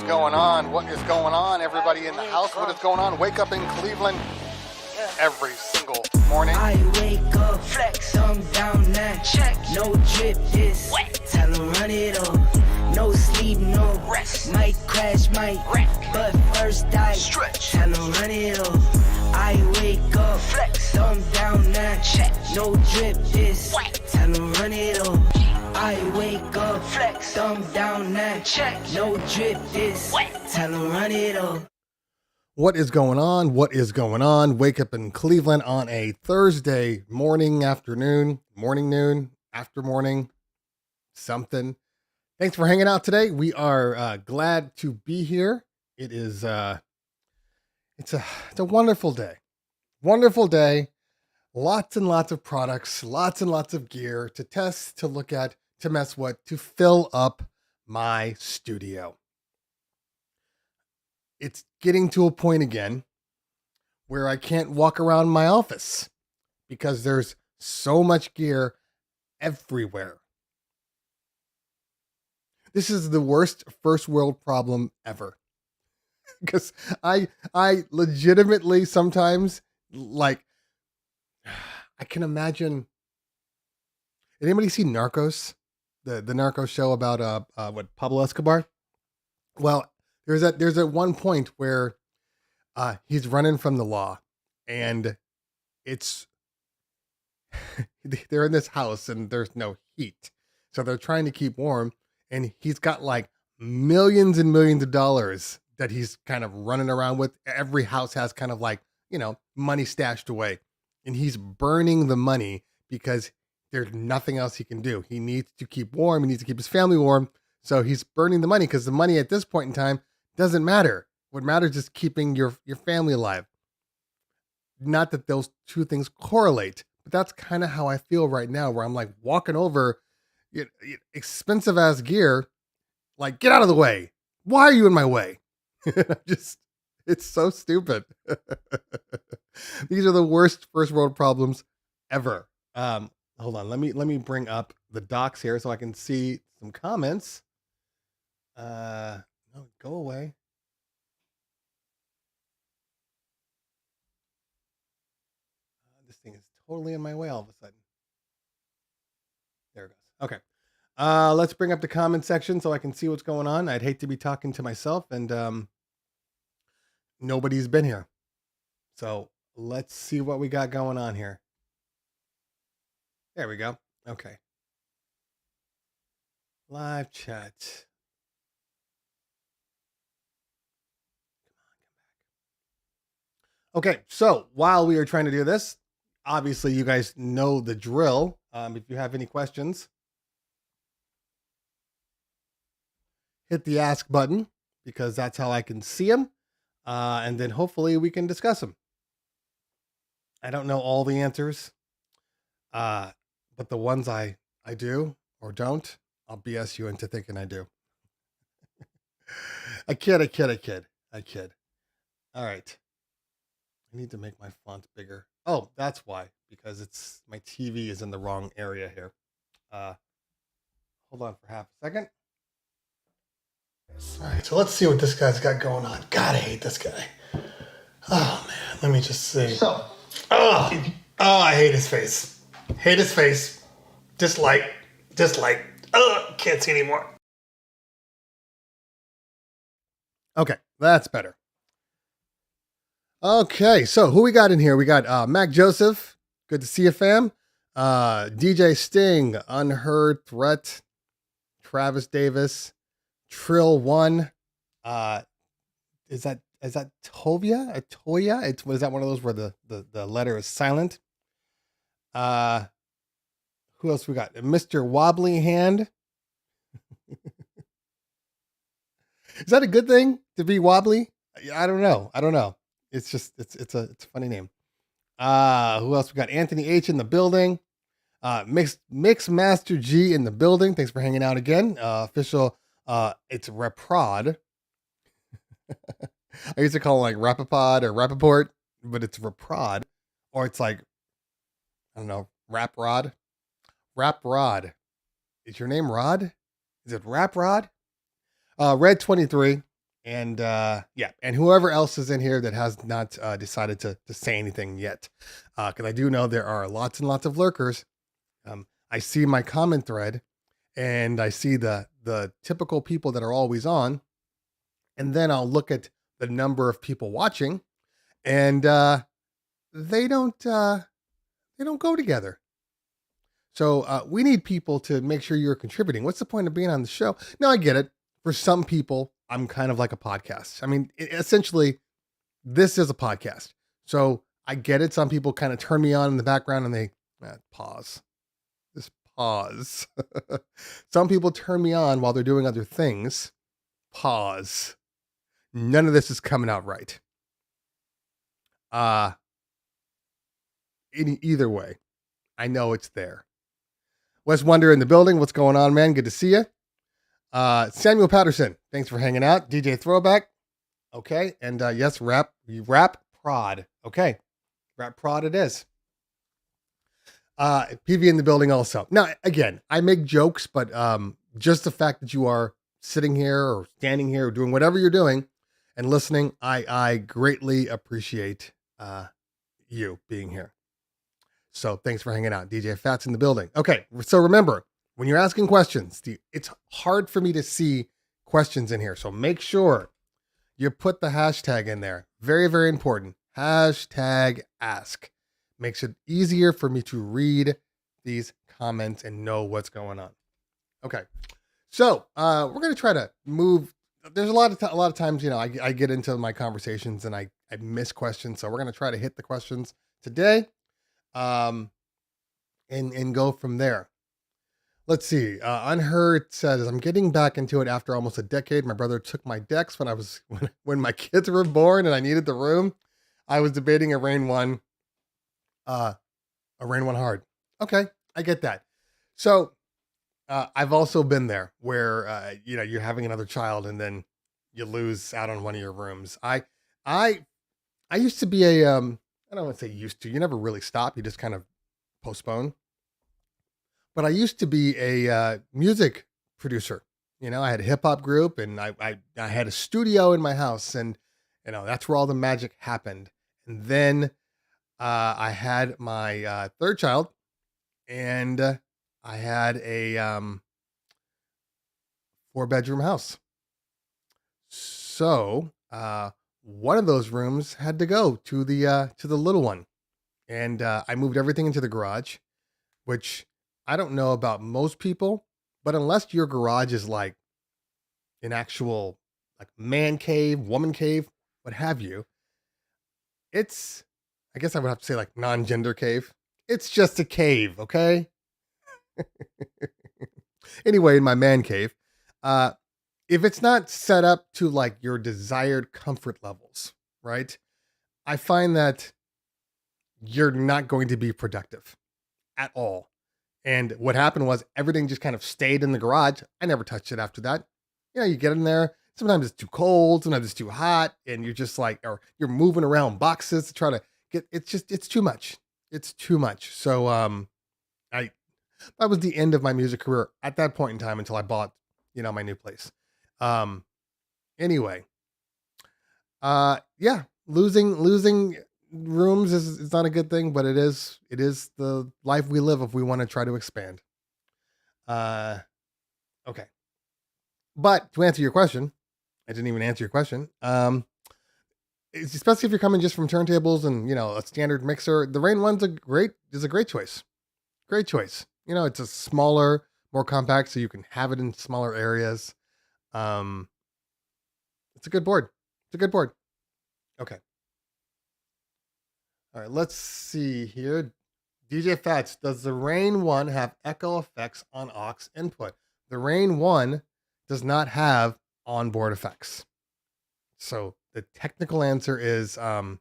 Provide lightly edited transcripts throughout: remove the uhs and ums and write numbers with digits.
going on? What is going on? Everybody in the house, what is going on? Wake up in Cleveland every single morning. I wake up, flex, thumb down, now check. No drip, this wet. Tell 'em run it up. No sleep, no rest. Might crash, might wreck. But first I stretch. Tell 'em run it up. I wake up, flex, thumb down, now check. No drip, this wet. Tell 'em run it up. I wake up, flex, thumb down, now check. No drip, this wet. Tell 'em run it up. What is going on? What is going on? Wake up in Cleveland on a Thursday morning, afternoon, morning, noon, after morning, something. Thanks for hanging out today. We are glad to be here. It is it's a wonderful day. Wonderful day. Lots and lots of products, lots and lots of gear to test, to look at, to mess with, to fill up my studio. It's getting to a point again where I can't walk around my office because there's so much gear everywhere. This is the worst first world problem ever. Because I legitimately sometimes, like, I can imagine. Did anybody see Narcos? The Narcos show about what, Pablo Escobar? Well, there's at one point where he's running from the law, and it's they're in this house and there's no heat, so they're trying to keep warm, and he's got like millions and millions of dollars that he's kind of running around with. Every house has kind of like, money stashed away, and he's burning the money because there's nothing else he can do. He needs to keep warm. He needs to keep his family warm. So he's burning the money because the money at this point in time doesn't matter. What matters is keeping your family alive. Not that those two things correlate, but that's kind of how I feel right now, where I'm like walking over expensive ass gear, like, get out of the way. Why are you in my way? It's so stupid. These are the worst first world problems ever. Hold on. Let me bring up the docs here so I can see some comments. No, go away. This thing is totally in my way all of a sudden. There it goes. Okay. Let's bring up the comment section so I can see what's going on. I'd hate to be talking to myself and nobody's been here. So let's see what we got going on here. There we go. Okay. Live chat. Okay, so while we are trying to do this, obviously you guys know the drill. If you have any questions, hit the ask button because that's how I can see them. And then hopefully we can discuss them. I don't know all the answers, but the ones I do or don't, I'll BS you into thinking I do. I kid. All right. I need to make my font bigger. Oh, that's why, because my TV is in the wrong area here. Hold on for half a second. All right, so let's see what this guy's got going on. God, I hate this guy. Oh man, let me just see. Oh, I hate his face. Hate his face. Dislike. Oh, can't see anymore. Okay, that's better. Okay, so who we got in here? We got Mac Joseph. Good to see you, fam. DJ Sting, Unheard Threat, Travis Davis, Trill One. Is that Tovia? Toya? Was that one of those where the letter is silent? Who else we got? Mr. Wobbly Hand. Is that a good thing to be wobbly? I don't know. It's just it's a funny name. Who else we got? Anthony H in the building. Mix Master G in the building. Thanks for hanging out again. Official. It's Reprod. I used to call it like Rapapod or Rappaport, but it's Reprod, or it's like, I don't know, Rap Rod. Is your name Rod? Is it Rap Rod? Red 23 And yeah, and whoever else is in here that has not decided to say anything yet, because I do know there are lots and lots of lurkers. I see my comment thread, and I see the typical people that are always on, and then I'll look at the number of people watching, and they don't go together. So we need people to make sure you're contributing. What's the point of being on the show? No, I get it. For some people, I'm kind of like a podcast. I mean, essentially, this is a podcast. So I get it. Some people kind of turn me on in the background and they pause. Just pause. Some people turn me on while they're doing other things. Pause. None of this is coming out right. Either way, I know it's there. Wes Wonder in the building. What's going on, man? Good to see you. Samuel Patterson, thanks for hanging out. DJ Throwback. Okay. And yes, rap prod. Okay. Rap prod it is. PV in the building also. Now, again, I make jokes, but just the fact that you are sitting here or standing here or doing whatever you're doing and listening, I greatly appreciate you being here. So thanks for hanging out. DJ Fat's in the building. Okay. So remember, when you're asking questions, it's hard for me to see questions in here. So make sure you put the hashtag in there. Very, very important. Hashtag ask. Makes it easier for me to read these comments and know what's going on. Okay. So we're going to try to move. There's a lot of times, you know, I get into my conversations and I miss questions. So we're going to try to hit the questions today and go from there. Let's see. Unheard says, I'm getting back into it after almost a decade. My brother took my decks when my kids were born and I needed the room. I was debating a Rain 1 hard. Okay. I get that. So I've also been there where, you know, you're having another child and then you lose out on one of your rooms. I used to be I don't want to say used to, you never really stop. You just kind of postpone. But I used to be a music producer. You know, I had a hip hop group and I had a studio in my house and, you know, that's where all the magic happened. And then I had my third child and I had a 4-bedroom house. So one of those rooms had to go to the little one. And I moved everything into the garage, which I don't know about most people, but unless your garage is like an actual like man cave, woman cave, what have you, it's, I guess I would have to say like non-gender cave. It's just a cave, okay? Anyway, in my man cave, if it's not set up to like your desired comfort levels, right? I find that you're not going to be productive at all. And what happened was everything just kind of stayed in the garage. I never touched it after that. You know, you get in there. Sometimes it's too cold. Sometimes it's too hot. And you're just like, or you're moving around boxes to try to get, it's too much. It's too much. So that was the end of my music career at that point in time until I bought, you know, my new place. Anyway, yeah, losing rooms is not a good thing, but it is the life we live if we want to try to expand. Okay. But to answer your question, I didn't even answer your question. Especially if you're coming just from turntables and, you know, a standard mixer, the Rain 1's a great choice. Great choice. You know, it's a smaller, more compact, so you can have it in smaller areas. It's a good board. Okay. All right, let's see here. DJ Fats, does the Rain 1 have echo effects on aux input? The Rain 1 does not have onboard effects. So the technical answer is no,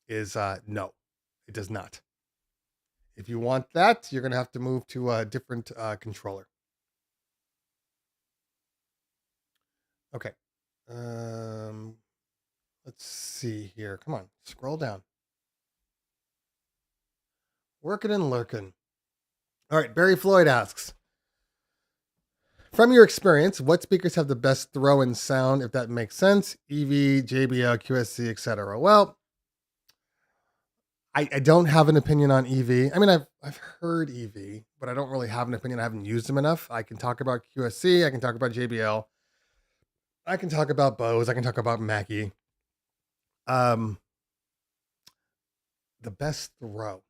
it does not. If you want that, you're going to have to move to a different controller. Okay. Let's see here. Come on, scroll down. Working and lurking. All right, Barry Floyd asks, From your experience, what speakers have the best throw in sound, if that makes sense? EV, JBL, QSC, etc. Well, I don't have an opinion on EV. I mean, I've heard EV, but I don't really have an opinion. I haven't used them enough. I can talk about QSC. I can talk about JBL. I can talk about Bose. I can talk about Mackie. The best throw.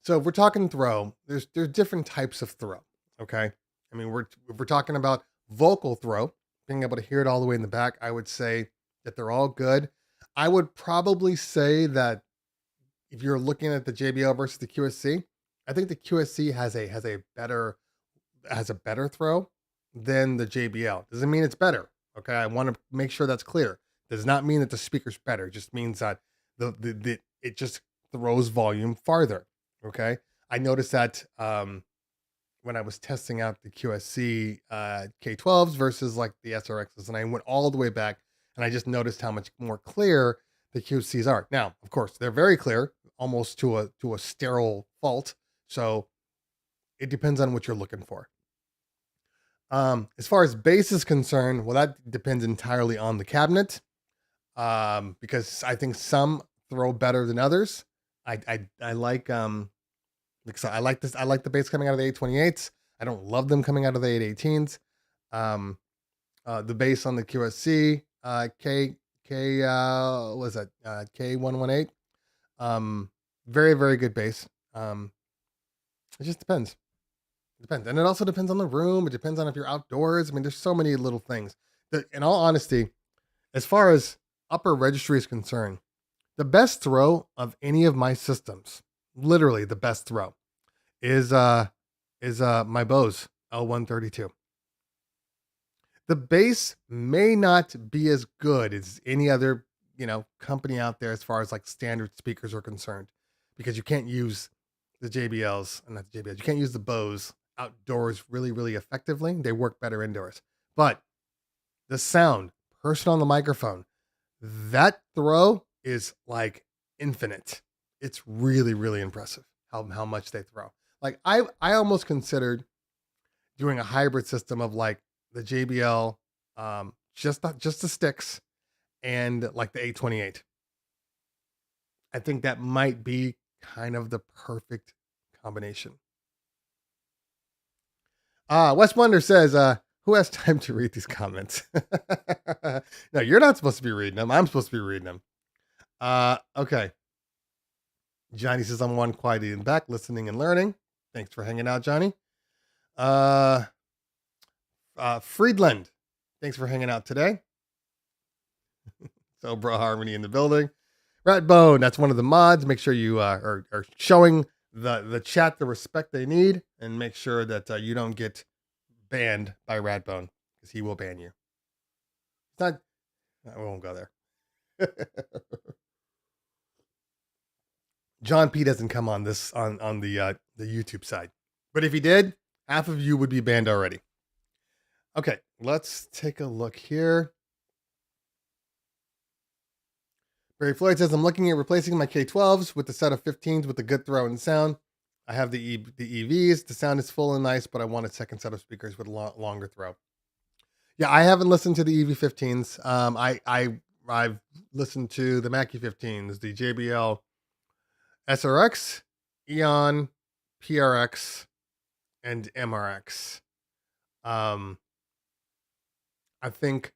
So if we're talking throw, there's different types of throw. Okay. I mean, if we're talking about vocal throw, being able to hear it all the way in the back, I would say that they're all good. I would probably say that if you're looking at the JBL versus the QSC, I think the QSC has a better throw than the JBL. Doesn't mean it's better. Okay, I want to make sure that's clear. Does not mean that the speaker's better. It just means that it just throws volume farther. Okay, I noticed that when I was testing out the QSC K12s versus like the SRXs, and I went all the way back, and I just noticed how much more clear the QCs are. Now, of course, they're very clear, almost to a sterile fault. So it depends on what you're looking for. As far as bass is concerned, well, that depends entirely on the cabinet. Because I think some throw better than others. I like because I like this. I like the bass coming out of the 828s. I don't love them coming out of the 818s. The bass on the QSC was that K118. Very, very good bass. It just depends. It depends. And it also depends on the room. It depends on if you're outdoors. I mean, there's so many little things. In all honesty, as far as upper registry is concerned, the best throw of any of my systems, literally the best throw, is my Bose L132. The bass may not be as good as any other, company out there as far as like standard speakers are concerned, because you can't use the JBLs, and not the JBLs, you can't use the Bose outdoors really, really effectively. They work better indoors. But the sound, person on the microphone, that throw is like infinite. It's really, really impressive how much they throw. Like I almost considered doing a hybrid system of like the JBL, just the sticks, and like the 828. I think that might be kind of the perfect combination. Wes Wonder says, who has time to read these comments? No, you're not supposed to be reading them. I'm supposed to be reading them. Okay. Johnny says, I'm one quietly in the back, listening and learning. Thanks for hanging out, Johnny. Friedland, thanks for hanging out today. So, Bro Harmony in the building. Ratbone, that's one of the mods. Make sure you are showing the chat the respect they need, and make sure that you don't get banned by Ratbone, because he will ban you. It's not. I won't go there. John P doesn't come on this on the YouTube side, but if he did, half of you would be banned already. Okay, let's take a look here. Barry Floyd says, I'm looking at replacing my K12s with a set of 15s with a good throw and sound. I have the EVs. The sound is full and nice, but I want a second set of speakers with a longer throw. Yeah, I haven't listened to the EV15s. I've listened to the Mackie 15s, the JBL SRX, Eon, PRX, and MRX. I think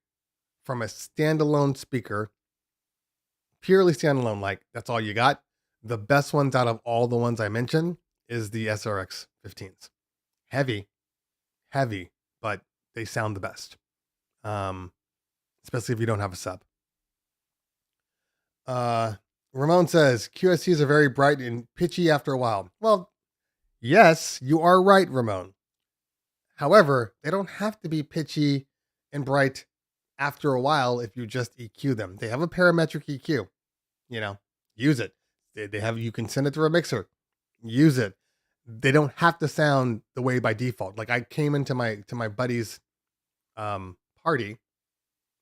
from a standalone speaker, purely standalone, like that's all you got, the best ones out of all the ones I mentioned is the SRX 15s. Heavy, but they sound the best. Especially if you don't have a sub. Ramon says, QSCs are very bright and pitchy after a while. Well, yes, you are right, Ramon. However, they don't have to be pitchy and bright after a while if you just EQ them. They have a parametric EQ. Use it. They have, you can send it through a mixer. Use it. They don't have to sound the way by default. Like I came into my buddy's party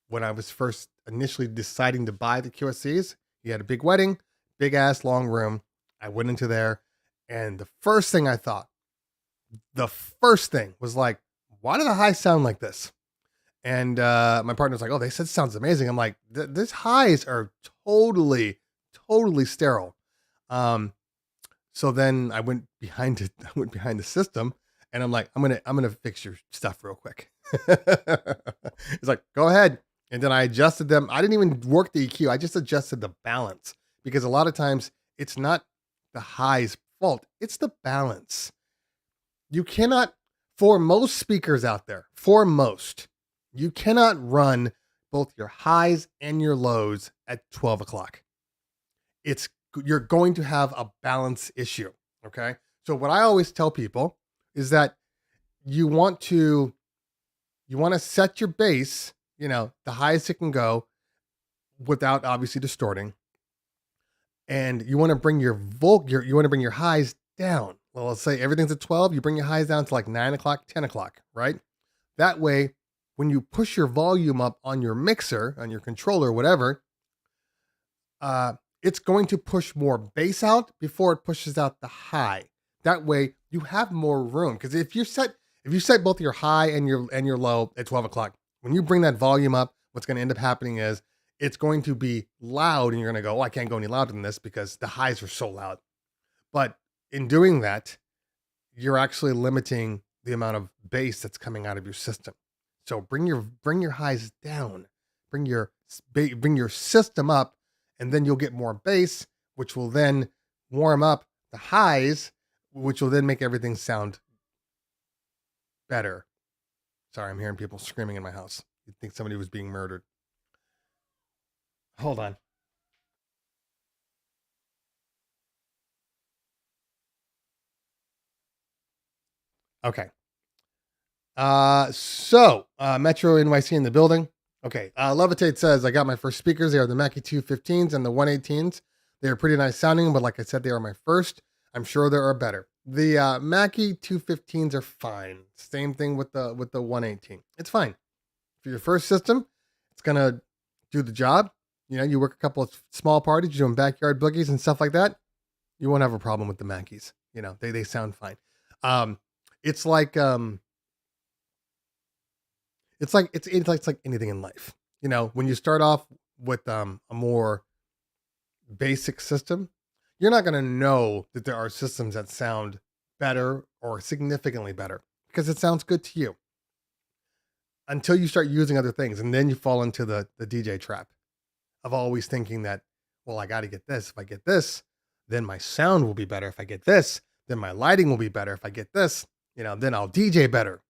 when I was first initially deciding to buy the QSCs. He had a big wedding, big ass long room. I went into there, and the first thing was like, why do the highs sound like this? And my partner's like, oh, they said it sounds amazing. I'm like, these highs are totally, totally sterile. So then I went behind it. I went behind the system, and I'm like, I'm gonna fix your stuff real quick. It's like, go ahead. And then I adjusted them. I didn't even work the EQ. I just adjusted the balance, because a lot of times it's not the high's fault. It's the balance. You cannot, for most speakers out there, you cannot run both your highs and your lows at 12 o'clock. You're going to have a balance issue. Okay. So what I always tell people is that you want to set your bass, the highest it can go without obviously distorting. And you want to bring your highs down. Well, let's say everything's at 12, you bring your highs down to like 9 o'clock, 10 o'clock, right? That way, when you push your volume up on your mixer, on your controller, whatever, it's going to push more bass out before it pushes out the high. That way, you have more room. Because if you set both your high and your low at 12 o'clock, when you bring that volume up, what's going to end up happening is it's going to be loud, and you're going to go, oh, I can't go any louder than this because the highs are so loud. But in doing that, you're actually limiting the amount of bass that's coming out of your system. So bring your highs down, bring your system up, and then you'll get more bass, which will then warm up the highs, which will then make everything sound better. Sorry, I'm hearing people screaming in my house. You'd think somebody was being murdered. Hold on. Okay. Metro NYC in the building. Okay. Levitate says, I got my first speakers. They are the Mackie 215s and the 118s. They are pretty nice sounding, but like I said, they are my first. I'm sure there are better. The Mackie 215s are fine. Same thing with the 118. It's fine. For your first system, it's going to do the job. You work a couple of small parties, you're doing backyard boogies and stuff like that. You won't have a problem with the Mackies. They sound fine. It's like anything in life. When you start off with a more basic system, you're not going to know that there are systems that sound better or significantly better because it sounds good to you until you start using other things. And then you fall into the DJ trap of always thinking that, well, I got to get this. If I get this, then my sound will be better. If I get this, then my lighting will be better. If I get this, then I'll DJ better.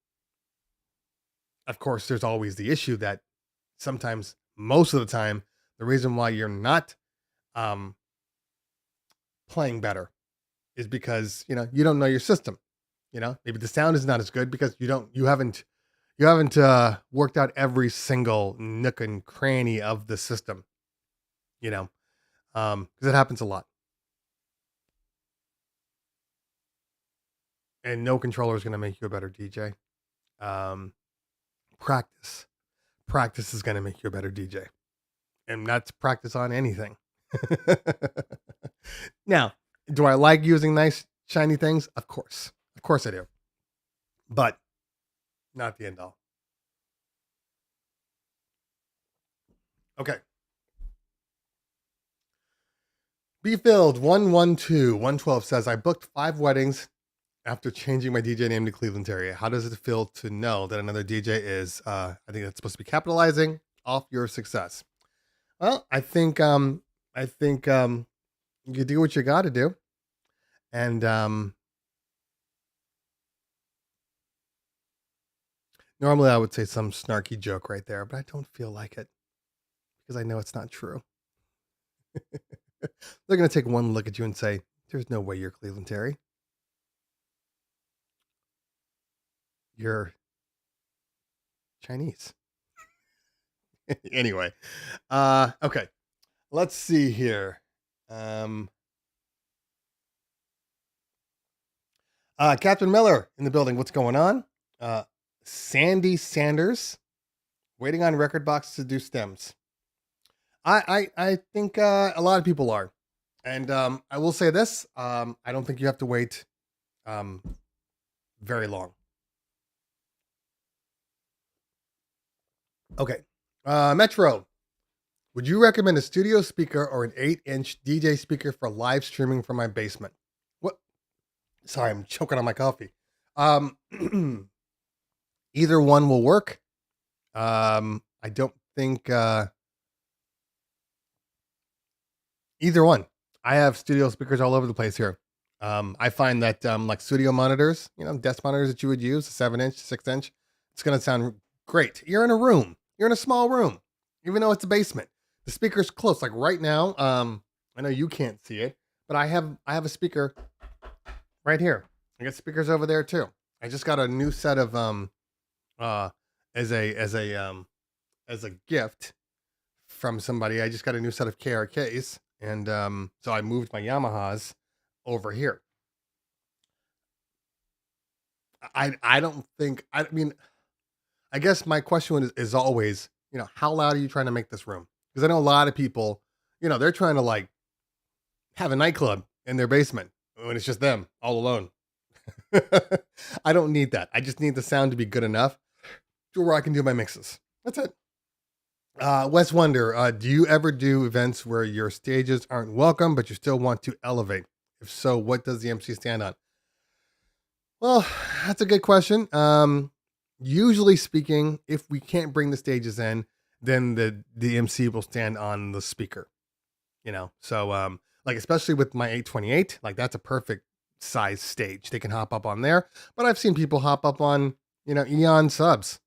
Of course, there's always the issue that sometimes, most of the time, the reason why you're not playing better is because, you don't know your system. Maybe the sound is not as good because you haven't worked out every single nook and cranny of the system, because it happens a lot. And no controller is going to make you a better DJ. Practice is going to make you a better DJ, and that's practice on anything. Now, do I like using nice shiny things? Of course I do, but not the end all. Okay. Be filled 112 says, I booked 5 weddings after changing my DJ name to Cleveland area. How does it feel to know that another DJ is, I think that's supposed to be capitalizing off your success? Well, I think you do what you got to do. And normally I would say some snarky joke right there, but I don't feel like it because I know it's not true. They're going to take one look at you and say, there's no way you're Cleveland Terry. You're Chinese. Anyway. Okay. Let's see here. Captain Miller in the building. What's going on? Sandy Sanders waiting on Rekordbox to do stems. I think a lot of people are. And I will say this. I don't think you have to wait very long. Okay. Metro, would you recommend a studio speaker or an 8-inch DJ speaker for live streaming from my basement? What? Sorry, I'm choking on my coffee. Um, either one will work. I don't think either one. I have studio speakers all over the place here. I find that like studio monitors, desk monitors that you would use, a 7-inch, 6-inch, it's gonna sound great. You're in a room. You're in a small room, even though it's a basement. The speaker's close. Like right now, I know you can't see it, but I have a speaker right here. I got speakers over there too. I just got a new set of uh as a gift from somebody. I just got a new set of KRKs, and so I moved my Yamahas over here. I don't think, I mean, I guess my question is always, how loud are you trying to make this room? Because I know a lot of people, they're trying to like have a nightclub in their basement when it's just them all alone. I don't need that. I just need the sound to be good enough to where I can do my mixes. That's it. Wes Wonder, do you ever do events where your stages aren't welcome, but you still want to elevate? If so, what does the MC stand on? Well, that's a good question. Usually speaking, if we can't bring the stages in, then the MC will stand on the speaker. So like especially with my 828, like that's a perfect size stage. They can hop up on there, but I've seen people hop up on Eon subs.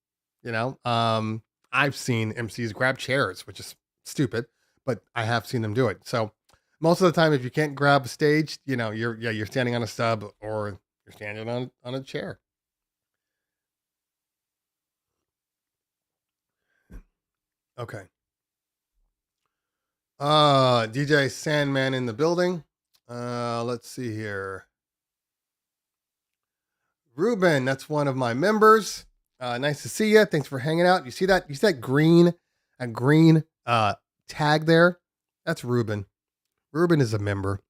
You know, I've seen MCs grab chairs, which is stupid, but I have seen them do it. So most of the time, if you can't grab a stage, you're standing on a sub or you're standing on a chair. Okay. DJ Sandman in the building. Let's see here. Ruben, that's one of my members. Nice to see you. Thanks for hanging out. You see that? You see that green tag there? That's Ruben. Ruben is a member.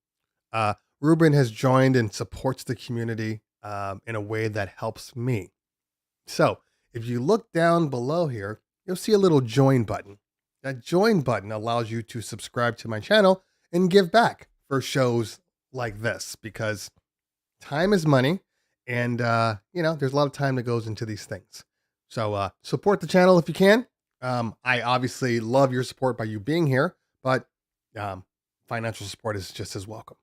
Ruben has joined and supports the community in a way that helps me. So if you look down below here, you'll see a little join button. That join button allows you to subscribe to my channel and give back for shows like this because time is money. And, there's a lot of time that goes into these things. So support the channel if you can. I obviously love your support by you being here, but financial support is just as welcome.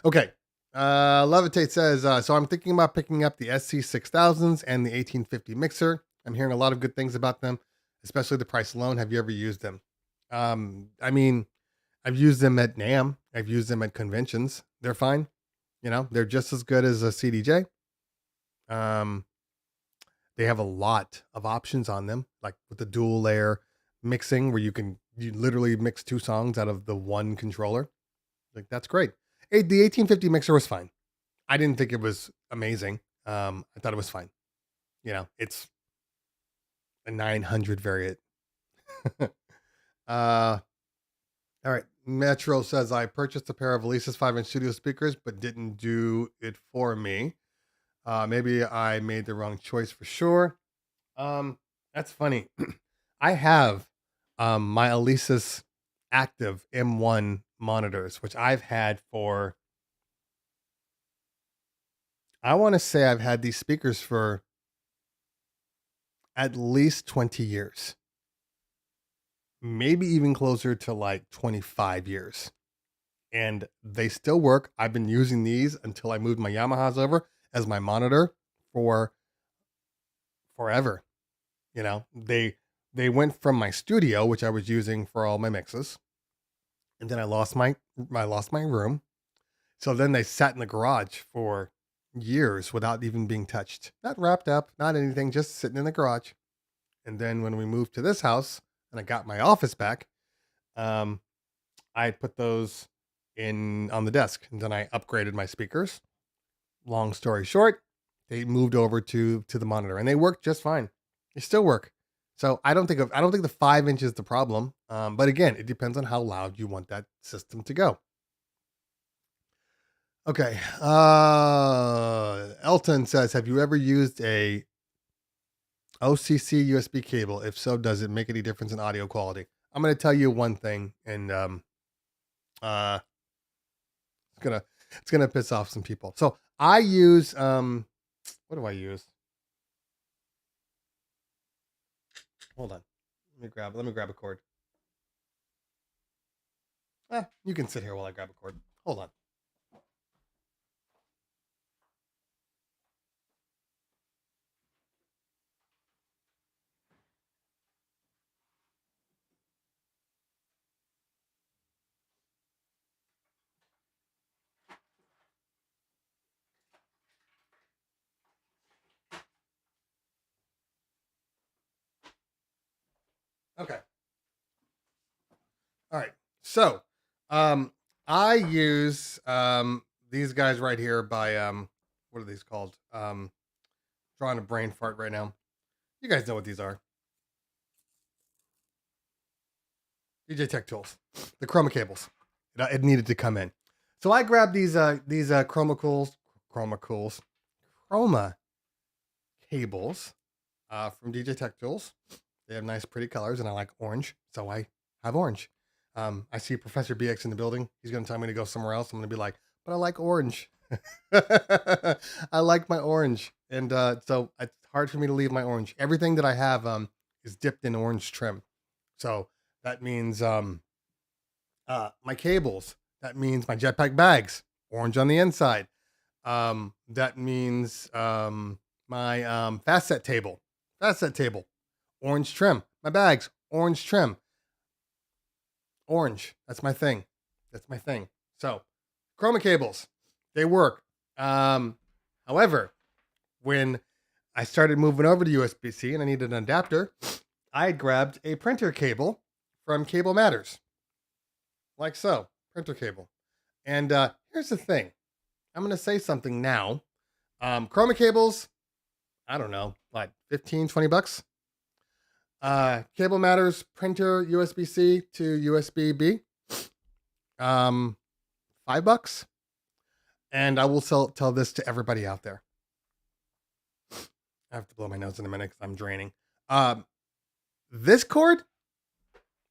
Okay. Levitate says, so I'm thinking about picking up the SC6000s and the 1850 mixer. I'm hearing a lot of good things about them, especially the price alone. Have you ever used them? I mean, I've used them at NAMM. I've used them at conventions. They're fine. They're just as good as a CDJ. They have a lot of options on them, like with the dual layer mixing where you literally mix two songs out of the one controller. Like that's great. Hey, the 1850 mixer was fine. I didn't think it was amazing. I thought it was fine. It's a 900 variant. All right. Metro says, I purchased a pair of Elisa's 5-inch studio speakers, but didn't do it for me. Maybe I made the wrong choice for sure. That's funny. I have my Elisa's active M1 monitors, which I've had for, I want to say I've had these speakers for at least 20 years. Maybe even closer to like 25 years. And they still work. I've been using these until I moved my Yamahas over as my monitor for forever. They went from my studio, which I was using for all my mixes, and then I lost my room. So then they sat in the garage for years without even being touched. Not wrapped up, not anything, just sitting in the garage. And then when we moved to this house and I got my office back, I put those on the desk, and then I upgraded my speakers. Long story short, they moved over to the monitor, and they work just fine. They still work. So I don't think the 5-inch is the problem. But again, it depends on how loud you want that system to go. Okay. Elton says, have you ever used a OCC USB cable? If so, does it make any difference in audio quality? I'm going to tell you one thing, and uh, it's gonna piss off some people. So I use what do I use? Hold on, let me grab a cord. You can sit here while I grab a cord. Hold on. Okay. All right. So, I use these guys right here by what are these called? Drawing a brain fart right now. You guys know what these are. DJ Tech Tools, the chroma cables. It needed to come in, so I grabbed these chroma cables from DJ Tech Tools. They have nice, pretty colors, and I like orange, so I have orange. I see Professor BX in the building. He's going to tell me to go somewhere else. I'm going to be like, but I like orange. I like my orange, and so it's hard for me to leave my orange. Everything that I have is dipped in orange trim, so that means my cables. That means my jetpack bags, orange on the inside. That means my fast set table, orange trim. My bags, orange trim. Orange. That's my thing. So, chroma cables, they work. However, when I started moving over to USB-C and I needed an adapter, I grabbed a printer cable from Cable Matters. Like so, printer cable. And here's the thing. I'm going to say something now. Chroma cables, I don't know, like 15, 20 bucks. Cable Matters printer USB-C to USB-B, $5. And I will tell this to everybody out there. I have to blow my nose in a minute because I'm draining. This cord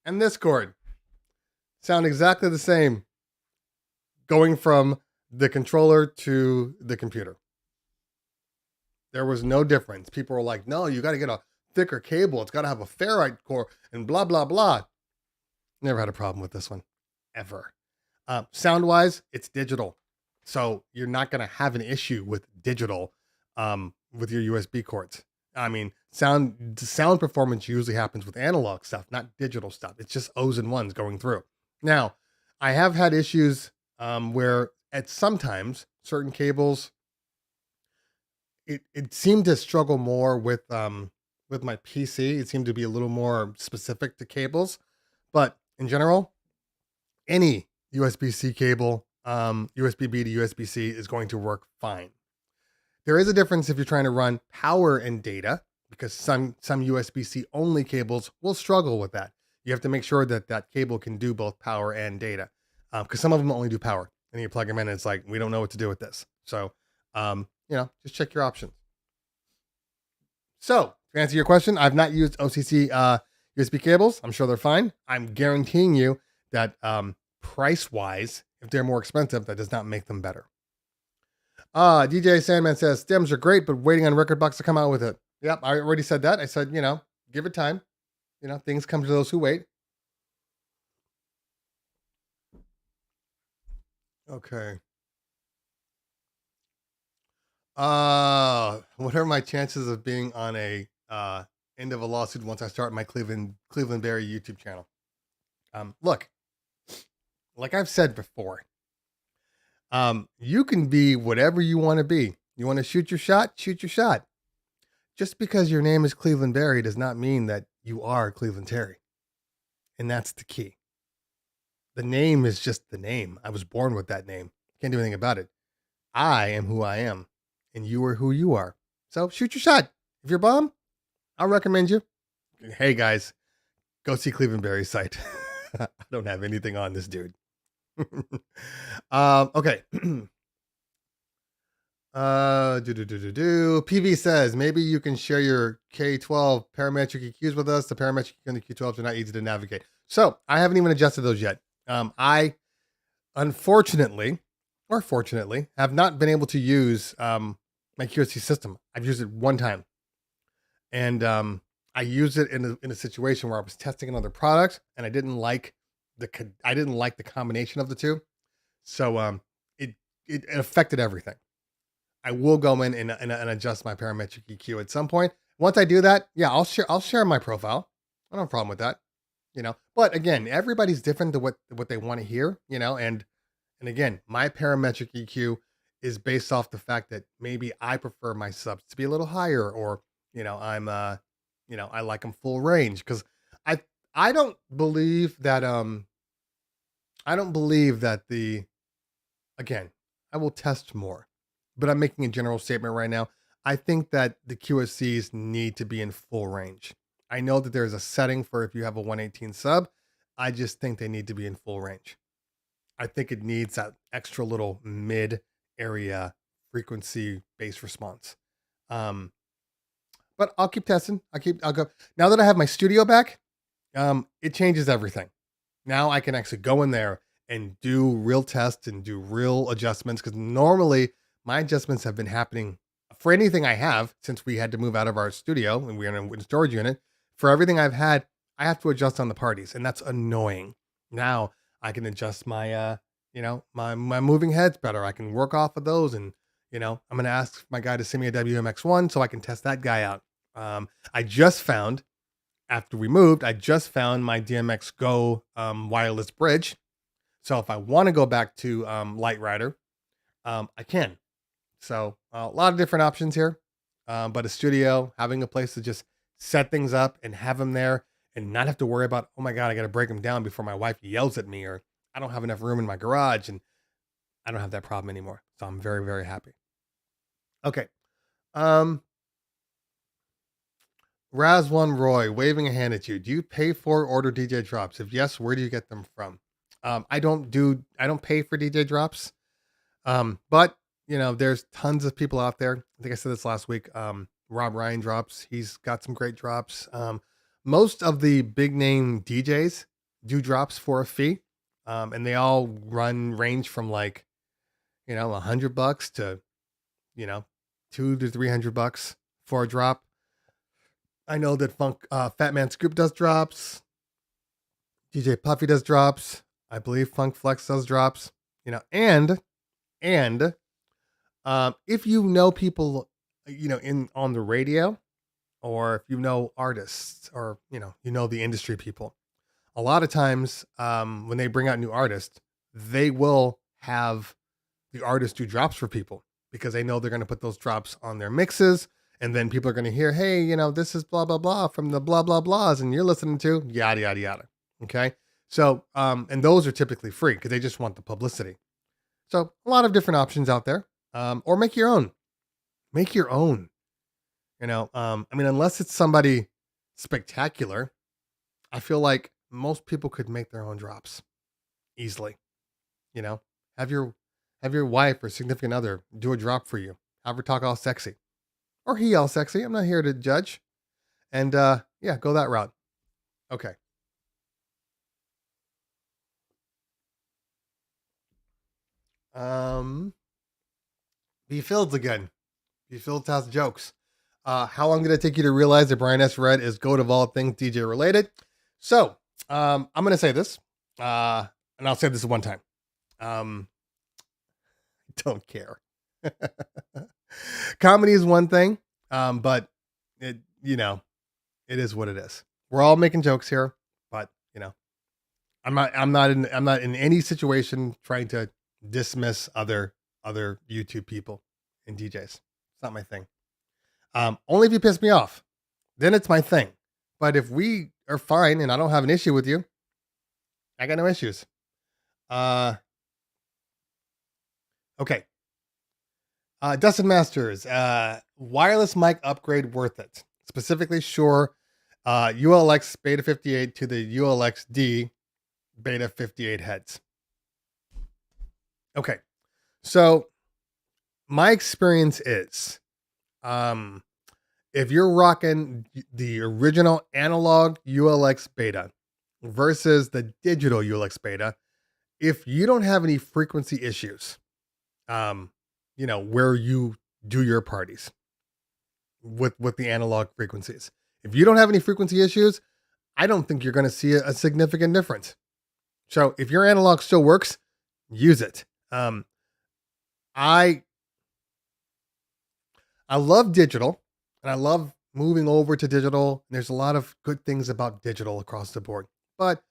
and this cord sound exactly the same going from the controller to the computer. There was no difference. People were like, no, you got to get a thicker cable. It's got to have a ferrite core and blah, blah, blah. Never had a problem with this one, ever. Sound-wise, it's digital. So you're not going to have an issue with digital with your USB cords. I mean, sound performance usually happens with analog stuff, not digital stuff. It's just O's and ones going through. Now, I have had issues where at sometimes certain cables, it seemed to struggle more with my PC. It seemed to be a little more specific to cables, but in general, any USB-C cable, USB-B to USB-C is going to work fine. There is a difference if you're trying to run power and data, because some USB-C only cables will struggle with that. You have to make sure that that cable can do both power and data, because some of them only do power, and you plug them in and it's like, we don't know what to do with this. So, just check your options. So, to answer your question, I've not used OCC USB cables. I'm sure they're fine. I'm guaranteeing you that price-wise, if they're more expensive, that does not make them better. DJ Sandman says, stems are great, but waiting on Rekordbox to come out with it. Yep, I already said that. I said, give it time. Things come to those who wait. Okay. What are my chances of being on a end of a lawsuit once I start my Cleveland Berry YouTube channel? Look, like I've said before, you can be whatever you want to be. You want to shoot your shot? Shoot your shot. Just because your name is Cleveland Berry does not mean that you are Cleveland Terry. And that's the key. The name is just the name. I was born with that name. Can't do anything about it. I am who I am, and you are who you are. So shoot your shot. If you're bomb, I'll recommend you. Hey guys, go see Cleveland Berry's site. I don't have anything on this dude. Okay. PV says maybe you can share your K12 parametric EQs with us. The parametric EQ and the Q12s are not easy to navigate. So I haven't even adjusted those yet. I unfortunately or fortunately have not been able to use my QSC system. I've used it one time, and I used it in a situation where I was testing another product, and I didn't like the combination of the two. So it affected everything. I will go in and adjust my parametric EQ at some point. Once I do that, yeah, I'll share my profile. I don't have a problem with that, But again, everybody's different to what they want to hear, and again, my parametric EQ is based off the fact that maybe I prefer my subs to be a little higher, or I'm I like them full range, because I I don't believe that the again, I will test more, but I'm making a general statement right now. I think that the QSCs need to be in full range. I know that there's a setting for if you have a 118 sub. I just think they need to be in full range. I think it needs that extra little mid area frequency based response. But I'll keep testing. I'll go. Now that I have my studio back, it changes everything. Now I can actually go in there and do real tests and do real adjustments, because normally my adjustments have been happening for anything I have since we had to move out of our studio and we're in a storage unit. For everything I've had, I have to adjust on the parties, and that's annoying. Now I can adjust my my moving heads better. I can work off of those, and I'm gonna ask my guy to send me a WMX1 so I can test that guy out. I just found, after we moved, I just found my DMX Go wireless bridge. So if I want to go back to Light Rider, I can. So a lot of different options here. But a studio, having a place to just set things up and have them there and not have to worry about, oh my God, I got to break them down before my wife yells at me, or I don't have enough room in my garage, and I don't have that problem anymore. So I'm very, very happy. Okay. Raz1 Roy waving a hand at you. Do you pay for order DJ drops? If yes, where do you get them from? I don't pay for DJ drops. But there's tons of people out there. I think I said this last week. Rob Ryan drops. He's got some great drops. Most of the big name DJs do drops for a fee. And they all range from like, $100 to, $200 to $300 for a drop. I know that Fat Man Scoop does drops. DJ Puffy does drops. I believe Funk Flex does drops. And if you know people, on the radio, or if you know artists, or the industry people, a lot of times when they bring out new artists, they will have the artist do drops for people, because they know they're going to put those drops on their mixes. And then people are going to hear, hey, this is blah, blah, blah from the blah, blah, blahs. And you're listening to yada, yada, yada. Okay. So, and those are typically free because they just want the publicity. So a lot of different options out there. Or make your own. Make your own. Unless it's somebody spectacular, I feel like most people could make their own drops easily. Have your wife or significant other do a drop for you. Have her talk all sexy. Or he all sexy. I'm not here to judge. And go that route. Okay. B Fields again. B Fields has jokes. How long did it take you to realize that Brian S. Red is GOAT of all things DJ related? So, I'm gonna say this. And I'll say this one time. Don't care. Comedy is one thing, but it is what it is. We're all making jokes here, but I'm not in any situation trying to dismiss other YouTube people and DJs. It's not my thing. Only if you piss me off, then it's my thing. But if we are fine and I don't have an issue with you, I got no issues. Okay. Dustin Masters, wireless mic upgrade worth it? Specifically, sure. ULX Beta 58 to the ULX-D Beta 58 heads. Okay. So my experience is, if you're rocking the original analog ULX beta versus the digital ULX beta, if you don't have any frequency issues, where you do your parties with the analog frequencies, if you don't have any frequency issues, I don't think you're going to see a significant difference. So if your analog still works, use it. I love digital, and I love moving over to digital. There's a lot of good things about digital across the board, but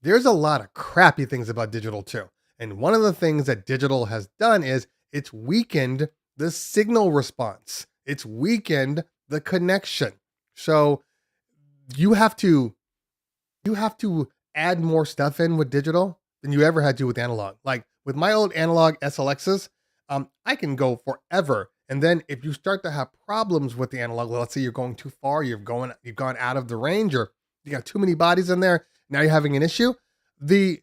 there's a lot of crappy things about digital too. And one of the things that digital has done is it's weakened the signal response. It's weakened the connection. So you have to add more stuff in with digital than you ever had to with analog. Like with my old analog SLXs, I can go forever. And then if you start to have problems with the analog, let's say you're going too far, you've gone out of the range, or you got too many bodies in there, now you're having an issue. The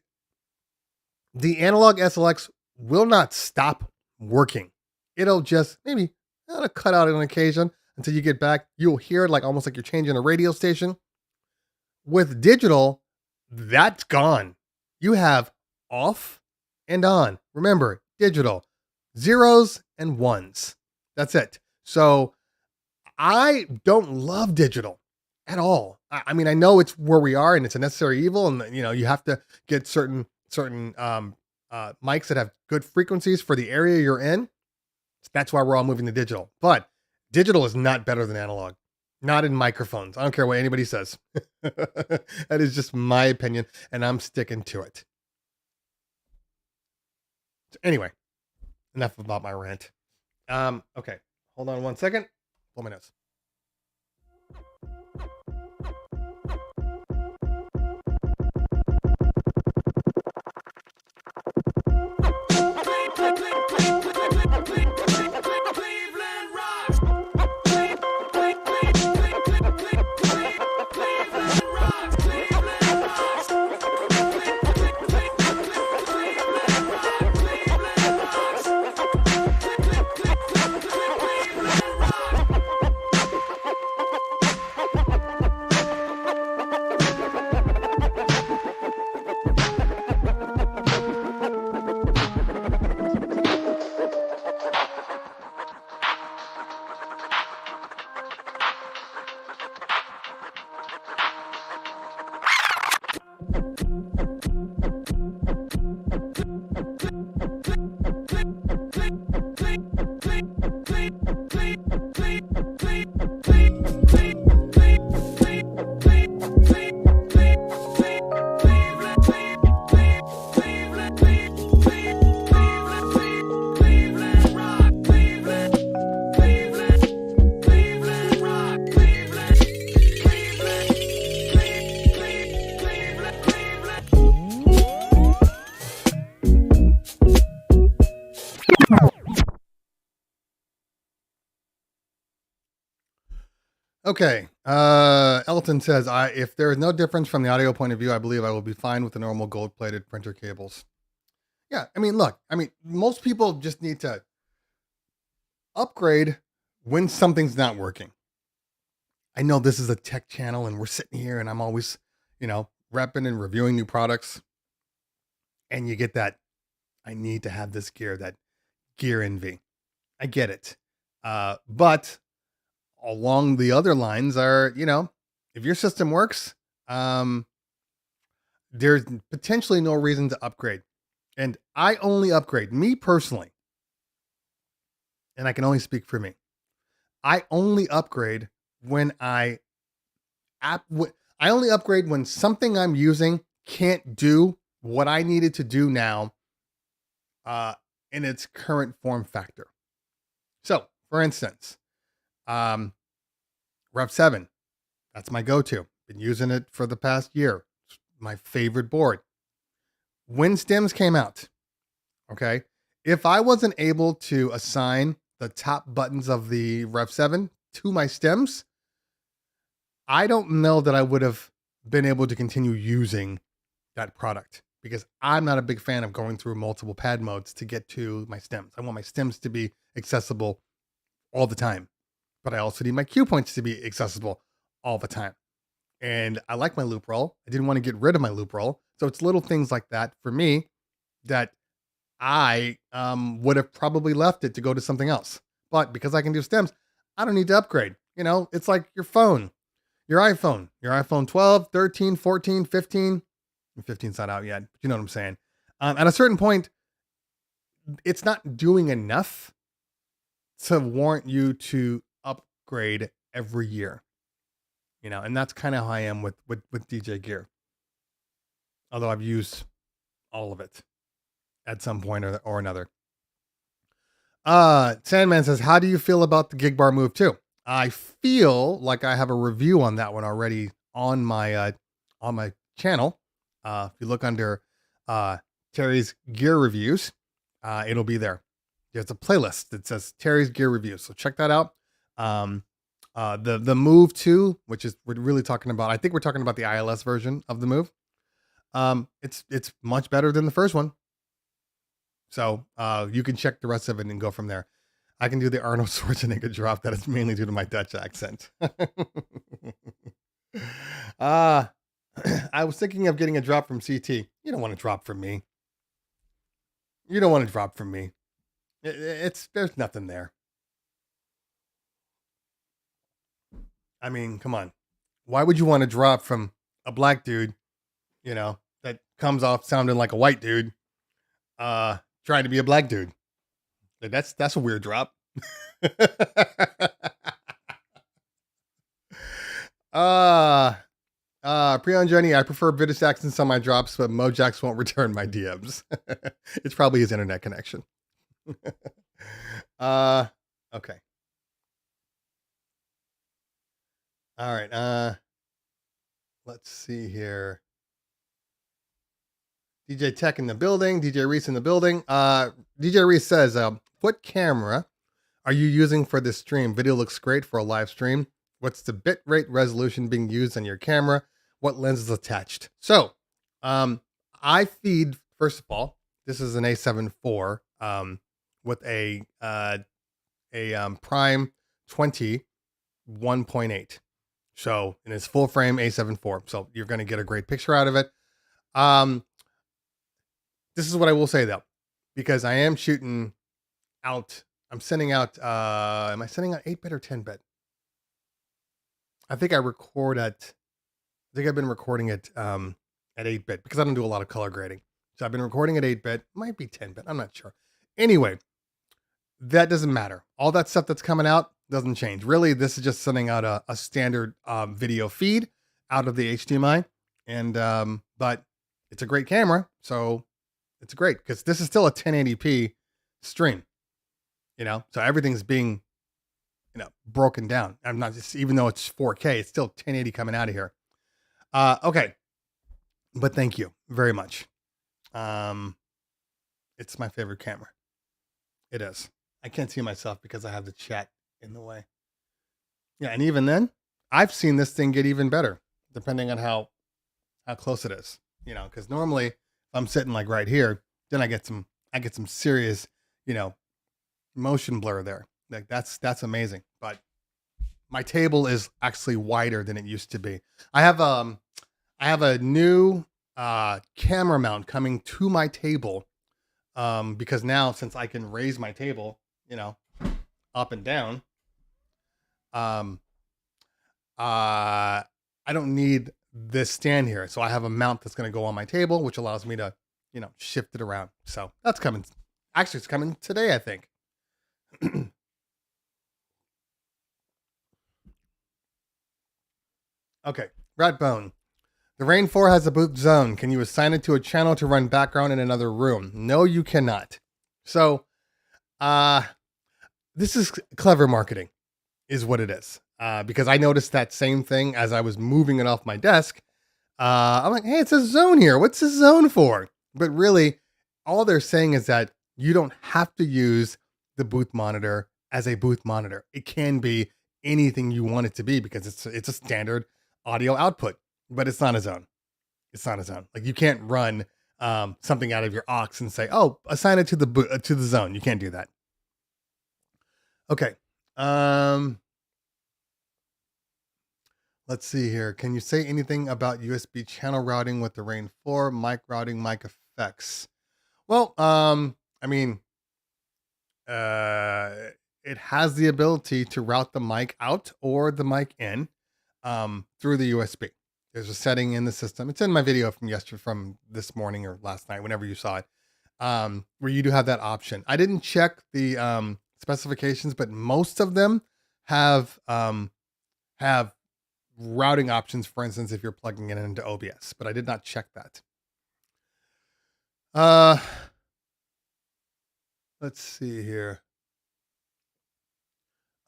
analog SLX will not stop working. It'll just maybe cut out on occasion until you get back. You'll hear it like almost like you're changing a radio station. With digital, that's gone. You have off and on. Remember, digital, zeros and ones. That's it. So I don't love digital at all. I mean, I know it's where we are and it's a necessary evil, and you have to get certain mics that have good frequencies for the area you're in. That's why we're all moving to digital. But digital is not better than analog. Not in microphones. I don't care what anybody says. That is just my opinion, and I'm sticking to it. So anyway, enough about my rant. Okay, hold on one second. Pull my notes. Okay. Elton says, if there is no difference from the audio point of view, I believe I will be fine with the normal gold-plated printer cables. Yeah, I mean, look, most people just need to upgrade when something's not working. I know this is a tech channel and we're sitting here and I'm always, repping and reviewing new products. And you get that, I need to have this gear, that gear envy. I get it. But along the other lines are, if your system works, there's potentially no reason to upgrade. And I only upgrade, me personally, and I can only speak for me. I only upgrade when I only upgrade when something I'm using can't do what I needed to do now in its current form factor. So, for instance, Rev 7, that's my go-to. Been using it for the past year. It's my favorite board. When stems came out, okay, if I wasn't able to assign the top buttons of the Rev 7 to my stems, I don't know that I would have been able to continue using that product. because I'm not a big fan of going through multiple pad modes to get to my stems. I want my stems to be accessible all the time, but I also need my cue points to be accessible all the time. And I like my loop roll. I didn't want to get rid of my loop roll. So it's little things like that for me that I would have probably left it to go to something else. But because I can do stems, I don't need to upgrade. You know, it's like your phone, your iPhone 12, 13, 14, 15. 15's not out yet, but you know what I'm saying. At a certain point, it's not doing enough to warrant you to upgrade every year. You know, and that's kind of how I am with DJ gear. Although I've used all of it at some point or another. Sandman says, how do you feel about the gig bar move too? I feel like I have a review on that one already on my channel. If you look under Terry's gear reviews, it'll be there. There's a playlist that says Terry's gear reviews. So check that out. The Move 2, which is, we're really talking about, I think we're talking about the ILS version of the Move. It's much better than the first one. So you can check the rest of it and go from there. I can do the Arnold Schwarzenegger drop. That is mainly due to my Dutch accent. I was thinking of getting a drop from CT. You don't want to drop from me. You don't want to drop from me. There's nothing there. I mean, come on. Why would you want to drop from a black dude, you know, that comes off sounding like a white dude, trying to be a black dude? Like, that's a weird drop. Prion Jenny, I prefer British accents on my drops, but Mojax won't return my DMs. It's probably his internet connection. Okay. All right. Let's see here. DJ Tech in the building. DJ Reese in the building. DJ Reese says, what camera are you using for this stream? Video looks great for a live stream. What's the bitrate resolution being used on your camera? What lens is attached? So, I feed, first of all, this is an A7 IV with a Prime 20 1.8. So, in its full frame A7 IV. So, you're going to get a great picture out of it. This is what I will say though, because I am shooting out, I'm sending out, am I sending out 8-bit or 10-bit? I think I've been recording it at 8-bit because I don't do a lot of color grading. So I've been recording at 8-bit, might be 10-bit, I'm not sure. Anyway, that doesn't matter. All that stuff that's coming out doesn't change. Really, this is just sending out a standard video feed out of the HDMI. And, but it's a great camera. So it's great because this is still a 1080p stream, you know, so everything's being, you know, broken down. I'm not just, even though it's 4K, it's still 1080 coming out of here. Okay. But thank you very much. It's my favorite camera. It is. I can't see myself because I have the chat in the way. Yeah. And even then I've seen this thing get even better depending on how close it is, you know, because normally if I'm sitting like right here, then I get some serious, you know, motion blur there. Like that's amazing. But my table is actually wider than it used to be. I have a new camera mount coming to my table because now since I can raise my table, you know, up and down, I don't need this stand here. So I have a mount that's going to go on my table, which allows me to, you know, shift it around. So that's coming. Actually, it's coming today, I think. Okay. Ratbone. The Rain 4 has a boot zone. Can you assign it to a channel to run background in another room? No, you cannot. So, this is clever marketing is what it is. Because I noticed that same thing as I was moving it off my desk. I'm like, hey, it's a zone here. What's this zone for? But really, all they're saying is that you don't have to use the booth monitor as a booth monitor. It can be anything you want it to be because it's a standard audio output, but it's not a zone. It's not a zone. Like you can't run something out of your aux and say, "Oh, assign it to the zone." You can't do that. Okay. Let's see here. Can you say anything about USB channel routing with the Rain 4 mic routing, mic effects? Well, I mean, uh, it has the ability to route the mic out or the mic in through the USB. There's a setting in the system. It's in my video from this morning or last night, whenever you saw it, where you do have that option. I didn't check the specifications, but most of them have routing options. For instance, if you're plugging it into OBS, but I did not check that. Let's see here.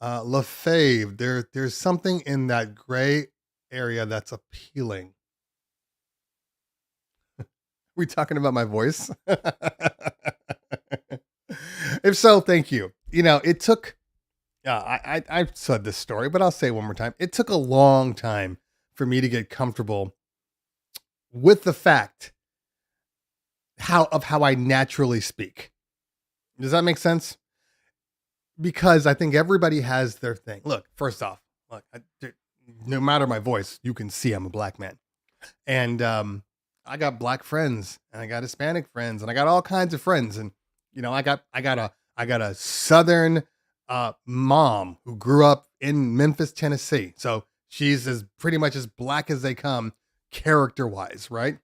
LaFave, there's something in that gray area that's appealing. We talking about my voice? If so, thank you. You know, it took, I've said this story, but I'll say it one more time. It took a long time for me to get comfortable with the fact how I naturally speak. Does that make sense? Because I think everybody has their thing. Look, first off, no matter my voice, you can see I'm a black man. And I got black friends, and I got Hispanic friends, and I got all kinds of friends. And you know, I got a Southern mom who grew up in Memphis, Tennessee. So she's pretty much as black as they come, character wise, right?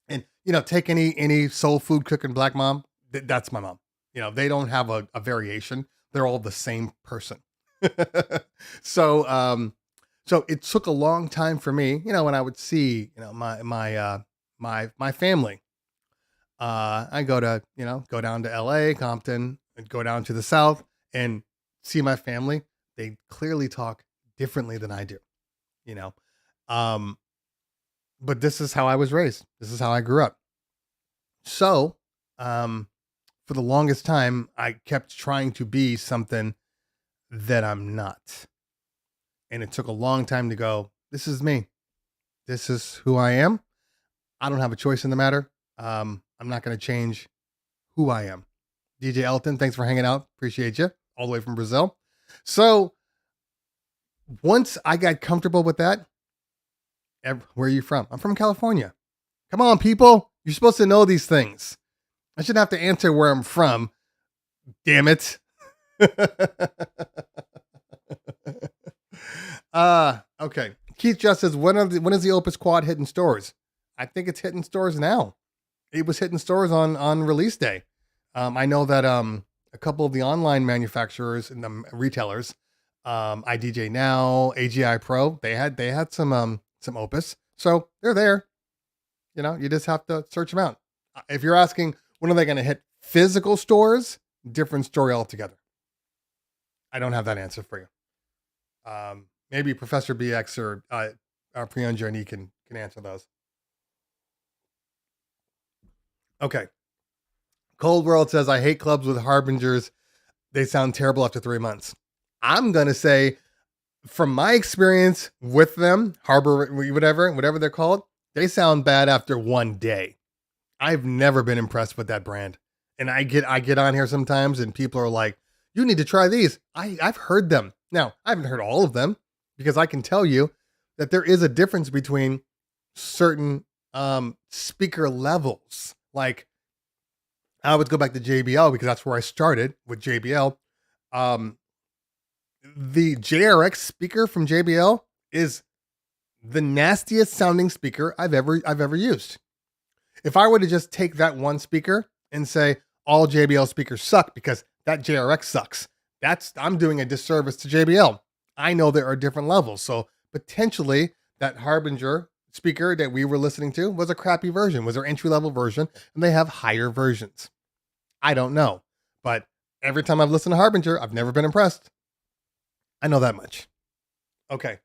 And you know, take any soul food cooking black mom, that's my mom. You know, they don't have a variation. They're all the same person. So it took a long time for me, you know, when I would see, you know, my family. I go down to LA, Compton, and go down to the South and see my family. They clearly talk differently than I do, you know. But this is how I was raised. This is how I grew up. So, for the longest time, I kept trying to be something that I'm not. And it took a long time to go, this is me. This is who I am. I don't have a choice in the matter. I'm not going to change who I am. DJ Elton, thanks for hanging out. Appreciate you. All the way from Brazil. So once I got comfortable with that, where are you from? I'm from California. Come on, people. You're supposed to know these things. I shouldn't have to answer where I'm from. Damn it. Okay. Keith just says, when is the Opus Quad hitting stores? I think it's hitting stores now. It was hitting stores on release day. I know that a couple of the online manufacturers and the retailers, IDJ Now, AGI Pro, they had some Opus, so they're there. You know, you just have to search them out. If you're asking, when are they going to hit physical stores? Different story altogether. I don't have that answer for you. Maybe Professor BX or Priyan Jarni can answer those. Okay. Cold World says, I hate clubs with harbingers. They sound terrible after 3 months. I'm going to say, from my experience with them, whatever they're called, they sound bad after 1 day. I've never been impressed with that brand. And I get on here sometimes and people are like, you need to try these. I've heard them. Now, I haven't heard all of them because I can tell you that there is a difference between certain speaker levels. Like, I would go back to JBL because that's where I started with JBL. The JRX speaker from JBL is the nastiest sounding speaker I've ever used. If I were to just take that one speaker and say all JBL speakers suck because that JRX sucks, I'm doing a disservice to JBL. I know there are different levels, so potentially that Harbinger speaker that we were listening to was a crappy version, was their entry-level version, and they have higher versions. I don't know, but every time I've listened to Harbinger, I've never been impressed. I know that much. Okay.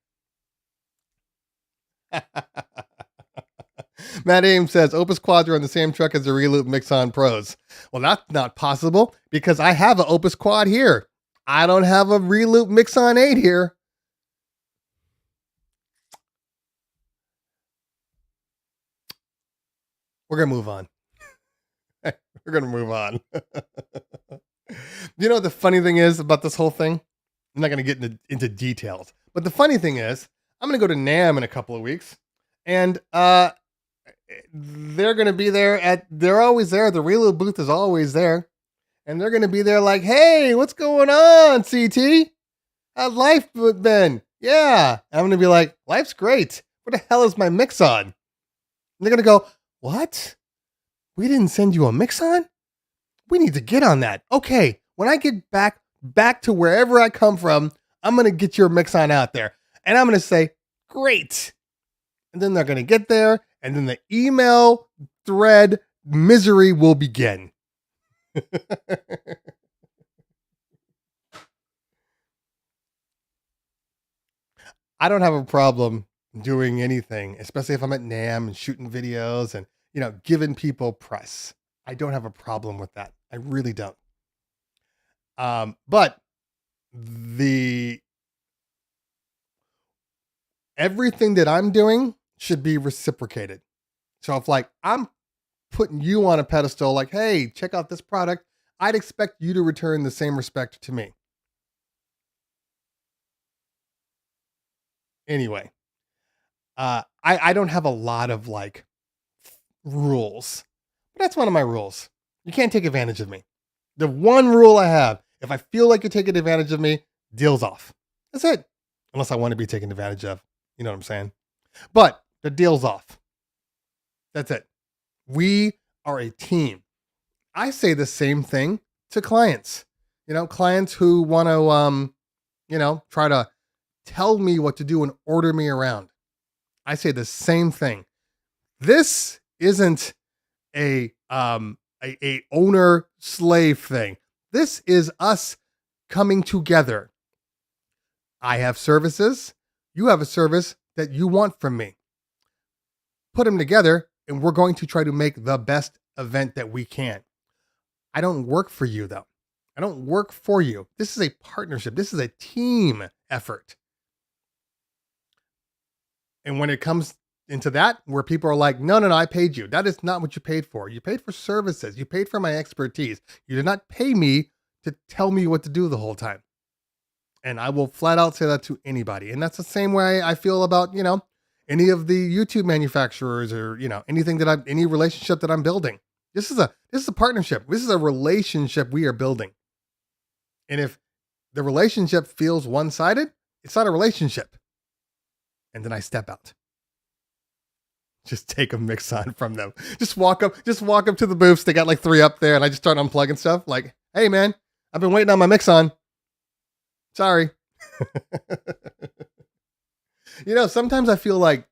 Matt Ames says, Opus Quads are on the same truck as the Reloop Mixon Pros. Well, that's not possible because I have an Opus Quad here. I don't have a Reloop Mixon 8 here. We're going to move on. We're gonna move on. You know what the funny thing is about this whole thing? I'm not gonna get into details, but the funny thing is, I'm gonna go to NAMM in a couple of weeks, and they're gonna be there they're always there. The Reloop booth is always there, and they're gonna be there like, "Hey, what's going on, CT? How's life been?" Yeah, I'm gonna be like, "Life's great. What the hell is my mix on?" And they're gonna go, "What? We didn't send you a mix on? We need to get on that. Okay, when I get back to wherever I come from, I'm gonna get your mix on out there." And I'm gonna say, "Great." And then they're gonna get there, and then the email thread misery will begin. I don't have a problem doing anything, especially if I'm at NAMM and shooting videos and, giving people press. I don't have a problem with that. I really don't. But the everything that I'm doing should be reciprocated. So if like I'm putting you on a pedestal, like, "Hey, check out this product," I'd expect you to return the same respect to me. Anyway, I don't have a lot of like rules, but that's one of my rules. You can't take advantage of me. The one rule I have: if I feel like you're taking advantage of me, deal's off. That's it. Unless I want to be taken advantage of. You know what I'm saying? But the deal's off. That's it. We are a team. I say the same thing to clients. Clients who want to, try to tell me what to do and order me around. I say the same thing. This isn't a owner slave thing. This is us coming together. I have services. You have a service that you want from me. Put them together, and we're going to try to make the best event that we can. I don't work for you, though. I don't work for you. This is a partnership. This is a team effort. And when it comes into that, where people are like, no, I paid you. That is not what you paid for. You paid for services. You paid for my expertise. You did not pay me to tell me what to do the whole time. And I will flat out say that to anybody. And that's the same way I feel about, any of the YouTube manufacturers or, anything any relationship that I'm building. This is a partnership. This is a relationship we are building. And if the relationship feels one-sided, it's not a relationship. And then I step out. Just take a mix on from them. Just walk up to the booths. They got like 3 up there, and I just start unplugging stuff. Like, "Hey man, I've been waiting on my mix on. Sorry." Sometimes I feel like,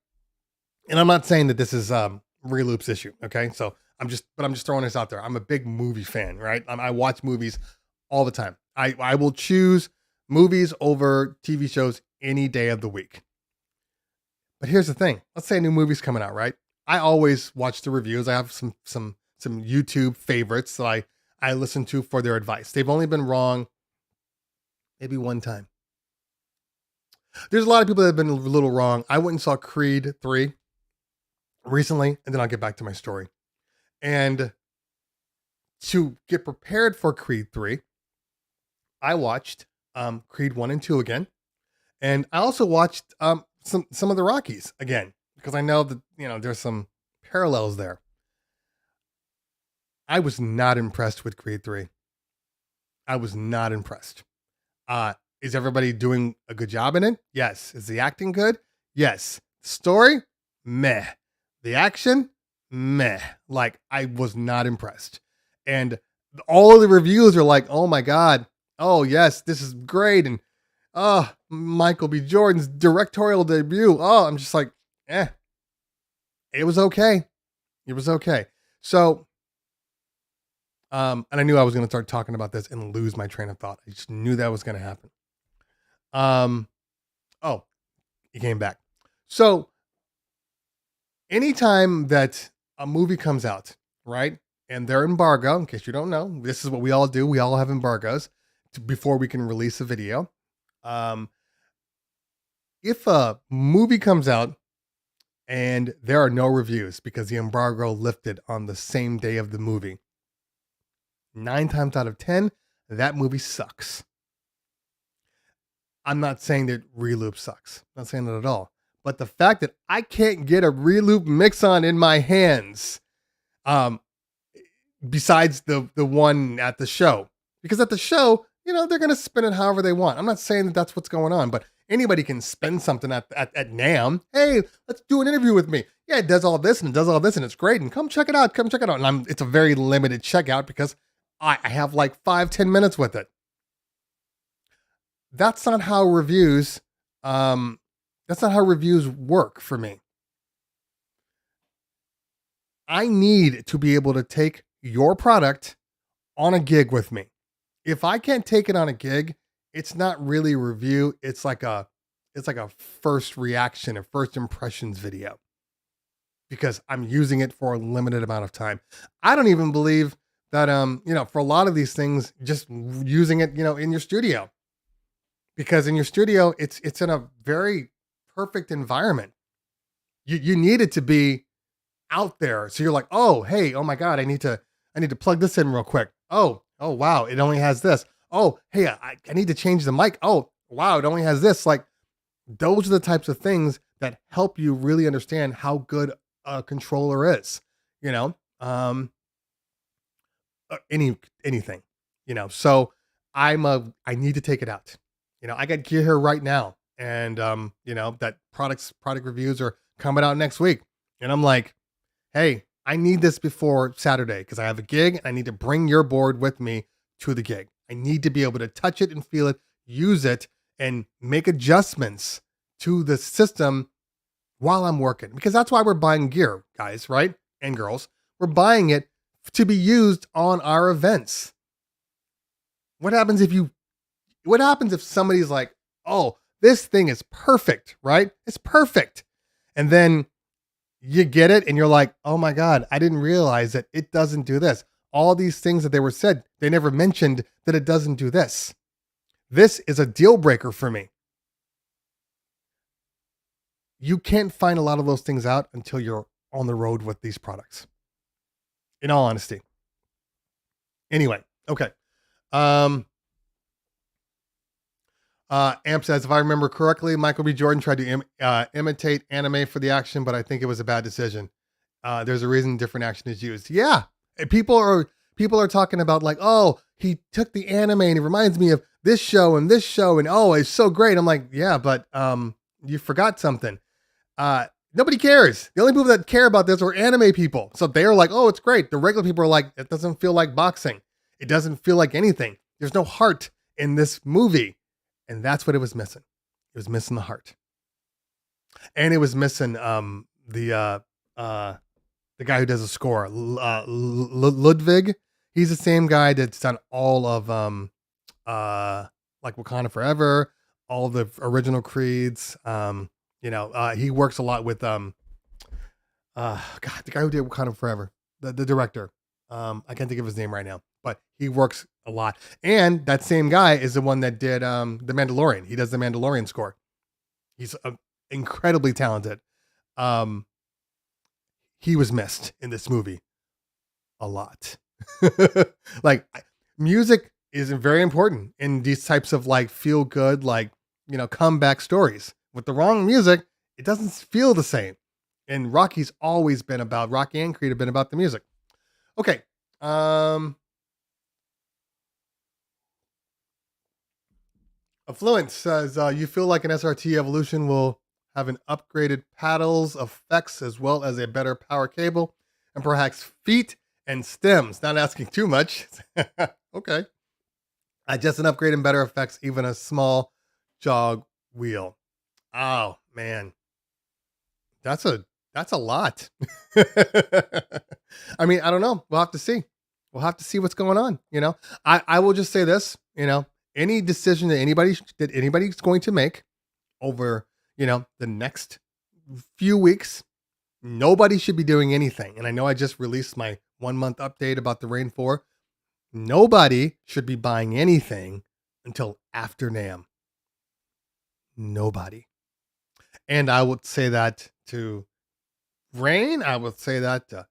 and I'm not saying that this is Reloop's issue, okay? So I'm just throwing this out there. I'm a big movie fan, right? I watch movies all the time. I will choose movies over TV shows any day of the week. But here's the thing. Let's say a new movie's coming out, right? I always watch the reviews. I have some YouTube favorites that I listen to for their advice. They've only been wrong maybe one time. There's a lot of people that have been a little wrong. I went and saw Creed 3 recently, and then I'll get back to my story. And to get prepared for Creed 3, I watched Creed 1 and 2 again. And I also watched some of the Rockies again, because I know that, there's some parallels there. I was not impressed with Creed 3. I was not impressed. Is everybody doing a good job in it? Yes. Is the acting good? Yes. Story? Meh. The action? Meh. Like, I was not impressed. And all of the reviews are like, "Oh my God. Oh yes, this is great." And Michael B. Jordan's directorial debut. Oh, I'm just like, it was okay. It was okay. So, and I knew I was going to start talking about this and lose my train of thought. I just knew that was going to happen. Oh, he came back. So anytime that a movie comes out, right? And they're embargo, in case you don't know, this is what we all do. We all have embargoes before we can release a video. If a movie comes out and there are no reviews because the embargo lifted on the same day of the movie, 9 times out of 10, that movie sucks. I'm not saying that Reloop sucks. I'm not saying that at all. But the fact that I can't get a Reloop mix-on in my hands, besides the one at the show, because at the show, they're going to spin it however they want. I'm not saying that that's what's going on, but anybody can spin something at NAMM. Hey, let's do an interview with me. Yeah, it does all this and it does all this and it's great. And come check it out. Come check it out. And it's a very limited checkout because I have like 5-10 minutes with it. That's not how reviews, work for me. I need to be able to take your product on a gig with me. If I can't take it on a gig, it's not really a review. It's like a first reaction, a first impressions video, because I'm using it for a limited amount of time. I don't even believe that, for a lot of these things, just using it, in your studio, because in your studio, it's in a very perfect environment. You need it to be out there. So you're like, oh, hey, oh my God, I need to plug this in real quick. Oh, wow. It only has this. Oh, hey, I need to change the mic. Oh, wow. It only has this. Like, those are the types of things that help you really understand how good a controller is, anything, so I need to take it out. I got gear here right now, and, that product reviews are coming out next week. And I'm like, hey, I need this before Saturday because I have a gig and I need to bring your board with me to the gig. I need to be able to touch it and feel it, use it, and make adjustments to the system while I'm working, because that's why we're buying gear, guys, right? And girls, we're buying it to be used on our events. What happens if somebody's like, oh, this thing is perfect, right? It's perfect. And then you get it and you're like, oh my God, I didn't realize that it doesn't do this. All these things that they were said, they never mentioned that it doesn't do this. This is a deal breaker for me. You can't find a lot of those things out until you're on the road with these products, in all honesty. Anyway, okay. Amp says, if I remember correctly, Michael B. Jordan tried to imitate anime for the action, but I think it was a bad decision. There's a reason different action is used. Yeah. People are talking about like, oh, he took the anime and it reminds me of this show and oh, it's so great. I'm like, yeah, but you forgot something. Nobody cares. The only people that care about this are anime people. So they're like, oh, it's great. The regular people are like, it doesn't feel like boxing. It doesn't feel like anything. There's no heart in this movie. And that's what it was missing. It was missing the heart. And it was missing the guy who does the score, Ludwig. He's the same guy that's done all of like Wakanda Forever, all the original Creeds. He works a lot with God, the guy who did Wakanda Forever, the director. I can't think of his name right now, but he works a lot. And that same guy is the one that did The Mandalorian. He does the Mandalorian score. He's incredibly talented. He was missed in this movie a lot. Like, music is very important in these types of like feel good, like, comeback stories. With the wrong music, it doesn't feel the same. And Rocky and Creed have been about the music. Okay. Affluent says, you feel like an SRT Evolution will have an upgraded paddles, effects, as well as a better power cable, and perhaps feet and stems. Not asking too much. Okay. Just an upgrade and better effects, even a small jog wheel. Oh man. That's a lot. I mean, I don't know. We'll have to see. We'll have to see what's going on. I will just say this, any decision that anybody's going to make over, the next few weeks, nobody should be doing anything. And I know I just released my 1 month update about the Rain 4. Nobody should be buying anything until after NAMM. Nobody. And I would say that to Rain. I would say that to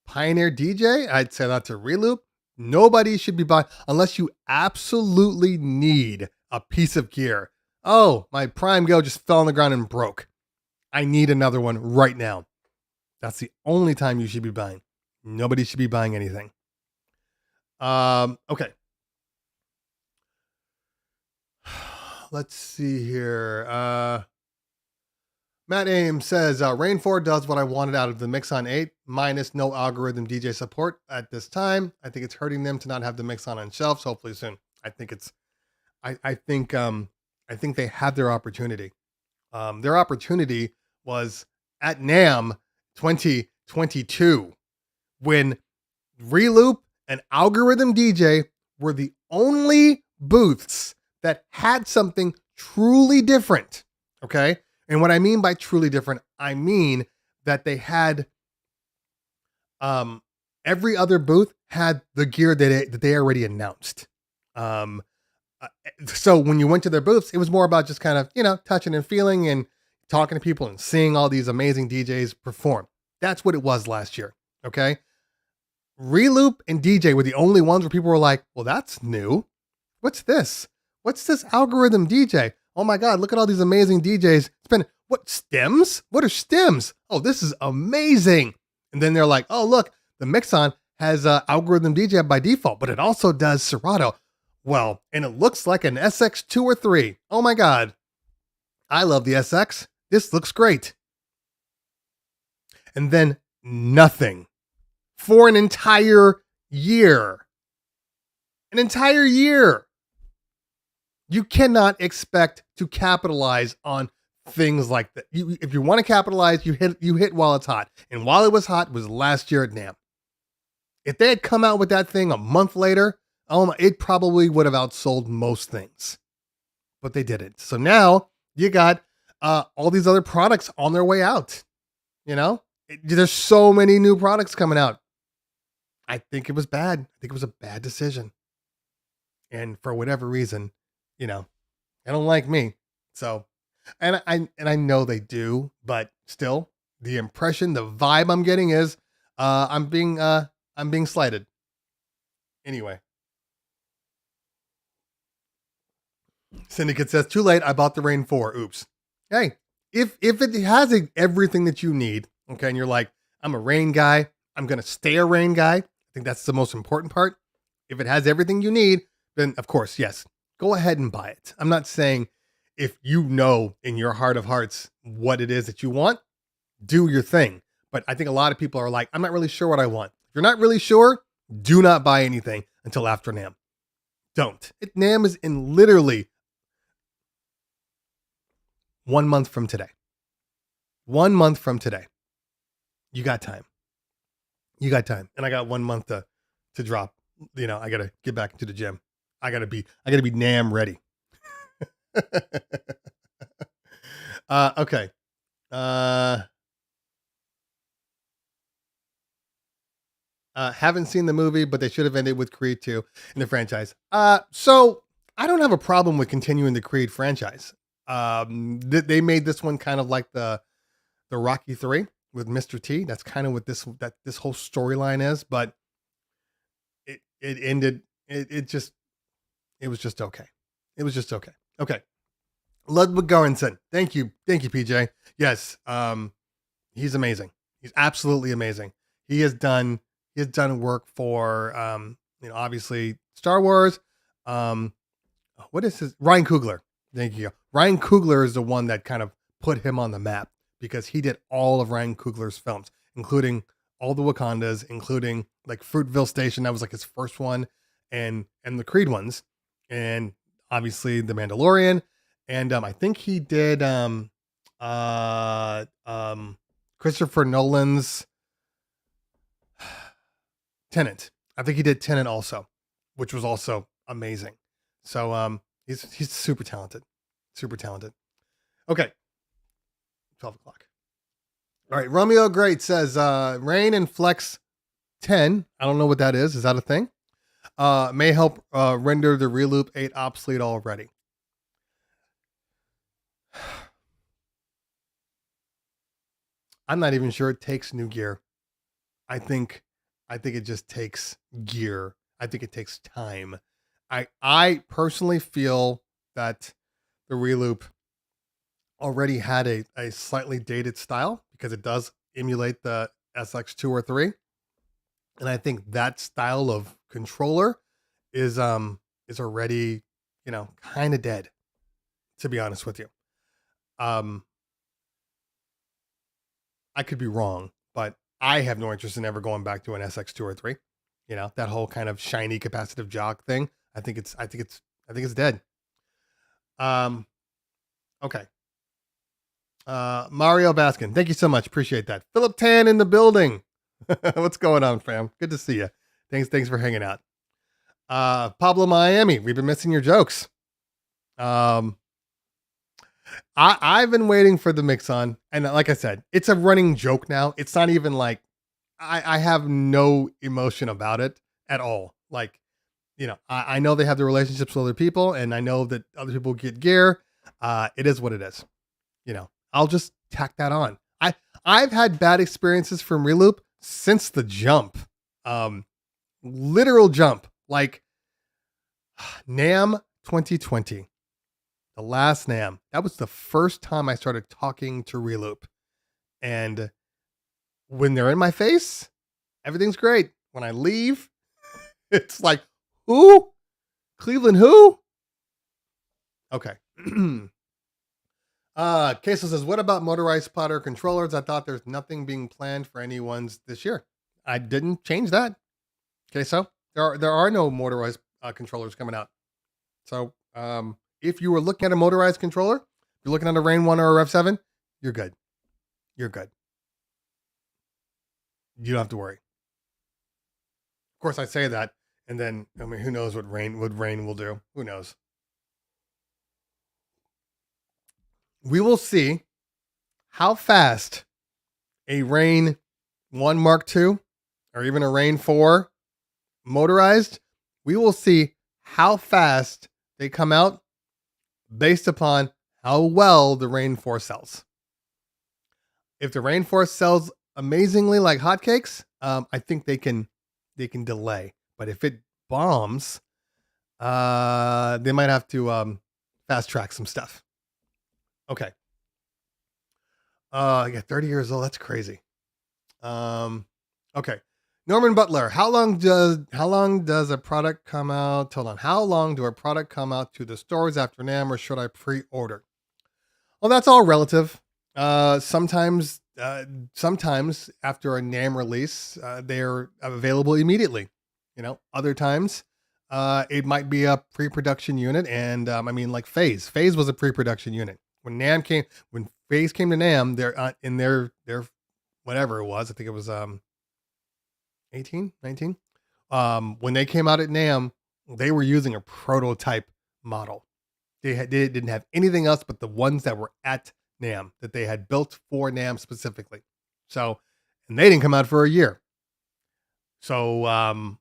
Pioneer DJ. I'd say that to Reloop. Nobody should be buying unless you absolutely need a piece of gear. Oh, my Prime Go just fell on the ground and broke. I need another one right now. That's the only time you should be buying. Nobody should be buying anything. Okay. Let's see here. Matt Ames says, Rain 4 does what I wanted out of the Mixon 8, minus no algorithm DJ support at this time. I think it's hurting them to not have the Mixon on shelves. Hopefully soon. I think they had their opportunity. Their opportunity was at NAMM 2022 when Reloop and Algorithm DJ were the only booths that had something truly different. Okay. And what I mean by truly different, I mean that they had every other booth had the gear that they already announced. So when you went to their booths, it was more about just kind of, touching and feeling and talking to people and seeing all these amazing DJs perform. That's what it was last year. Okay. Reloop and DJ were the only ones where people were like, well, that's new. What's this? What's this algorithm DJ? Oh my God, look at all these amazing DJs. What stems? What are stems? Oh, this is amazing. And then they're like, oh, look, the Mixon has algorithm DJ by default, but it also does Serato. Well, and it looks like an SX2 or 3. Oh my God. I love the SX. This looks great. And then nothing for an entire year. An entire year. You cannot expect to capitalize on things like that. If you want to capitalize, you hit while it's hot. And while it was hot was last year at NAMM. If they had come out with that thing a month later, it probably would have outsold most things. But they didn't. So now you got all these other products on their way out. There's so many new products coming out. I think it was bad. I think it was a bad decision. And for whatever reason, they don't like me. So, and I know they do, but still, the impression, the vibe I'm getting is, I'm being slighted. Anyway, Syndicate says, too late. I bought the Rain 4. Oops. Hey, if it has everything that you need, okay, and you're like, I'm a Rain guy, I'm gonna stay a Rain guy. I think that's the most important part. If it has everything you need, then of course, yes. Go ahead and buy it. I'm not saying if you know in your heart of hearts what it is that you want, do your thing. But I think a lot of people are like, I'm not really sure what I want. If you're not really sure, do not buy anything until after NAMM. Don't. NAMM is in literally 1 month from today. 1 month from today. You got time. You got time. And I got 1 month to drop. I got to get back into the gym. I gotta be NAMM ready. Okay. Haven't seen the movie, but they should have ended with Creed 2 in the franchise. So I don't have a problem with continuing the Creed franchise. They made this one kind of like the Rocky 3 with Mr. T. That's kind of what this whole storyline is, but it ended. It was just okay. It was just okay. Okay. Ludwig Göransson. Thank you, PJ. Yes. He's amazing. He's absolutely amazing. He has done work for obviously Star Wars. What is his Ryan Coogler? Thank you. Ryan Coogler is the one that kind of put him on the map because he did all of Ryan Coogler's films, including all the Wakandas, including like Fruitville Station. That was like his first one, and the Creed ones. And obviously the Mandalorian, and I think he did Christopher Nolan's Tenet. I think he did Tenet also, which was also amazing. So he's super talented. Okay, 12 o'clock. All right, Romeo Great says Rain and Flex 10. I don't know what that is. Is that a thing? May help render the Reloop 8 obsolete already. I'm not even sure it takes new gear. I think it just takes gear. I think it takes time. I personally feel that the Reloop already had a slightly dated style because it does emulate the SX2 or 3. And I think that style of controller is already, kind of dead, to be honest with you. I could be wrong, but I have no interest in ever going back to an SX2 or 3. That whole kind of shiny capacitive jog thing. I think it's dead. Okay. Mario Baskin, thank you so much. Appreciate that. Philip Tan in the building. What's going on, fam? Good to see you. Thanks for hanging out. Pablo Miami, we've been missing your jokes. I've been waiting for the mix on, and like I said, it's a running joke now. It's not even like I have no emotion about it at all. Like, I know they have the relationships with other people, and I know that other people get gear. It is what it is. I'll just tack that on. I've had bad experiences from Reloop since the jump. Literal jump. Like NAMM 2020. The last NAMM. That was the first time I started talking to Reloop. And when they're in my face, everything's great. When I leave, it's like, who? Cleveland who? Okay. Queso says, what about motorized spotter controllers? I thought there's nothing being planned for anyone's this year. I didn't change that. Queso, there are no motorized controllers coming out. So if you were looking at a motorized controller, you're looking at a Rain 1 or a Rev 7, you're good. You're good. You don't have to worry. Of course, I say that, and then who knows what rain will do? Who knows? We will see how fast a Rain 1 Mark II or even a Rain 4 motorized, we will see how fast they come out based upon how well the Rain 4 sells. If the Rain 4 sells amazingly like hotcakes, I think they can delay. But if it bombs, they might have to fast track some stuff. Okay. Yeah, 30 years old. That's crazy. Okay. Norman Butler, how long does a product come out? Hold on. How long do a product come out to the stores after NAMM, or should I pre-order? Well, that's all relative. Sometimes after a NAMM release, they're available immediately. Other times, it might be a pre-production unit. And like Phase was a pre-production unit. When Phase came to NAMM, they're in their whatever it was. I think it was 18, 19. When they came out at NAMM, they were using a prototype model. They didn't have anything else but the ones that were at NAMM that they had built for NAMM specifically. So, and they didn't come out for a year. So,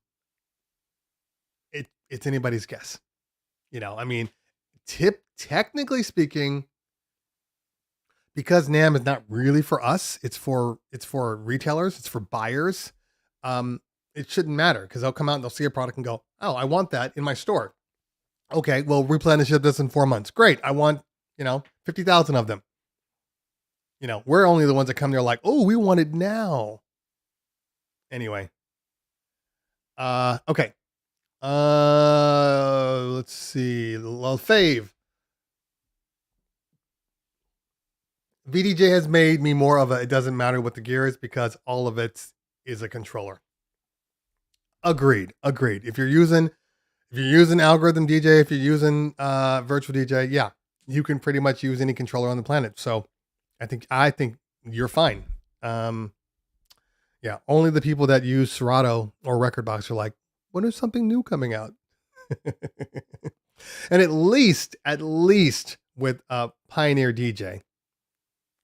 it's anybody's guess. Technically speaking, because NAMM is not really for us, it's for retailers, it's for buyers. It shouldn't matter because they'll come out and they'll see a product and go, oh, I want that in my store. Okay, well, replenish this in 4 months. Great. I want, 50,000 of them. We're only the ones that come there like, oh, we want it now. Anyway. Okay. Let's see. Fave. VDJ has made me more of it doesn't matter what the gear is because all of it is a controller. Agreed. If you're using algorithm DJ, if you're using virtual DJ, yeah, you can pretty much use any controller on the planet. So I think you're fine. Yeah, only the people that use Serato or Rekordbox are like, when is something new coming out? And at least with Pioneer DJ.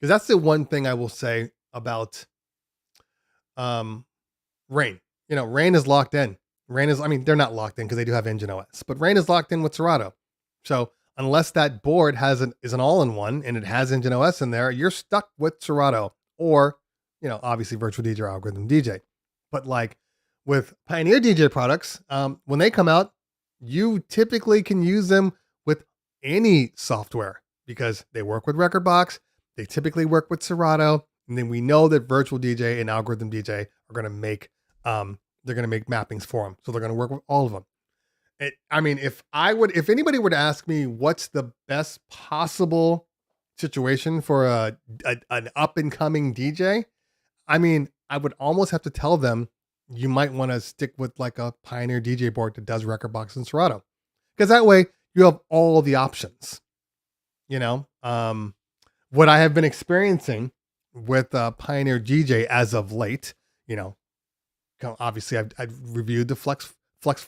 Because that's the one thing I will say about Rain. Rain is locked in. They're not locked in because they do have Engine OS, but Rain is locked in with Serato. So unless that board is an all-in-one and it has Engine OS in there, you're stuck with Serato or, obviously virtual DJ or algorithm DJ. But like With Pioneer DJ products, when they come out, you typically can use them with any software because they work with Rekordbox. They typically work with Serato, and then we know that Virtual DJ and Algorithm DJ are going to make they're going to make mappings for them, so they're going to work with all of them. If anybody were to ask me what's the best possible situation for an up and coming DJ, I would almost have to tell them you might want to stick with like a Pioneer DJ board that does Rekordbox and Serato, because that way you have all the options. What I have been experiencing with Pioneer DJ as of late, obviously I've reviewed the Flex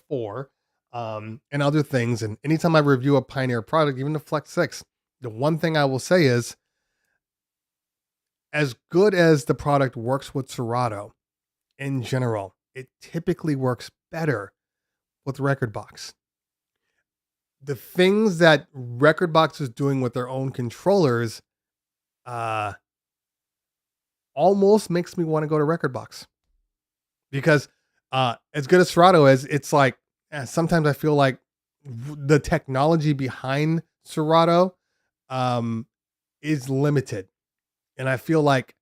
4 and other things, and anytime I review a Pioneer product, even the Flex 6, the one thing I will say is, as good as the product works with Serato, in general, it typically works better with Rekordbox. The things that Rekordbox is doing with their own controllers almost makes me want to go to Rekordbox, because as good as Serato is, it's like sometimes I feel like the technology behind Serato is limited, and I feel like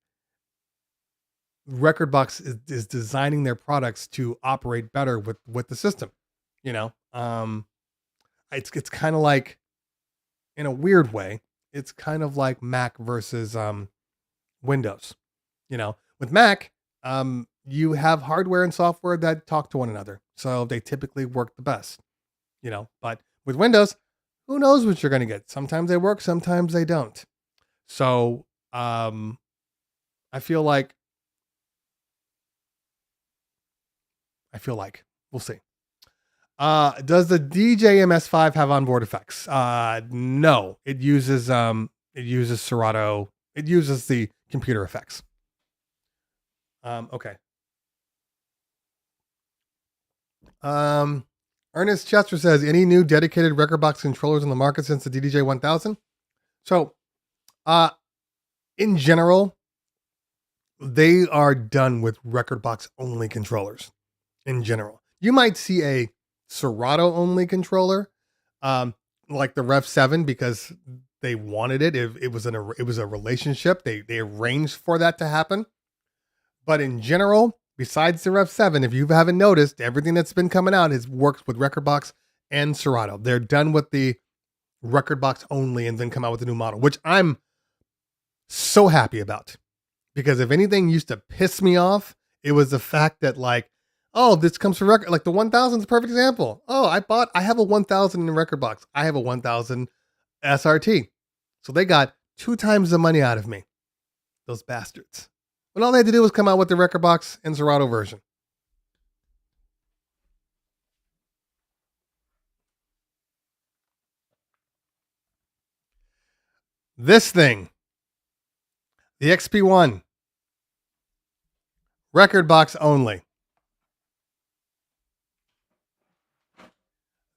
Rekordbox is designing their products to operate better with the system. It's kind of like, in a weird way, it's kind of like Mac versus Windows. With Mac, you have hardware and software that talk to one another, so they typically work the best. But with Windows, who knows what you're going to get? Sometimes they work, sometimes they don't. So I feel like we'll see. Does the DJ MS5 have onboard effects? No, it uses Serato. It uses the computer effects. Okay. Ernest Chester says, any new dedicated Rekordbox controllers on the market since the DDJ 1000? So, in general, they are done with Rekordbox only controllers. In general, you might see a Serato only controller, like the Rev 7, because they wanted it. It was a relationship. They arranged for that to happen. But in general, besides the Rev 7, if you haven't noticed, everything that's been coming out has worked with Rekordbox and Serato. They're done with the Rekordbox only and then come out with a new model, which I'm so happy about, because if anything used to piss me off, it was the fact that, like, oh, this comes from record. Like the 1000 is a perfect example. Oh, I have a 1000 in the Rekordbox. I have a 1000 SRT. So they got 2 times the money out of me. Those bastards. When all they had to do was come out with the Rekordbox and Serato version. This thing, the XP1, Rekordbox only.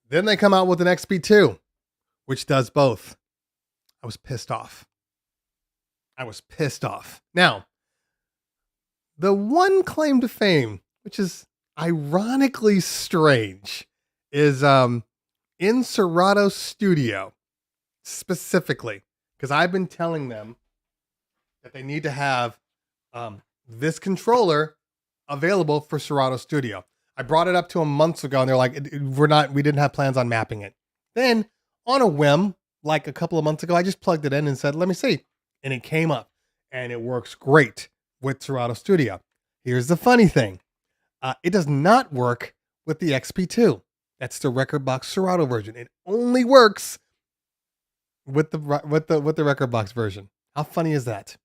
Then they come out with an XP2, which does both. I was pissed off. Now, the one claim to fame, which is ironically strange, is in Serato Studio, specifically, because I've been telling them that they need to have this controller available for Serato Studio. I brought it up to them months ago, and they're like, we didn't have plans on mapping it. Then, on a whim, like a couple of months ago, I just plugged it in and said, let me see. And it came up, and it works great with Serato Studio. Here's the funny thing. It does not work with the XP2. That's the Rekordbox Serato version. It only works with the Rekordbox version. How funny is that?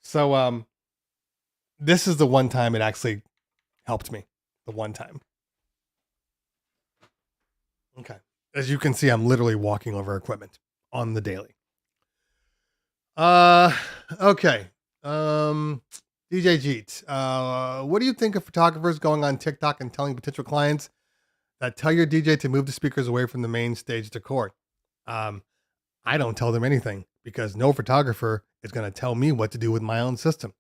So, this is the one time it actually helped me. The one time. Okay. As you can see, I'm literally walking over equipment on the daily. Okay. DJ Jeet, what do you think of photographers going on TikTok and telling potential clients that tell your DJ to move the speakers away from the main stage decor? I don't tell them anything, because no photographer is going to tell me what to do with my own system.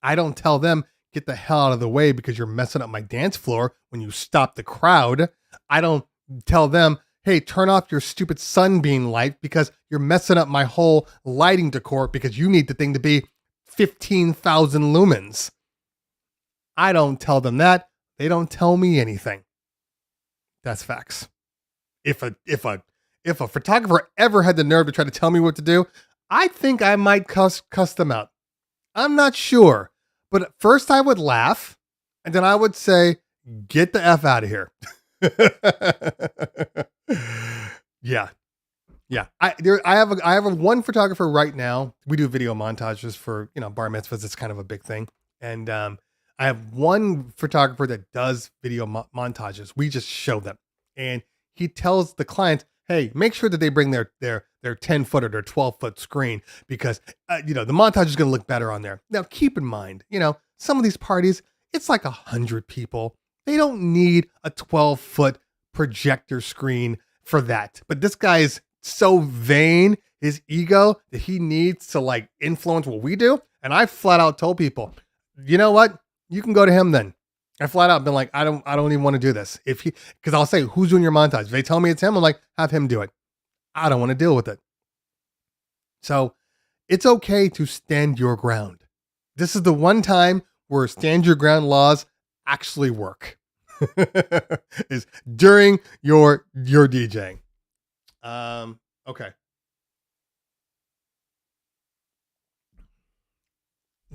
I don't tell them, get the hell out of the way because you're messing up my dance floor when you stop the crowd. I don't tell them, hey, turn off your stupid sunbeam light because you're messing up my whole lighting decor because you need the thing to be 15,000 lumens. I don't tell them that. They don't tell me anything. That's facts. If a photographer ever had the nerve to try to tell me what to do, I think I might cuss them out. I'm not sure. But at first I would laugh, and then I would say, get the F out of here. Yeah. I have one photographer right now. We do video montages for, bar mitzvahs. It's kind of a big thing. And I have one photographer that does video montages. We just show them. And he tells the clients, hey, make sure that they bring their 10-foot or their 12-foot screen because, the montage is going to look better on there. Now, keep in mind, some of these parties, it's like 100 people. They don't need a 12-foot projector screen for that. But this guy is so vain, his ego, that he needs to influence what we do. And I flat out told people, you know what? You can go to him then. I flat out been like, I don't even want to do this. Because I'll say, who's doing your montage? If they tell me it's him, I'm like, have him do it. I don't want to deal with it. So it's okay to stand your ground. This is the one time where stand your ground laws actually work. Is during your DJing. Okay.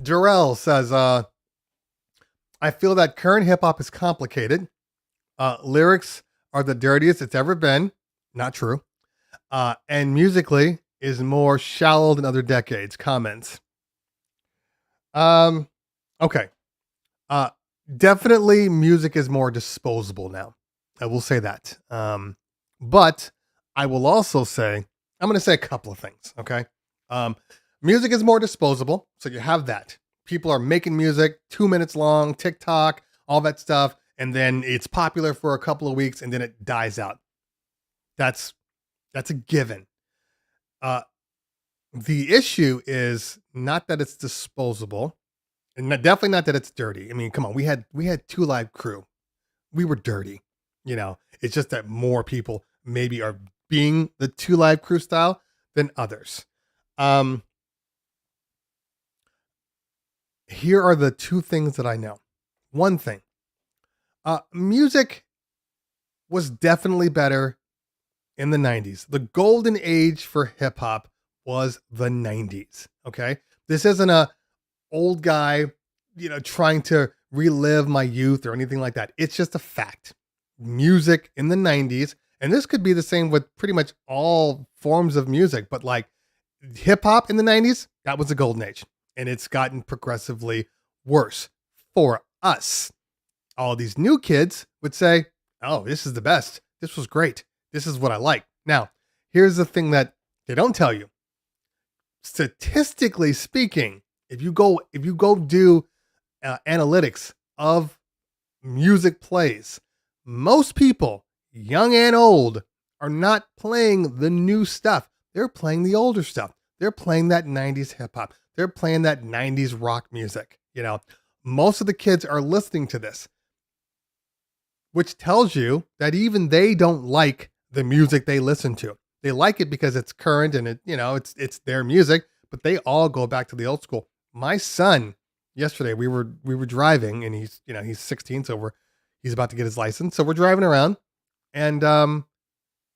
Jarrell says, I feel that current hip hop is complicated. Lyrics are the dirtiest it's ever been. Not true. And musically is more shallow than other decades. Comments. Okay. Definitely music is more disposable now. I will say that. But I will also say, I'm going to say a couple of things. Okay. Music is more disposable. So you have that. People are making music 2 minutes long, TikTok, all that stuff. And then it's popular for a couple of weeks and then it dies out. That's a given. The issue is not that it's disposable and definitely not that it's dirty. I mean, come on, we had 2 Live Crew. We were dirty, it's just that more people maybe are being the 2 Live Crew style than others. Here are the 2 things that I know. One thing, music was definitely better in the 90s. The golden age for hip hop was the 90s. Okay. This isn't a old guy, trying to relive my youth or anything like that. It's just a fact. Music in the 90s, and this could be the same with pretty much all forms of music, but hip hop in the 90s, that was the golden age. And it's gotten progressively worse for us. All these new kids would say, oh, this is the best. This was great. This is what I like. Now, here's the thing that they don't tell you. Statistically speaking, if you go do analytics of music plays, most people, young and old, are not playing the new stuff. They're playing the older stuff. They're playing that 90s hip hop. They're playing that 90s rock music. Most of the kids are listening to this, which tells you that even they don't like the music they listen to. They like it because it's current and it's their music, but they all go back to the old school. My son, yesterday we were driving and he's 16, so he's about to get his license. So we're driving around and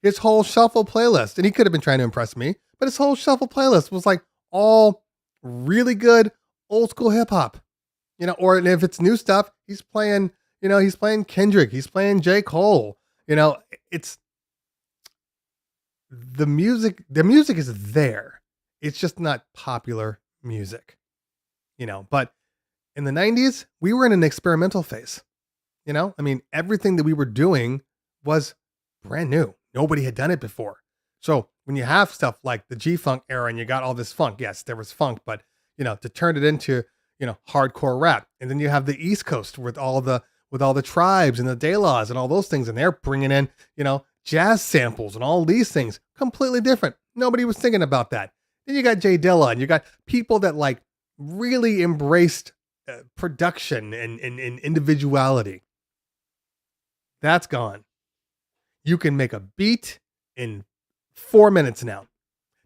his whole shuffle playlist, and he could have been trying to impress me, but his whole shuffle playlist was all really good old school hip hop, or if it's new stuff, he's playing Kendrick, he's playing J. Cole, it's the music is there. It's just not popular music, but in the 90s, we were in an experimental phase. Everything that we were doing was brand new. Nobody had done it before. So when you have stuff like the G-Funk era and you got all this funk, yes, there was funk, but to turn it into, hardcore rap. And then you have the East Coast with all the tribes and the De La's and all those things. And they're bringing in, jazz samples and all these things completely different. Nobody was thinking about that. Then you got Jay Dilla and you got people that really embraced production and individuality. That's gone. You can make a beat in 4 minutes now.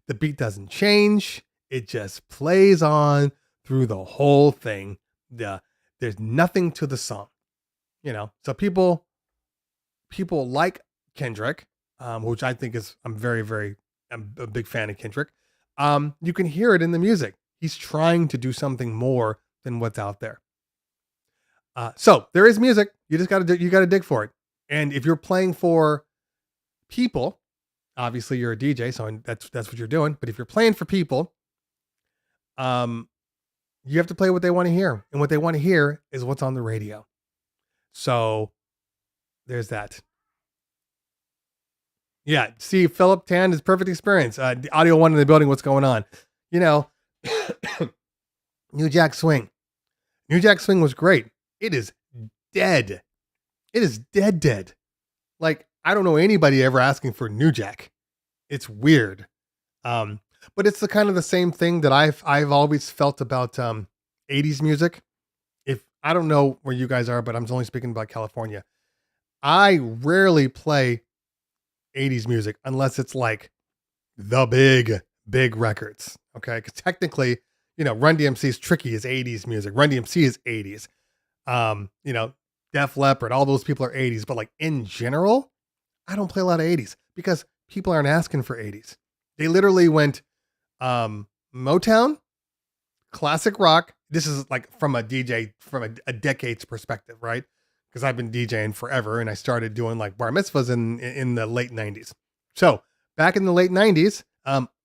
The beat doesn't change. It just plays on through the whole thing. There's nothing to the song, So people like Kendrick, which I think I'm a big fan of Kendrick. You can hear it in the music. He's trying to do something more than what's out there. So there is music. You just got to dig for it. And if you're playing for people, obviously you're a DJ, so that's what you're doing. But if you're playing for people, you have to play what they want to hear, and what they want to hear is what's on the radio. So there's that. Yeah, see, Philip Tan is perfect experience. The Audio One in the building. What's going on? New Jack Swing. New Jack Swing was great. It is dead. It is dead. Like, I don't know anybody ever asking for New Jack. It's weird. But it's the kind of the same thing that I've always felt about 80s music. If I don't know where you guys are, but I'm only speaking about California. I rarely play 80s music unless it's like the big records. Okay. Because technically, Run DMC's Tricky is 80s music. Run DMC is 80s. Def Leppard, all those people are 80s. But like in general, I don't play a lot of 80s because people aren't asking for 80s. They literally went Motown, classic rock. This is like from a DJ from a decade's perspective, right? Because I've been DJing forever, and I started doing like bar mitzvahs in the late 90s. So back in the late 90s,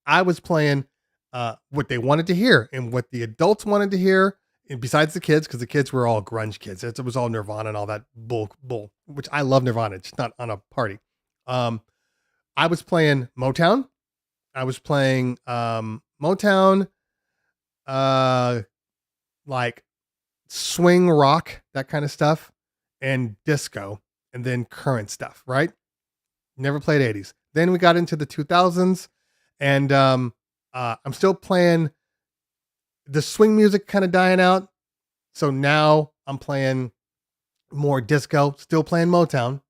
I was playing what they wanted to hear and what the adults wanted to hear, and besides the kids, because the kids were all grunge kids. It was all Nirvana and all that bull, which I love Nirvana. It's just not on a party. I was playing Motown. I was playing Motown, like swing rock, that kind of stuff, and disco, and then current stuff, right? Never played 80s. Then we got into the 2000s, and I'm still playing the swing music kind of dying out. So now I'm playing more disco, still playing Motown,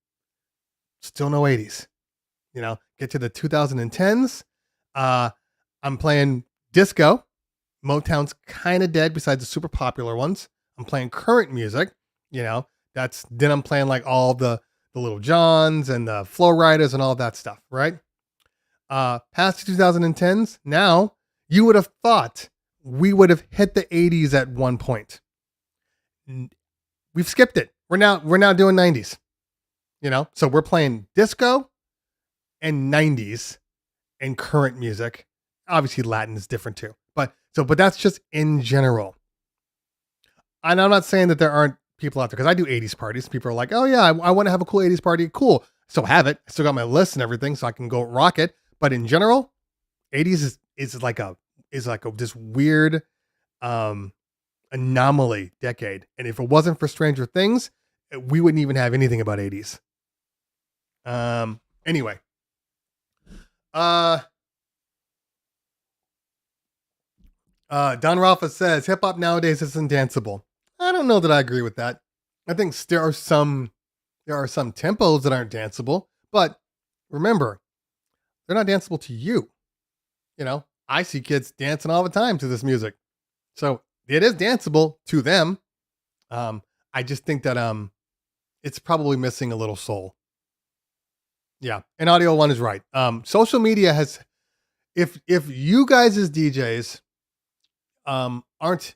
still no 80s. Get to the 2010s. I'm playing disco. Motown's kind of dead besides the super popular ones. I'm playing current music. Then I'm playing like all the Little Johns and the Flow Riders and all that stuff, right? Past the 2010s, now you would have thought we would have hit the 80s at one point. We've skipped it. We're now doing 90s. So we're playing disco and 90s and current music. Obviously Latin is different too. But that's just in general. And I'm not saying that there aren't people out there, because I do 80s parties. People are like, oh yeah, I want to have a cool 80s party. Cool. Still have it. I still got my list and everything, so I can go rock it. But in general, 80s is like this weird anomaly decade. And if it wasn't for Stranger Things, we wouldn't even have anything about 80s. Anyway. Don Ralpha says hip hop nowadays isn't danceable. I don't know that I agree with that. I think there are some tempos that aren't danceable, but remember, they're not danceable to you. I see kids dancing all the time to this music. So it is danceable to them. I just think that it's probably missing a little soul. Yeah. And Audio One is right. Social media has, if you guys as DJs aren't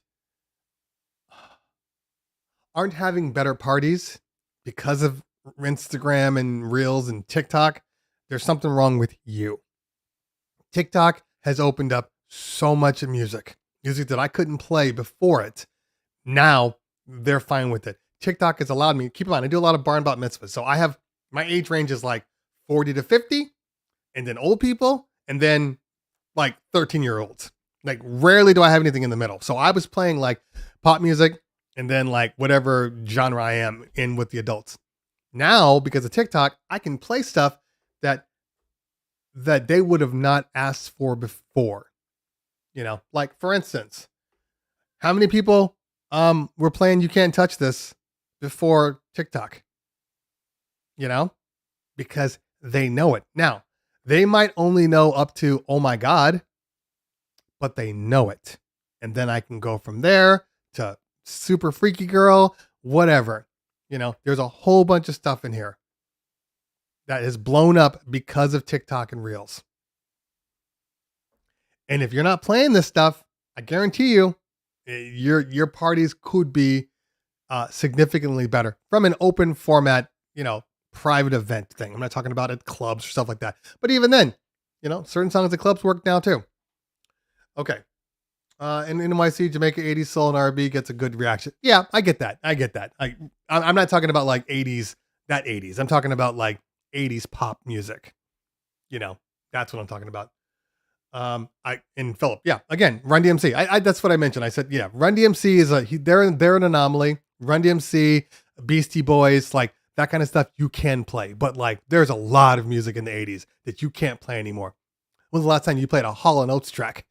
having better parties because of Instagram and Reels and TikTok, there's something wrong with you. TikTok has opened up so much music that I couldn't play before it. Now they're fine with it. TikTok has allowed me, keep in mind, I do a lot of bar and bat mitzvahs. So my age range is like 40 to 50, and then old people, and then like 13-year-olds. Like rarely do I have anything in the middle. So I was playing like pop music and then like whatever genre I am in with the adults. Now, because of TikTok, I can play stuff that they would have not asked for before. Like for instance, how many people We're playing You Can't Touch This before TikTok, because they know it. Now, they might only know up to, oh my God, but they know it. And then I can go from there to Super Freaky Girl, whatever. There's a whole bunch of stuff in here that is blown up because of TikTok and Reels. And if you're not playing this stuff, I guarantee you, your parties could be significantly better from an open format, private event thing. I'm not talking about at clubs or stuff like that. But even then, certain songs at clubs work now too. Okay. In NYC, Jamaica 80s soul and R&B gets a good reaction. Yeah, I get that. I'm not talking about like 80s, that 80s. I'm talking about like 80s pop music. That's what I'm talking about. And Philip, yeah, again, Run DMC. I that's what I mentioned. I said, yeah, Run DMC is they're an anomaly. Run DMC, Beastie Boys, like that kind of stuff you can play, but like there's a lot of music in the 80s that you can't play anymore. When's the last time you played a Hall & Oates track?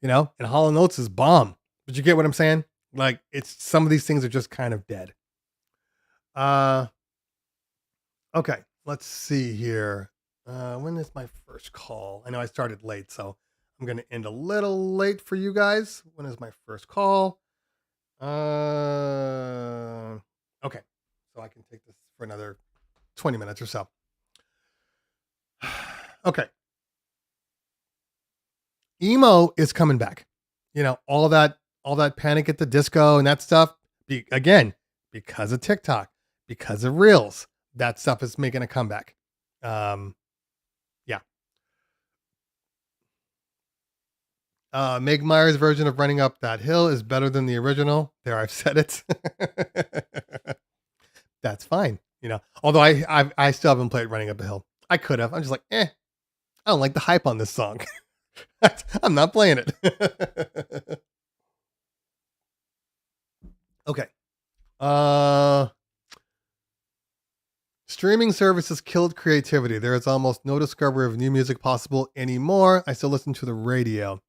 And Hall & Oates is bomb. But you get what I'm saying? Like it's some of these things are just kind of dead. Okay, let's see here. When is my first call? I know I started late, so I'm going to end a little late for you guys. When is my first call? Okay, so I can take this for another 20 minutes or so. Okay. Emo is coming back. All that Panic at the Disco and that stuff. Again, because of TikTok, because of Reels, that stuff is making a comeback. Meg Myers' version of Running Up That Hill is better than the original. There, I've said it. That's fine. Although I still haven't played Running Up the Hill. I could have. I'm just like, I don't like the hype on this song. I'm not playing it. Okay. Streaming services killed creativity. There is almost no discovery of new music possible anymore. I still listen to the radio.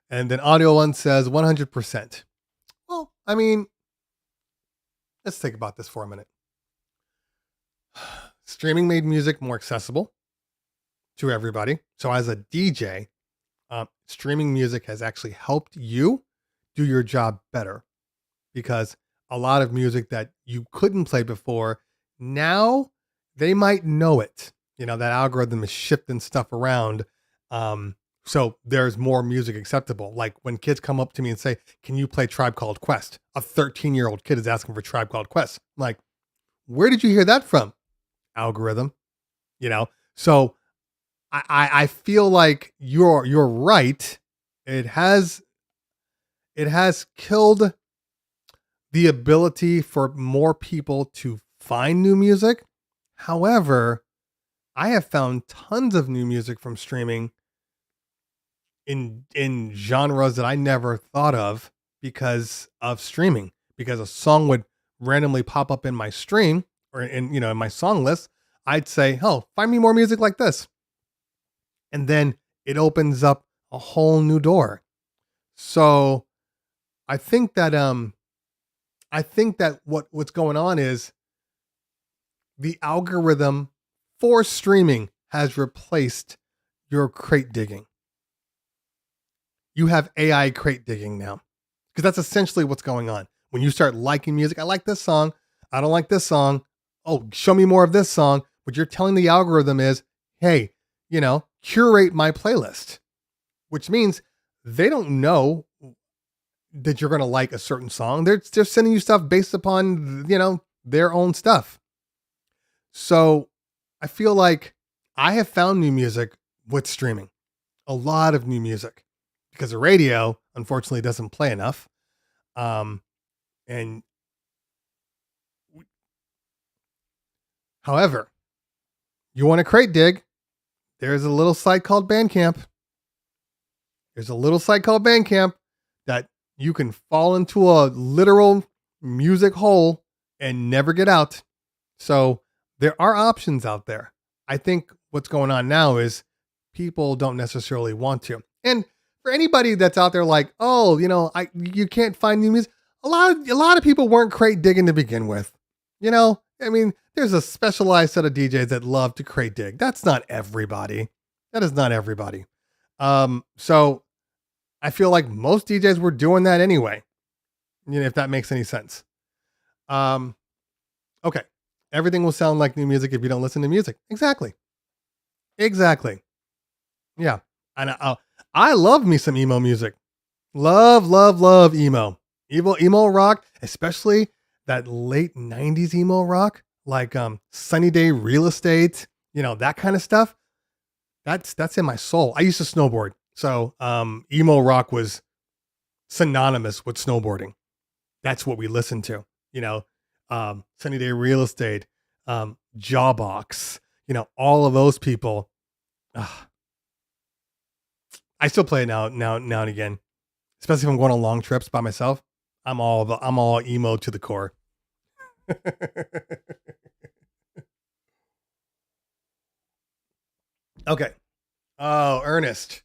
And then Audio One says 100%. Well, I mean, let's think about this for a minute. Streaming made music more accessible to everybody. So as a DJ, streaming music has actually helped you do your job better, because a lot of music that you couldn't play before, now they might know it. That algorithm is shifting stuff around. So there's more music acceptable. Like when kids come up to me and say, can you play Tribe Called Quest? A 13-year-old kid is asking for Tribe Called Quest. I'm like, where did you hear that from? Algorithm. So I feel like you're right. It has killed the ability for more people to find new music. However, I have found tons of new music from streaming in genres that I never thought of because of streaming, because a song would randomly pop up in my stream or in my song list. I'd say, oh, find me more music like this. And then it opens up a whole new door. So I think that what's going on is the algorithm for streaming has replaced your crate digging. You have AI crate digging now, because that's essentially what's going on. When you start liking music, I like this song. I don't like this song. Oh, show me more of this song. What you're telling the algorithm is, hey, curate my playlist, which means they don't know that you're going to like a certain song. They're just sending you stuff based upon, their own stuff. So I feel like I have found new music with streaming, a lot of new music, because the radio, unfortunately, doesn't play enough. However, you want to crate dig, there's a little site called Bandcamp. That you can fall into a literal music hole and never get out. So there are options out there. I think what's going on now is people don't necessarily want to. And for anybody that's out there like, oh, you can't find new music. A lot of people weren't crate digging to begin with. I mean, there's a specialized set of DJs that love to crate dig. That's not everybody. That is not everybody. So I feel like most DJs were doing that anyway. If that makes any sense. Okay. Everything will sound like new music if you don't listen to music. Exactly. Yeah. And I love me some emo music. Love emo. Emo rock, especially that late 90s emo rock, like Sunny Day Real Estate, that kind of stuff. That's in my soul. I used to snowboard. So emo rock was synonymous with snowboarding. That's what we listened to, Sunny Day Real Estate, Jawbox, all of those people. I still play it now and again, especially if I'm going on long trips by myself. I'm all emo to the core. Okay. Oh, Ernest.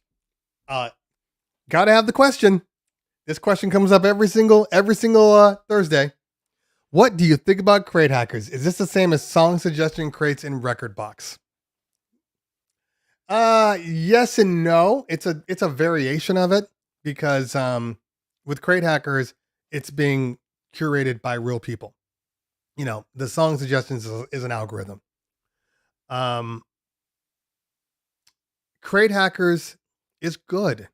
Gotta have the question. This question comes up every single Thursday. What do you think about crate hackers? Is this the same as song suggestion crates in Rekordbox? Yes and no. It's a variation of it because with crate hackers, it's being curated by real people. The song suggestions is an algorithm. Crate hackers is good.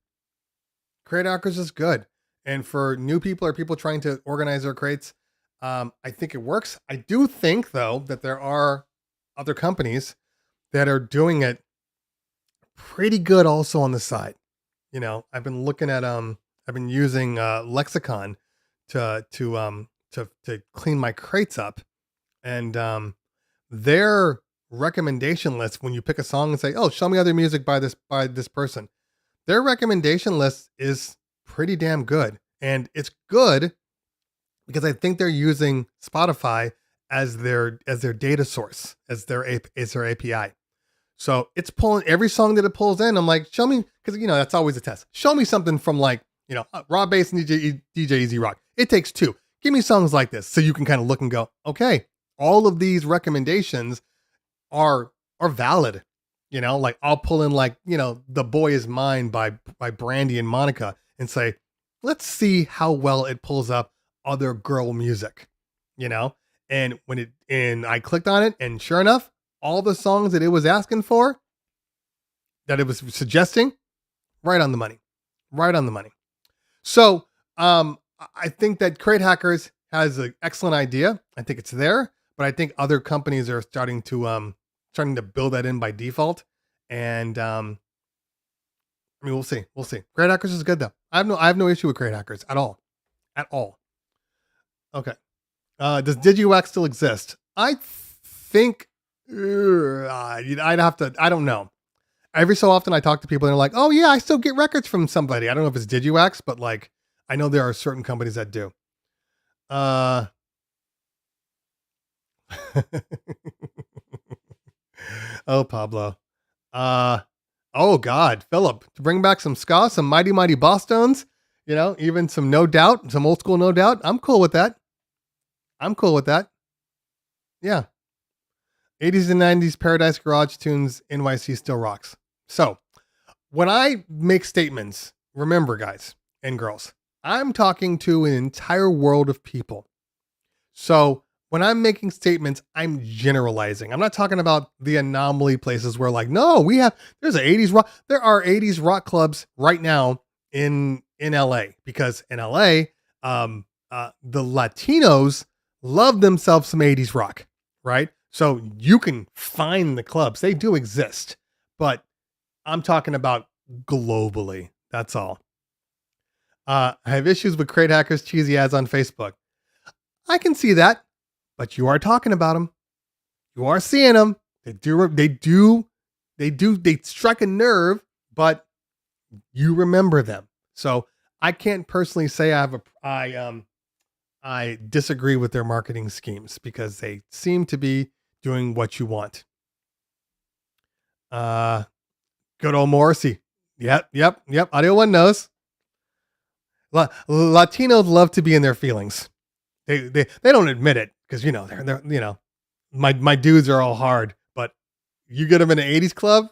Crate hackers is good. And for new people or people trying to organize their crates, I think it works. I do think though that there are other companies that are doing it pretty good also on the side. I've been looking at I've been using Lexicon to clean my crates up, and their recommendation list, when you pick a song and say, oh, show me other music by this person, their recommendation list is pretty damn good. And it's good because I think they're using Spotify as their data source, as their API. So it's pulling every song that it pulls in. I'm like, show me, because that's always a test. Show me something from like, Raw Bass and DJ Easy Rock. It takes two. Give me songs like this, so you can kind of look and go, okay, all of these recommendations are valid. Like I'll pull in like, The Boy Is Mine by Brandy and Monica and say, let's see how well it pulls up other girl music, and when I clicked on it, and sure enough, all the songs that it was asking for, that it was suggesting, right on the money. So, I think that Crate Hackers has an excellent idea. I think it's there, but I think other companies are starting to build that in by default. And, we'll see. Crate Hackers is good though. I have no issue with Crate Hackers at all. Okay. Does DigiWax still exist? I think, I don't know. Every so often I talk to people and they're like, oh yeah, I still get records from somebody. I don't know if it's DigiWax, but like, I know there are certain companies that do. Oh, Pablo. Oh God, Philip, to bring back some ska, some mighty, mighty boss tones, even some No Doubt, some old school No Doubt. I'm cool with that. Yeah. 80s and 90s Paradise Garage tunes, NYC still rocks. So when I make statements, remember guys and girls, I'm talking to an entire world of people. So when I'm making statements, I'm generalizing. I'm not talking about the anomaly places where like, no, there's an 80s rock. There are 80s rock clubs right now in LA, because in LA, the Latinos love themselves some 80s rock, right? So you can find the clubs. They do exist, but I'm talking about globally. That's all. I have issues with Crate Hackers' cheesy ads on Facebook. I can see that, but you are talking about them. You are seeing them. They strike a nerve, but you remember them. So I can't personally say I disagree with their marketing schemes, because they seem to be doing what you want. Good old Morrissey. Yep. Audio One knows. Latinos love to be in their feelings. They don't admit it because they're my dudes are all hard, but you get them in an 80s club,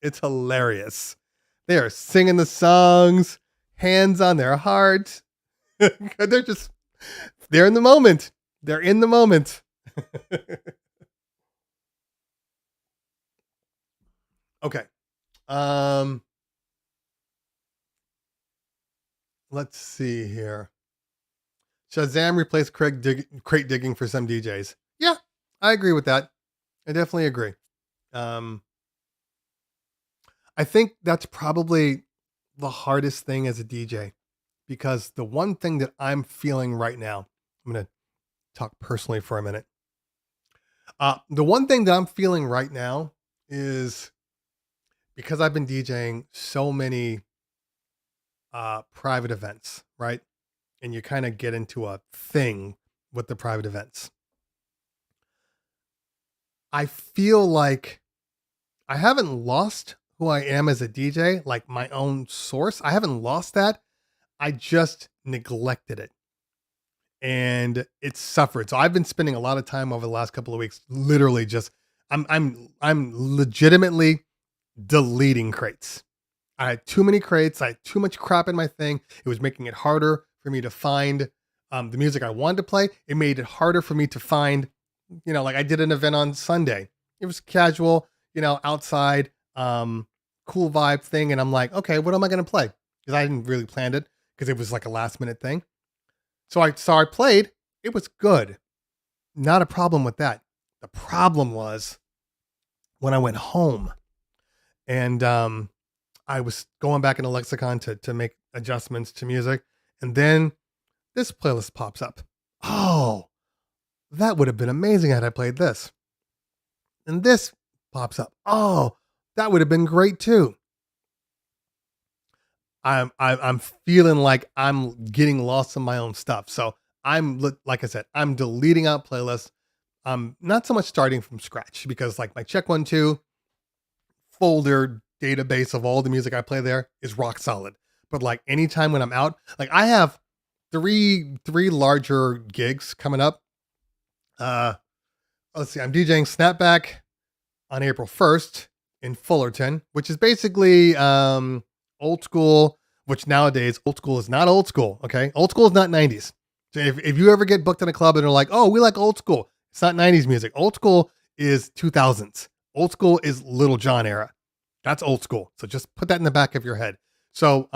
it's hilarious. They are singing the songs, hands on their heart. They're in the moment. They're in the moment. Okay. Let's see here. Shazam replaced crate digging for some DJs. Yeah, I agree with that. I definitely agree. I think that's probably the hardest thing as a DJ, because the one thing that I'm feeling right now, I'm going to talk personally for a minute. The one thing that I'm feeling right now is, because I've been DJing so many private events, right? And you kind of get into a thing with the private events. I feel like I haven't lost who I am as a DJ, like my own source. I haven't lost that. I just neglected it, and it suffered. So I've been spending a lot of time over the last couple of weeks, literally just I'm legitimately deleting crates. I had too many crates. I had too much crap in my thing. It was making it harder for me to find the music I wanted to play. It made it harder for me to find, like I did an event on Sunday. It was casual, outside, cool vibe thing. And I'm like, okay, what am I going to play? Because I didn't really plan it, because it was like a last minute thing. So I played. It was good. Not a problem with that. The problem was when I went home and I was going back in the lexicon to make adjustments to music. And then this playlist pops up. Oh, that would have been amazing had I played this. And this pops up. Oh, that would have been great too. I'm feeling like I'm getting lost in my own stuff. So like I said, I'm deleting out playlists. I'm not so much starting from scratch, because like my Check 1 2 folder database of all the music I play there is rock solid. But like anytime when I'm out, like I have three larger gigs coming up. Let's see, I'm DJing Snapback on April 1st in Fullerton, which is basically old school, which nowadays old school is not old school. Okay. Old school is not 90s. So if you ever get booked in a club and they're like, oh, we like old school, it's not 90s music. Old school is 2000s. Old school is Little John era. That's old school. So just put that in the back of your head. So,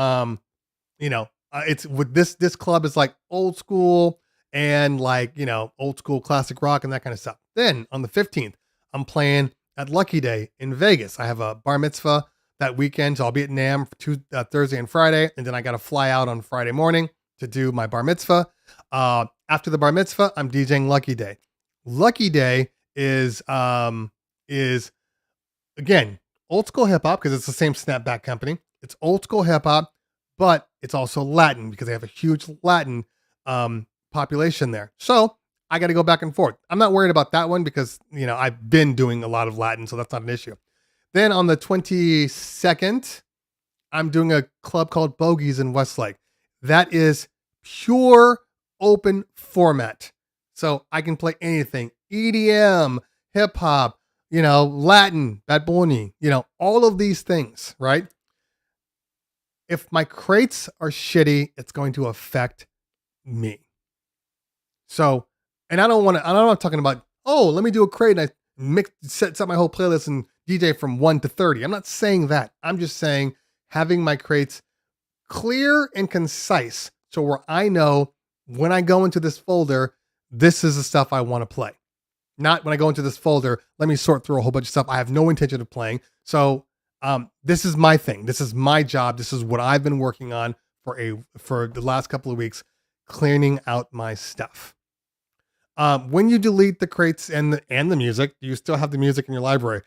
it's with this club is like old school and like, old school classic rock and that kind of stuff. Then on the 15th, I'm playing at Lucky Day in Vegas. I have a bar mitzvah that weekend. So I'll be at NAMM for Thursday and Friday. And then I got to fly out on Friday morning to do my bar mitzvah. After the bar mitzvah, I'm DJing Lucky Day. Lucky Day is again, old school hip hop, because it's the same snapback company. It's old school hip hop, but it's also Latin, because they have a huge Latin population there. So I got to go back and forth. I'm not worried about that one because, I've been doing a lot of Latin, so that's not an issue. Then on the 22nd, I'm doing a club called Bogies in Westlake. That is pure open format. So I can play anything, EDM, hip hop, Latin, Bad Bunny, all of these things, right? If my crates are shitty, it's going to affect me. So, and I'm not talking about, oh, let me do a crate and I set up my whole playlist and DJ from 1 to 30. I'm not saying that. I'm just saying having my crates clear and concise, so where I know when I go into this folder, this is the stuff I want to play. Not when I go into this folder, let me sort through a whole bunch of stuff I have no intention of playing. So this is my thing. This is my job. This is what I've been working on for the last couple of weeks, cleaning out my stuff. When you delete the crates and the music, you still have the music in your library.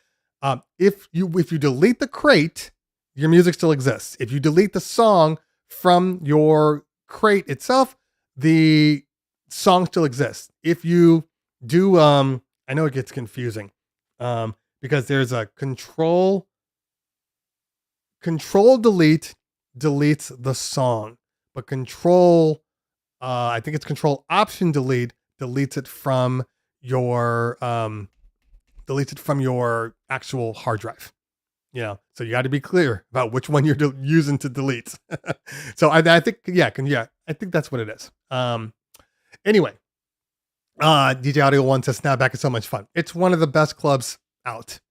If you delete the crate, your music still exists. If you delete the song from your crate itself, the song still exists. If you do, I know it gets confusing, because there's a control Control delete deletes the song, but control, I think it's control option delete deletes it from your actual hard drive. So you got to be clear about which one you're using to delete. So I think, I think that's what it is. Anyway, DJ Audio One says Snapback is so much fun. It's one of the best clubs out.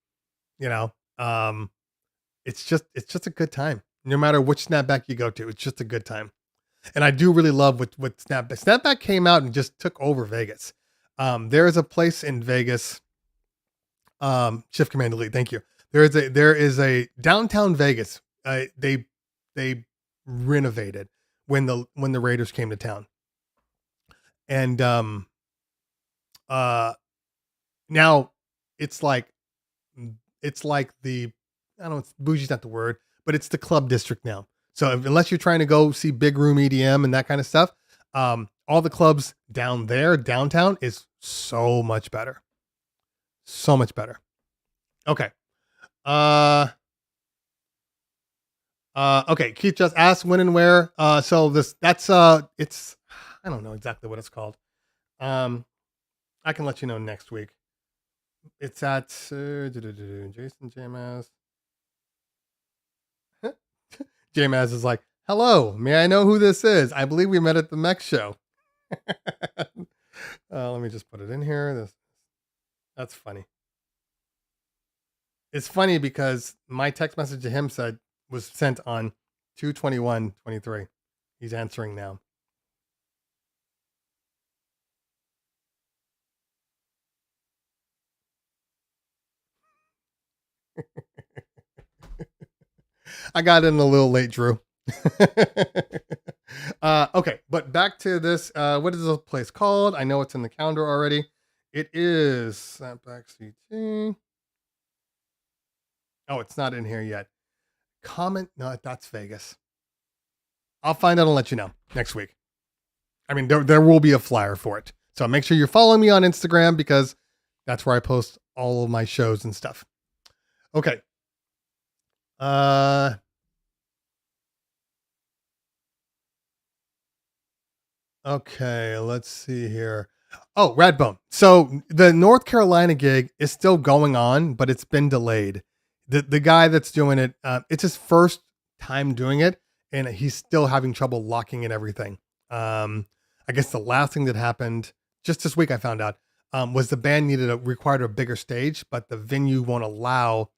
It's just a good time. No matter which Snapback you go to, it's just a good time. And I do really love what Snapback. Snapback came out and just took over Vegas. There is a place in Vegas. Shift Command Delete. Thank you. There is a downtown Vegas. They renovated when the Raiders came to town, and now it's like the, I don't know, bougie's not the word, but it's the club district now. So unless you're trying to go see big room EDM and that kind of stuff, all the clubs down there, downtown, is so much better. So much better. Okay. Okay. Keith just asked when and where. So that's it's, I don't know exactly what it's called. I can let you know next week. It's at Jason Jamaz. Jamaz is like, hello, may I know who this is? I believe we met at the Mech show. Let me just put it in here. That's funny. It's funny because my text message to him was sent on 2/21/23. He's answering now. I got in a little late, Drew. Okay, but back to this. What is this place called? I know it's in the calendar already. It is Snapback CT. Oh, it's not in here yet. Comment. No, that's Vegas. I'll find out and let you know next week. I mean, there will be a flyer for it. So make sure you're following me on Instagram because that's where I post all of my shows and stuff. Okay. Okay, let's see here. Oh, Redbone. So the North Carolina gig is still going on, but it's been delayed. The guy that's doing it, it's his first time doing it, and he's still having trouble locking in everything. I guess the last thing that happened just this week, I found out, was the band required a bigger stage, but the venue won't allow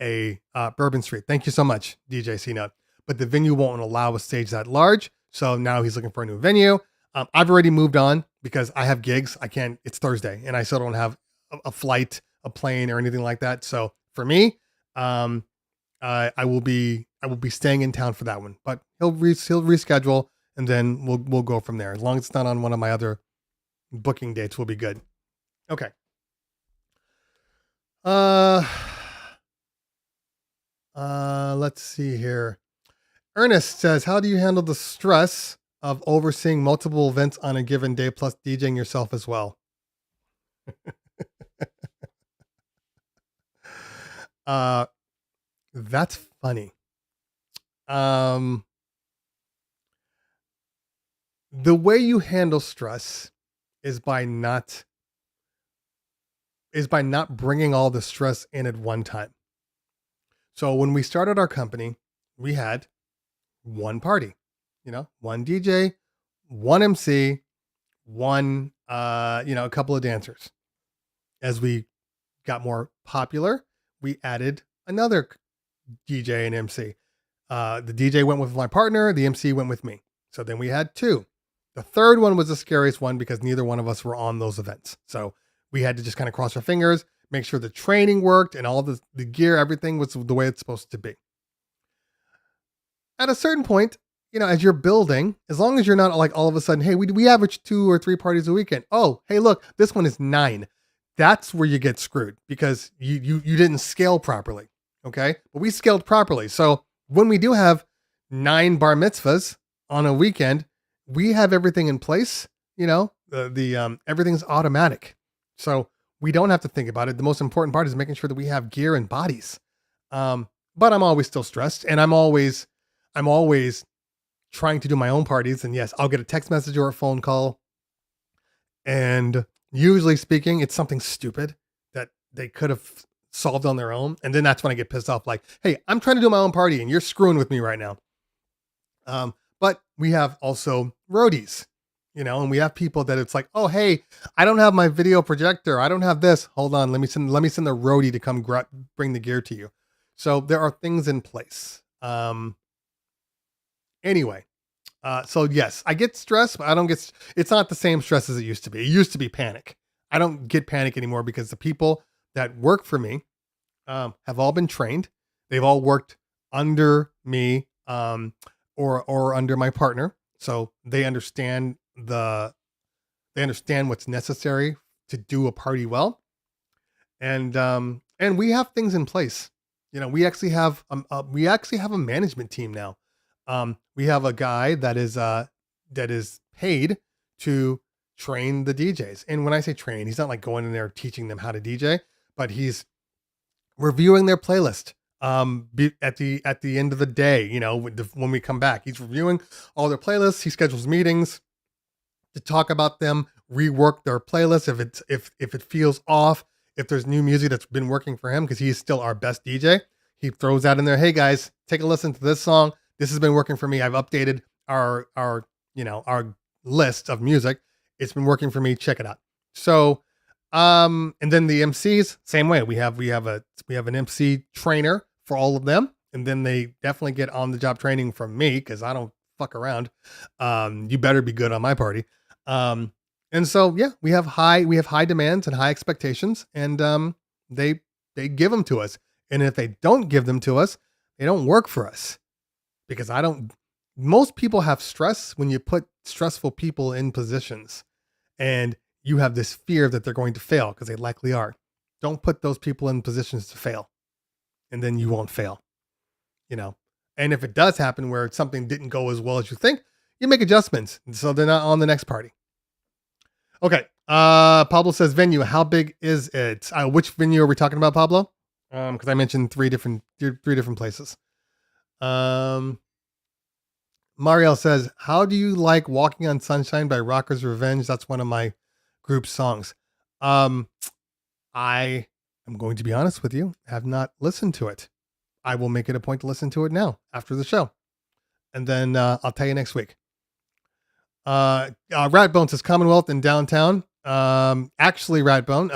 a Bourbon Street. Thank you so much, DJ C-Note. But the venue won't allow a stage that large, so now he's looking for a new venue. I've already moved on because I have gigs. I can't. It's Thursday, and I still don't have a flight, a plane, or anything like that. So for me, I will be staying in town for that one. But he'll reschedule, and then we'll go from there. As long as it's not on one of my other booking dates, we'll be good. Okay. Let's see here. Ernest says, how do you handle the stress of overseeing multiple events on a given day plus DJing yourself as well? That's funny. The way you handle stress is by not bringing all the stress in at one time. So when we started our company, we had one party, one DJ, one MC, one, a couple of dancers. As we got more popular, we added another DJ and MC. The DJ went with my partner, the MC went with me. So then we had two. The third one was the scariest one because neither one of us were on those events. So we had to just kind of cross our fingers, make sure the training worked and all the gear, everything was the way it's supposed to be. At a certain point, as you're building, as long as you're not like all of a sudden, hey, we average 2 or 3 parties a weekend. Oh, hey, look, this one is 9. That's where you get screwed because you didn't scale properly. Okay. But we scaled properly. So when we do have 9 bar mitzvahs on a weekend, we have everything in place. Everything's automatic. So we don't have to think about it. The most important part is making sure that we have gear and bodies. but I'm always still stressed, and I'm always trying to do my own parties. And yes, I'll get a text message or a phone call, and usually speaking, it's something stupid that they could have solved on their own. And then that's when I get pissed off, like, hey, I'm trying to do my own party and you're screwing with me right now. But we have also roadies, and we have people that it's like, oh, hey, I don't have my video projector. I don't have this. Hold on. Let me send the roadie to come bring the gear to you. So there are things in place. Anyway, so yes, I get stressed, but I don't get, it's not the same stress as it used to be. It used to be panic. I don't get panic anymore because the people that work for me have all been trained. They've all worked under me or under my partner. So they understand what's necessary to do a party well. And we have things in place. We actually have a management team now. We have a guy that is paid to train the DJs. And when I say train, he's not like going in there teaching them how to DJ, but he's reviewing their playlist. At the end of the day, when we come back, he's reviewing all their playlists. He schedules meetings to talk about them, rework their playlist if it feels off, if there's new music that's been working for him, because he's still our best DJ. He throws out in there, hey guys, take a listen to this song. This has been working for me. I've updated our list of music. It's been working for me. Check it out. So, and then the MCs, same way. We have an MC trainer for all of them, and then they definitely get on the job training from me because I don't fuck around. You better be good on my party. And so yeah, we have high demands and high expectations, and they give them to us. And if they don't give them to us, they don't work for us. Because most people have stress when you put stressful people in positions, and you have this fear that they're going to fail because they likely are. Don't put those people in positions to fail, and then you won't fail, And if it does happen where something didn't go as well as you think, you make adjustments. So they're not on the next party. Okay. Pablo says venue. How big is it? Which venue are we talking about, Pablo? Cause I mentioned three different places. Mariel says, how do you like Walking on Sunshine by Rocker's Revenge? That's one of my group songs. I am going to be honest with you, have not listened to it. I will make it a point to listen to it now after the show. And then I'll tell you next week. Ratbone says Commonwealth in downtown. Actually, Ratbone,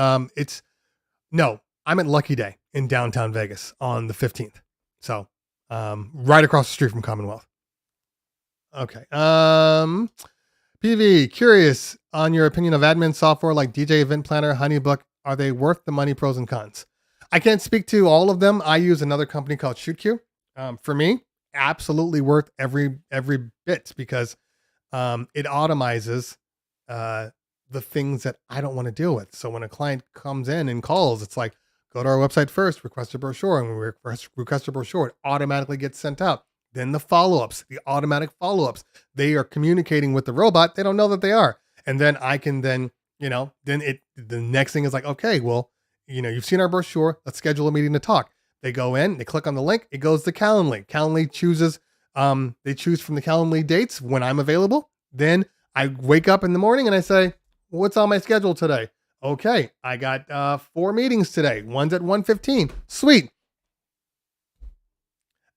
I'm at Lucky Day in downtown Vegas on the 15th. So right across the street from Commonwealth. Okay. PV, curious on your opinion of admin software like DJ Event Planner, Honeybook. Are they worth the money, pros and cons? I can't speak to all of them. I use another company called ShootQ. For me, absolutely worth every bit because it automizes the things that I don't want to deal with. So when a client comes in and calls, it's like, go to our website first, request a brochure, and when we request a brochure, it automatically gets sent out. Then the follow-ups, the automatic follow-ups, they are communicating with the robot. They don't know that they are. And then I can the next thing is like, okay, well, you've seen our brochure. Let's schedule a meeting to talk. They go in, they click on the link. It goes to Calendly. Calendly chooses, they choose from the Calendly dates when I'm available. Then I wake up in the morning and I say, what's on my schedule today? Okay, I got 4 meetings today. One's at 1:15. Sweet.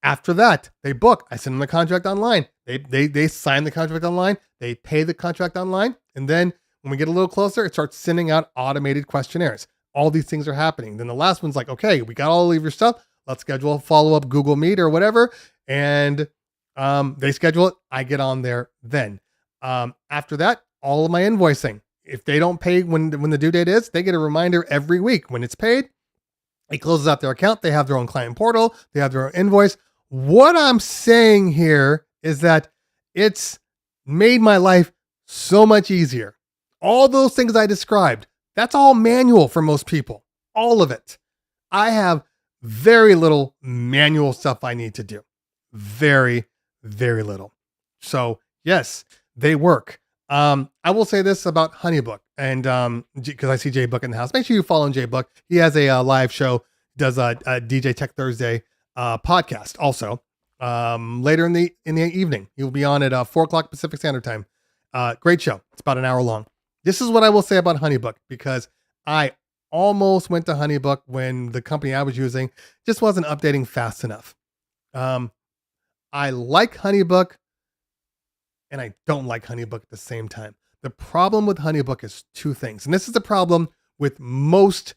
After that, they book. I send them the contract online. They sign the contract online. They pay the contract online. And then when we get a little closer, it starts sending out automated questionnaires. All these things are happening. Then the last one's like, okay, we got all of your stuff. Let's schedule a follow-up Google Meet or whatever. And they schedule it. I get on there then. After that, all of my invoicing. If they don't pay when the due date is, they get a reminder every week. When it's paid, it closes out their account. They have their own client portal. They have their own invoice. What I'm saying here is that it's made my life so much easier. All those things I described, that's all manual for most people. All of it. I have very little manual stuff I need to do. Very, very little. So yes, they work. I will say this about Honeybook, and because I see Jay Book in the house. Make sure you follow Jay Book. He has a live show, does a DJ Tech Thursday podcast also. Later in the evening, he'll be on at 4:00 Pacific Standard Time. Great show. It's about an hour long. This is what I will say about Honeybook, because I almost went to Honeybook when the company I was using just wasn't updating fast enough. I like Honeybook and I don't like Honeybook at the same time. The problem with Honeybook is two things. And this is the problem with most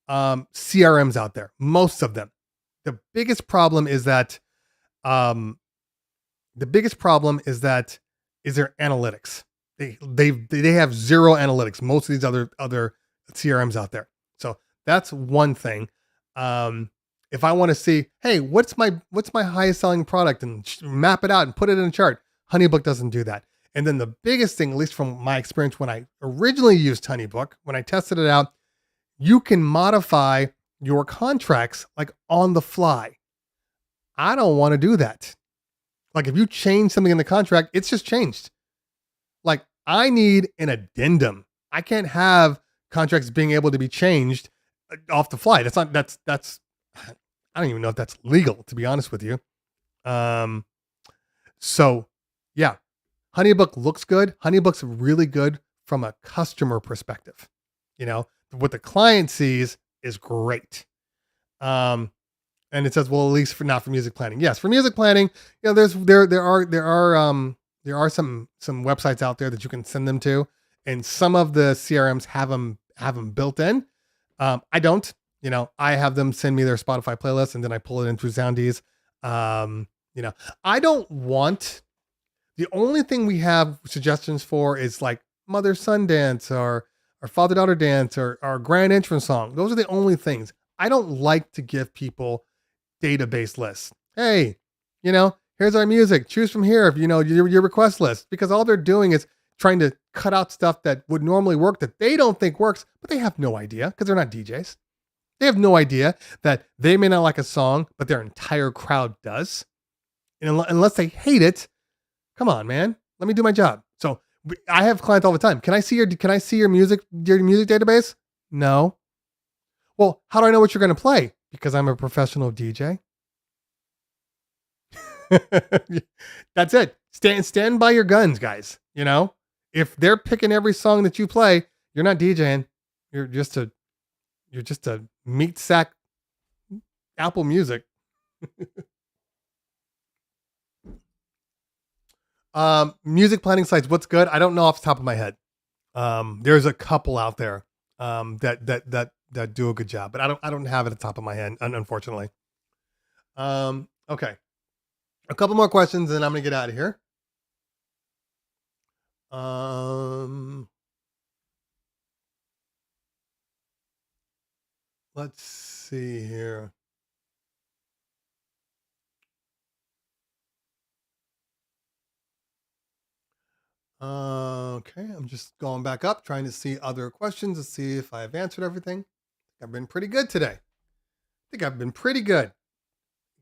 CRMs out there, most of them. The biggest problem is that is their analytics. They have zero analytics. Most of these other CRMs out there. So that's one thing. If I want to see, hey, what's my highest selling product, and map it out and put it in a chart, Honeybook doesn't do that. And then the biggest thing, at least from my experience when I originally used Honeybook, when I tested it out, you can modify your contracts like on the fly. I don't want to do that. Like if you change something in the contract, it's just changed. Like I need an addendum. I can't have contracts being able to be changed off the fly. That's I don't even know if that's legal, to be honest with you. So yeah, Honeybook looks good. Honeybook's really good from a customer perspective. You know, what the client sees is great. And it says, well, at least not for music planning. Yes, for music planning, you know, there are some websites out there that you can send them to, and some of the CRMs have them built in. I don't. You know, I have them send me their Spotify playlist, and then I pull it in through Soundees. You know, I don't want. The only thing we have suggestions for is like mother-son dance or father-daughter dance or grand entrance song. Those are the only things. I don't like to give people database lists. Hey, you know, here's our music. Choose from here if you know your request list, because all they're doing is trying to cut out stuff that would normally work that they don't think works, but they have no idea because they're not DJs. They have no idea that they may not like a song, but their entire crowd does. And unless they hate it, come on, man, let me do my job. So I have clients all the time. Can I see your music database? No. Well, how do I know what you're going to play? Because I'm a professional DJ. That's it. Stand by your guns, guys. You know, if they're picking every song that you play, you're not DJing. You're just a meat sack Apple Music. Music planning sites. What's good? I don't know off the top of my head. There's a couple out there that do a good job, but I don't have it at the top of my head, unfortunately. Okay. A couple more questions and I'm going to get out of here. Let's see here. Okay, I'm just going back up, trying to see other questions to see if I've answered everything. I've been pretty good today. I think I've been pretty good.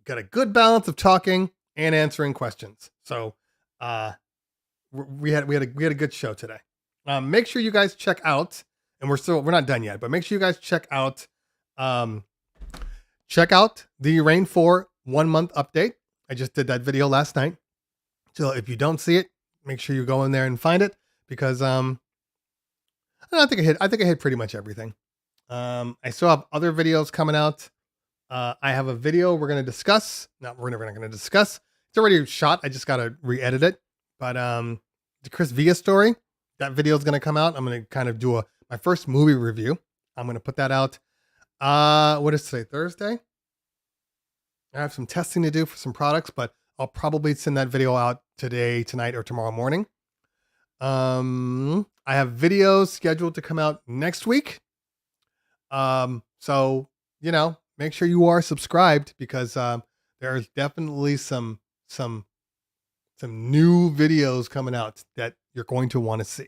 Got a good balance of talking and answering questions. So we had a good show today. Make sure you guys check out, and we're not done yet, but make sure you guys check out the Rain 4 1 month update. I just did that video last night. So if you don't see it, make sure you go in there and find it, because I think I hit pretty much everything. I still have other videos coming out. I have a video we're going to discuss. We're never going to discuss. It's already shot. I just got to re-edit it. But the Chris Villa story, that video is going to come out. I'm going to kind of do my first movie review. I'm going to put that out. What is today? Thursday? I have some testing to do for some products, but I'll probably send that video out today, tonight, or tomorrow morning. I have videos scheduled to come out next week. So, you know, make sure you are subscribed, because there's definitely some new videos coming out that you're going to want to see.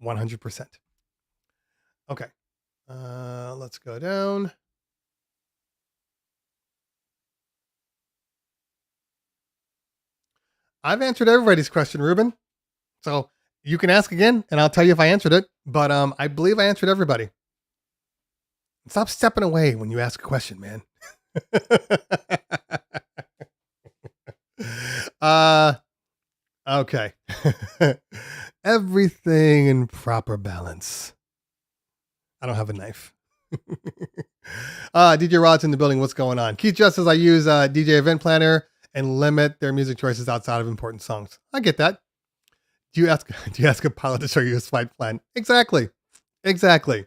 100%. Okay. Let's go down. I've answered everybody's question, Ruben. So you can ask again and I'll tell you if I answered it. But I believe I answered everybody. Stop stepping away when you ask a question, man. Okay. Everything in proper balance. I don't have a knife. DJ Rod's in the building. What's going on? Keith just says I use DJ Event Planner and limit their music choices outside of important songs. I get that. Do you ask a pilot to show you his flight plan? Exactly. Vibo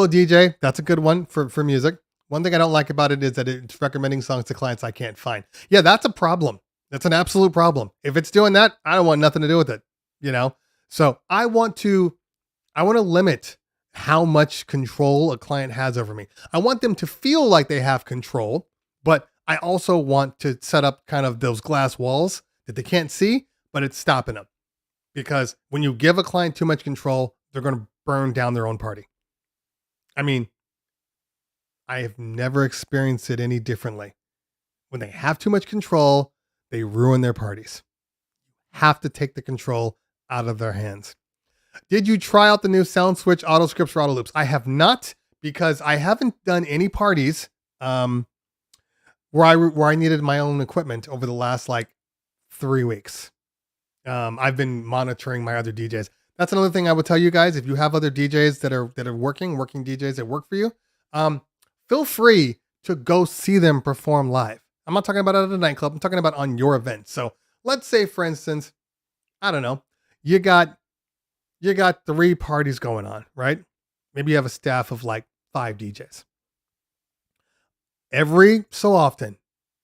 DJ, that's a good one for music. One thing I don't like about it is that it's recommending songs to clients I can't find. Yeah, that's a problem. That's an absolute problem. If it's doing that, I don't want nothing to do with it, you know? So I want to limit how much control a client has over me. I want them to feel like they have control, but I also want to set up kind of those glass walls that they can't see, but it's stopping them. Because when you give a client too much control, they're going to burn down their own party. I mean, I have never experienced it any differently. When they have too much control, they ruin their parties. Have to take the control out of their hands. Did you try out the new Sound Switch auto scripts or auto loops? I have not, because I haven't done any parties where I needed my own equipment over the last like 3 weeks. I've been monitoring my other DJs. That's another thing I would tell you guys. If you have other DJs that are working DJs that work for you, feel free to go see them perform live. I'm not talking about it at a nightclub. I'm talking about on your event. So let's say, for instance, I don't know, you got 3 parties going on, right? Maybe you have a staff of like 5 DJs. Every so often,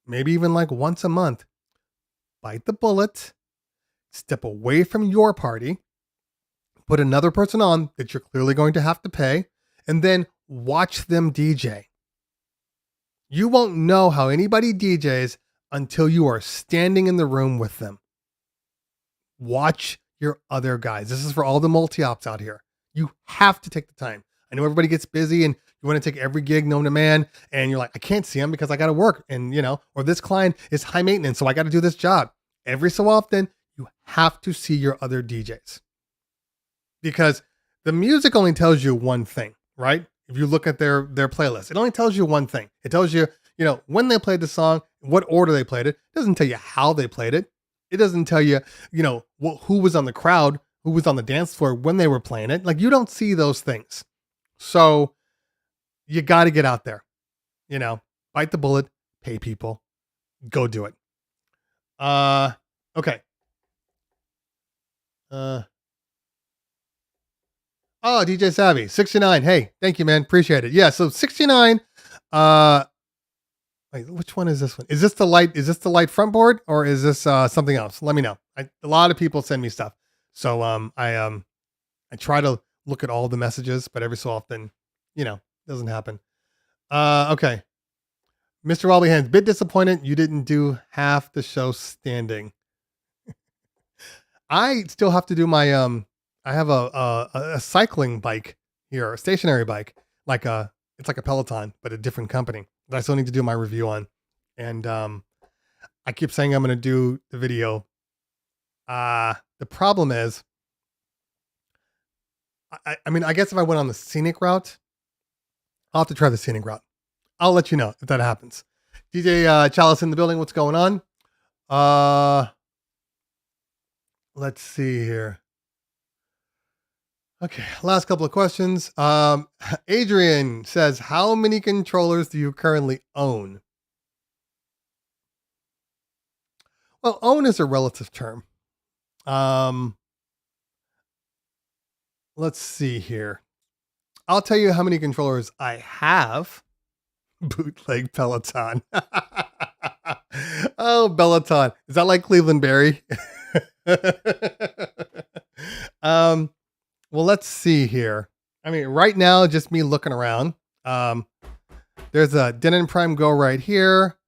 maybe even like once a month, bite the bullet, step away from your party, put another person on that you're clearly going to have to pay, and then watch them DJ. You won't know how anybody DJs until you are standing in the room with them. Watch your other guys. This is for all the multi-ops out here. You have to take the time. I know everybody gets busy and you want to take every gig known to man, and you're like, I can't see them because I got to work, and or this client is high maintenance, so I got to do this job. Every so often, you have to see your other DJs, because the music only tells you one thing, right? If you look at their playlist, it only tells you one thing. It tells you, when they played the song, what order they played it. It doesn't tell you how they played it. It doesn't tell you, who was on the crowd, who was on the dance floor when they were playing it. Like, you don't see those things. So you got to get out there, bite the bullet, pay people, go do it. Okay. Oh, DJ Savvy, 69. Hey, thank you, man. Appreciate it. Yeah. So 69, wait, which one is this one? Is this the light front board, or is this something else? Let me know. A lot of people send me stuff. So I try to look at all the messages, but every so often, doesn't happen. Okay. Mr. Wobbly Hands, bit disappointed you didn't do half the show standing. I still have to do my I have a cycling bike here, a stationary bike, it's like a Peloton, but a different company that I still need to do my review on. And I keep saying I'm going to do the video. The problem is, I guess if I went on the scenic route, I'll have to try the scenic route. I'll let you know if that happens. DJ Chalice in the building. What's going on? Let's see here. Okay, last couple of questions. Adrian says, how many controllers do you currently own? Well, own is a relative term. Let's see here. I'll tell you how many controllers I have. Bootleg Peloton. Oh, Peloton. Is that like Cleveland Berry? Well, let's see here. I mean, right now, just me looking around. There's a Denon Prime Go right here.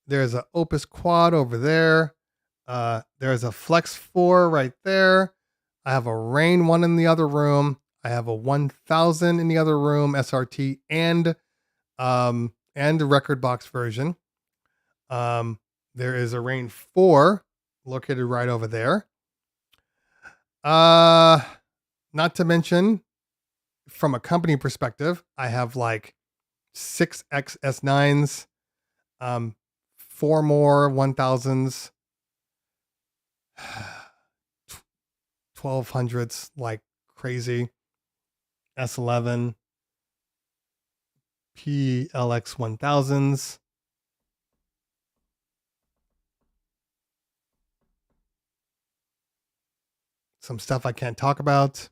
There's a Opus Quad over there. There's a Flex 4 right there. I have a Rain 1 in the other room. I have a 1000 in the other room, SRT, and the Rekordbox version. There is a Rain 4 located right over there. Not to mention, from a company perspective, I have like 6 XS9s, 4 more 1000s, 1200s like crazy. S11, PLX 1000s. Some stuff I can't talk about.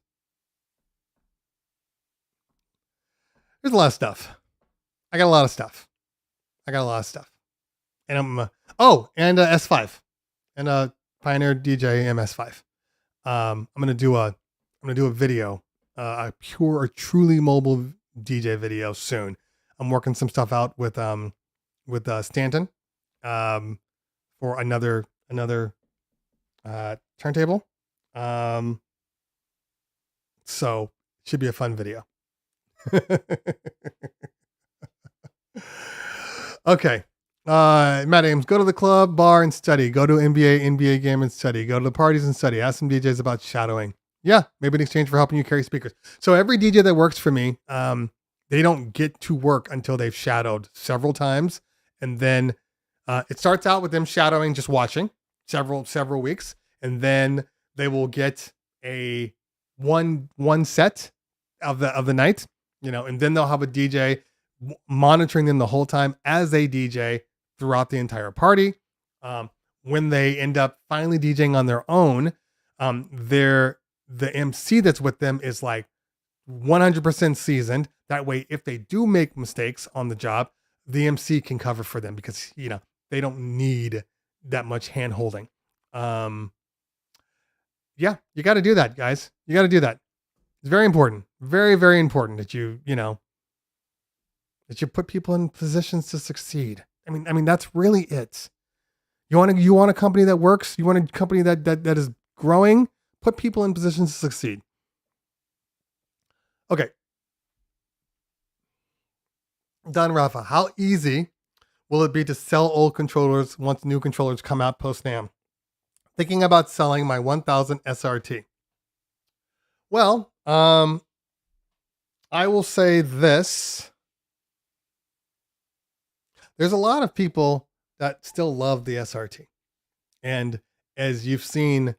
There's a lot of stuff. I got a lot of stuff. And I'm and S5 and a Pioneer DJ MS5. I'm gonna do a video, a pure or truly mobile DJ video soon. I'm working some stuff out with Stanton, for another turntable. So should be a fun video. Okay. Matt Ames, go to the club, bar, and study. Go to NBA game and study. Go to the parties and study. Ask some DJs about shadowing. Yeah, maybe in exchange for helping you carry speakers. So every DJ that works for me, they don't get to work until they've shadowed several times. And then it starts out with them shadowing, just watching several weeks. And then they will get a one set of the night, and then they'll have a DJ monitoring them the whole time as they DJ throughout the entire party. When they end up finally DJing on their own, the MC that's with them is like 100% seasoned. That way, if they do make mistakes on the job, the MC can cover for them because, they don't need that much hand holding. Yeah, you got to do that, guys. You got to do that. It's very important. Very, very important that that you put people in positions to succeed. I mean, that's really it. You want a company that works. You want a company that is growing. Put people in positions to succeed. Okay. Don Rafa, how easy will it be to sell old controllers once new controllers come out post NAMM? Thinking about selling my 1000 SRT. Well, I will say this. There's a lot of people that still love the SRT. And as you've seen,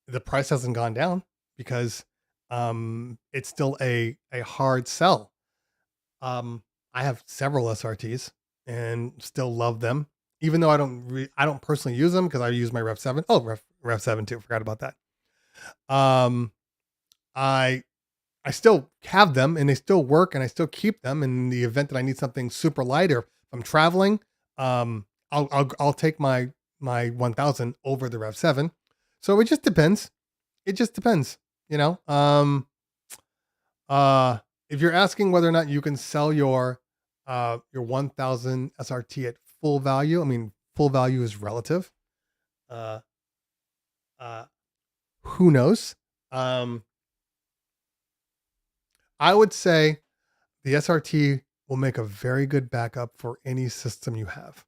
the price hasn't gone down because it's still a hard sell. I have several SRTs and still love them, even though I don't personally use them because I use my Rev 7. Oh, Rev 7 too. Forgot about that. I still have them and they still work and I still keep them in the event that I need something super light or if I'm traveling. I'll take my 1000 over the Rev 7. So it just depends. If you're asking whether or not you can sell your 1000 SRT at full value, I mean, full value is relative. Who knows? I would say the SRT will make a very good backup for any system you have.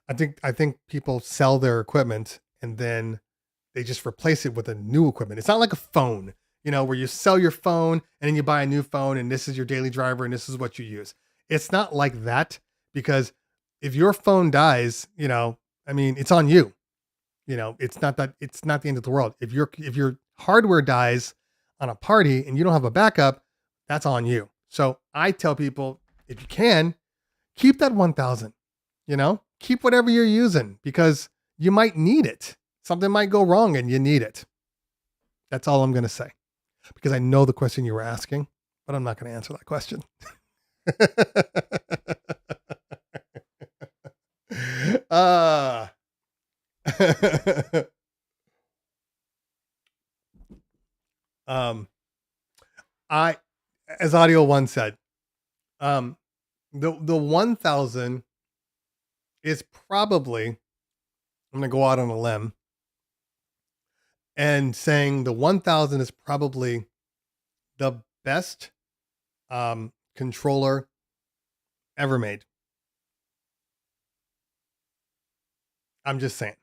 I think people sell their equipment and then they just replace it with a new equipment. It's not like a phone, where you sell your phone and then you buy a new phone and this is your daily driver and this is what you use. It's not like that because if your phone dies, it's on you. It's not the end of the world. If your hardware dies on a party and you don't have a backup, that's on you. So I tell people, if you can, keep that 1000, keep whatever you're using because you might need it. Something might go wrong and you need it. That's all I'm going to say because I know the question you were asking, but I'm not going to answer that question. As Audio One said, the 1000 is probably, I'm going to go out on a limb and saying the 1000 is probably the best controller ever made. I'm just saying.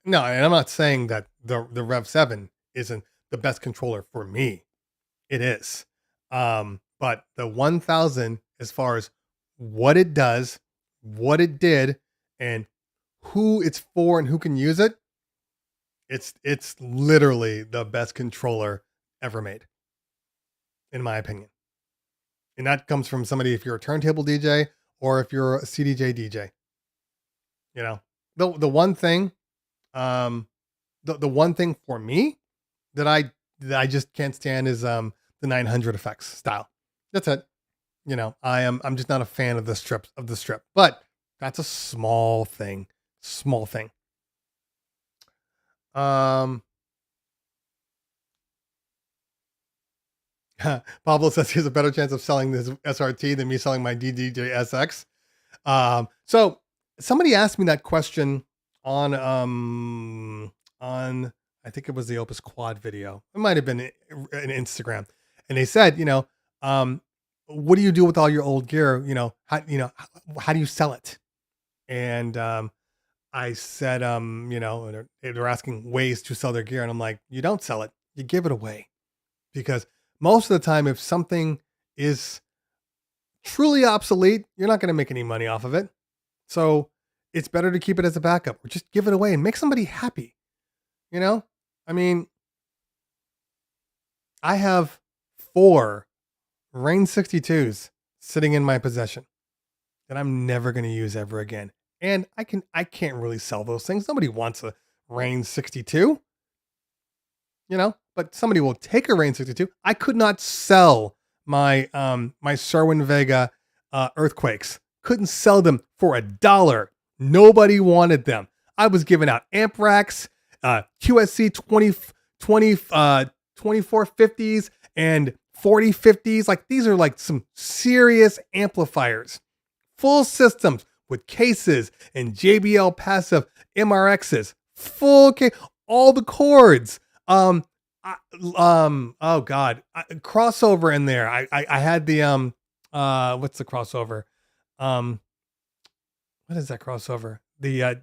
No, and I'm not saying that the Rev 7 isn't the best controller for me. It is. But the 1000, as far as what it does, what it did, and who it's for and who can use it, It's literally the best controller ever made, in my opinion. And that comes from somebody, if you're a turntable DJ or if you're a CDJ DJ. You know, the one thing, um, the one thing for me that I just can't stand is the 900 effects style. That's it. You know, I'm just not a fan of the strip, but that's a small thing. Small thing. Pablo says he has a better chance of selling this SRT than me selling my DDJ SX. So somebody asked me that question on I think it was the Opus Quad video. It might have been an Instagram, and they said, what do you do with all your old gear? How do you sell it? And I said, they're asking ways to sell their gear, and I'm like, you don't sell it, you give it away, because most of the time, if something is truly obsolete, you're not going to make any money off of it. So it's better to keep it as a backup or just give it away and make somebody happy. I mean, I have 4 Rain 62s sitting in my possession that I'm never going to use ever again. And I can't really sell those things. Nobody wants a Rain 62, but somebody will take a Rain 62. I could not sell my my Sherwin Vega Earthquakes. Couldn't sell them for $1. Nobody wanted them. I was giving out amp racks, QSC 2450s and 4050s. Like, these are like some serious amplifiers, full systems with cases and JBL passive MRXs, full case, all the cords. Oh God, crossover in there. I had the what's the crossover? What is that crossover? The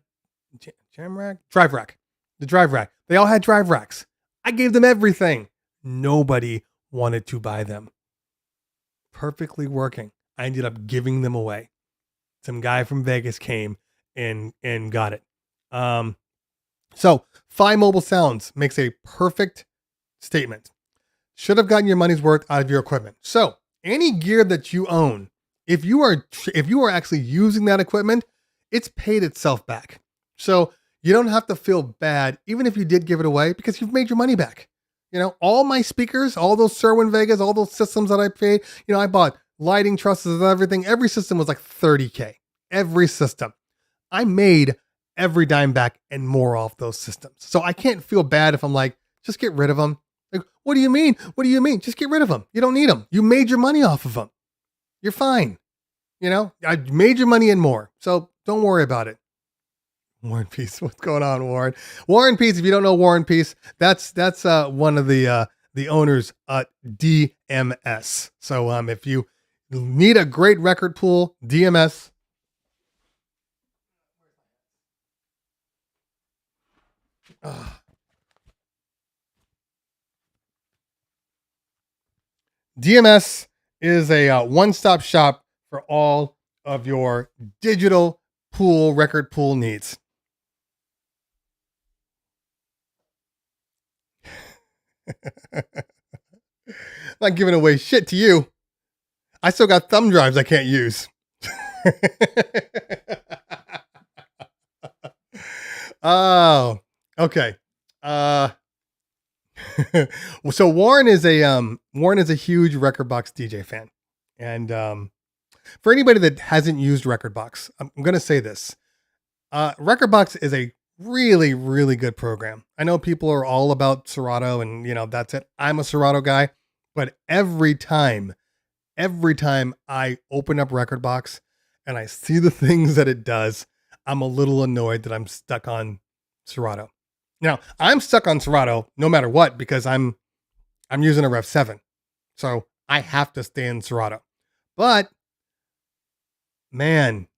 jam rack, drive rack, the drive rack. They all had drive racks. I gave them everything. Nobody wanted to buy them. Perfectly working. I ended up giving them away. Some guy from Vegas came and got it. So Phi Mobile Sounds makes a perfect statement. Should have gotten your money's worth out of your equipment. So any gear that you own, if you are actually using that equipment, it's paid itself back. So you don't have to feel bad, even if you did give it away, because you've made your money back. All my speakers, all those Sherwin Vegas, all those systems that I paid, I bought lighting trusses and everything. Every system was like $30K. Every system. I made every dime back and more off those systems. So I can't feel bad if I'm like, just get rid of them. Like, what do you mean? What do you mean? Just get rid of them. You don't need them. You made your money off of them. You're fine. I made your money and more. So don't worry about it. War and Peace. What's going on, Warren? War and Peace. If you don't know War and Peace, that's one of the owners at DMS. So if you need a great record pool, DMS. DMS is a one-stop shop for all of your digital pool, record pool needs. Not giving away shit to you. I still got thumb drives I can't use. Oh, okay. So Warren is a huge Rekordbox DJ fan, and for anybody that hasn't used Rekordbox, I'm going to say this: Rekordbox is a really, really good program. I know people are all about Serato, and that's it. I'm a Serato guy, but every time I open up Rekordbox and I see the things that it does, I'm a little annoyed that I'm stuck on Serato. Now, I'm stuck on Serato no matter what, because I'm using a Rev 7. So I have to stay in Serato. But man,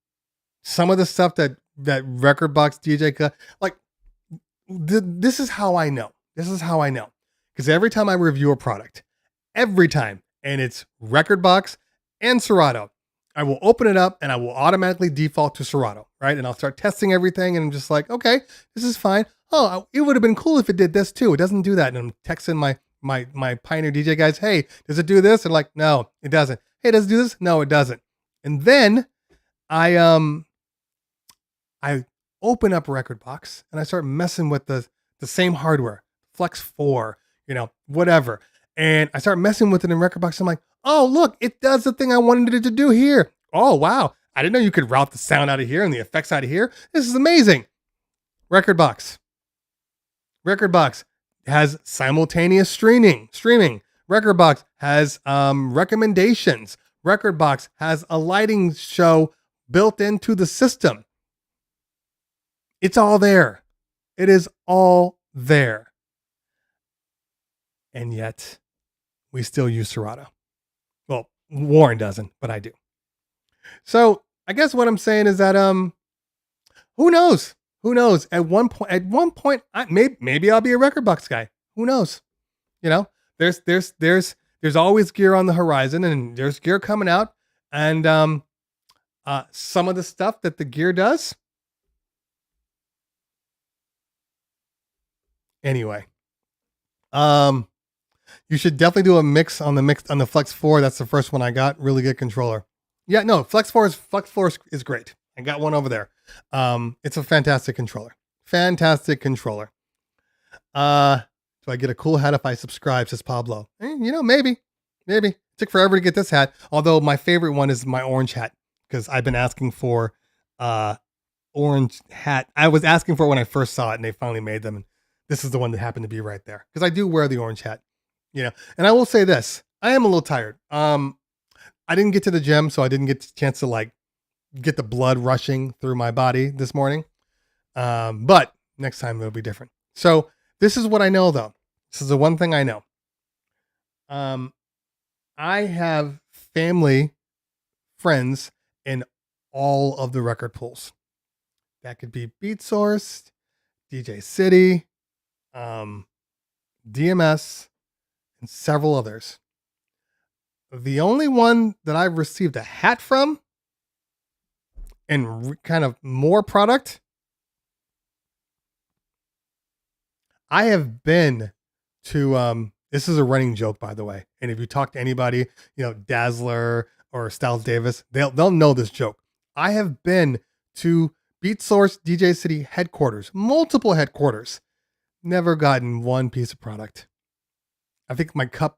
some of the stuff that Rekordbox DJ, like, this is how I know. Because every time I review a product, and it's Rekordbox and Serato, I will open it up and I will automatically default to Serato, right? And I'll start testing everything, and I'm just like, okay, this is fine. oh, it would have been cool if it did this too. It doesn't do that. And I'm texting my Pioneer DJ guys, hey, does it do this? And like, no, it doesn't. Hey, does it do this? No, it doesn't. And then I open up Rekordbox and I start messing with the same hardware, Flex 4, whatever. And I start messing with it in Rekordbox. I'm like, oh, look, it does the thing I wanted it to do here. Oh, wow. I didn't know you could route the sound out of here and the effects out of here. This is amazing. Rekordbox has simultaneous streaming. Rekordbox has recommendations. Rekordbox has a lighting show built into the system. It's all there. It is all there. And yet, we still use Serato. Well, Warren doesn't, but I do. So I guess what I'm saying is that who knows? Who knows? At one point, maybe I'll be a Rekordbox guy. Who knows? There's always gear on the horizon, and there's gear coming out, and some of the stuff that the gear does. Anyway, you should definitely do a mix on the Flex 4. That's the first one I got. Really good controller. Yeah, no, Flex 4 is great. I got one over there. It's a fantastic controller. Do I get a cool hat if I subscribe, says Pablo? Maybe. It took forever to get this hat. Although my favorite one is my orange hat, because I've been asking for orange hat. I was asking for it when I first saw it, and they finally made them. And this is the one that happened to be right there, because I do wear the orange hat. And I will say this: I am a little tired. I didn't get to the gym, so I didn't get the chance to get the blood rushing through my body this morning. But next time it'll be different. So this is what I know, though. This is the one thing I know. I have family, friends in all of the record pools. That could be BeatSource, DJ City, DMS, and several others. The only one that I've received a hat from and kind of more product, I have been to, this is a running joke, by the way. And if you talk to anybody, Dazzler or Styles Davis, they'll know this joke. I have been to BeatSource DJ City headquarters, multiple headquarters, never gotten one piece of product. I think my cup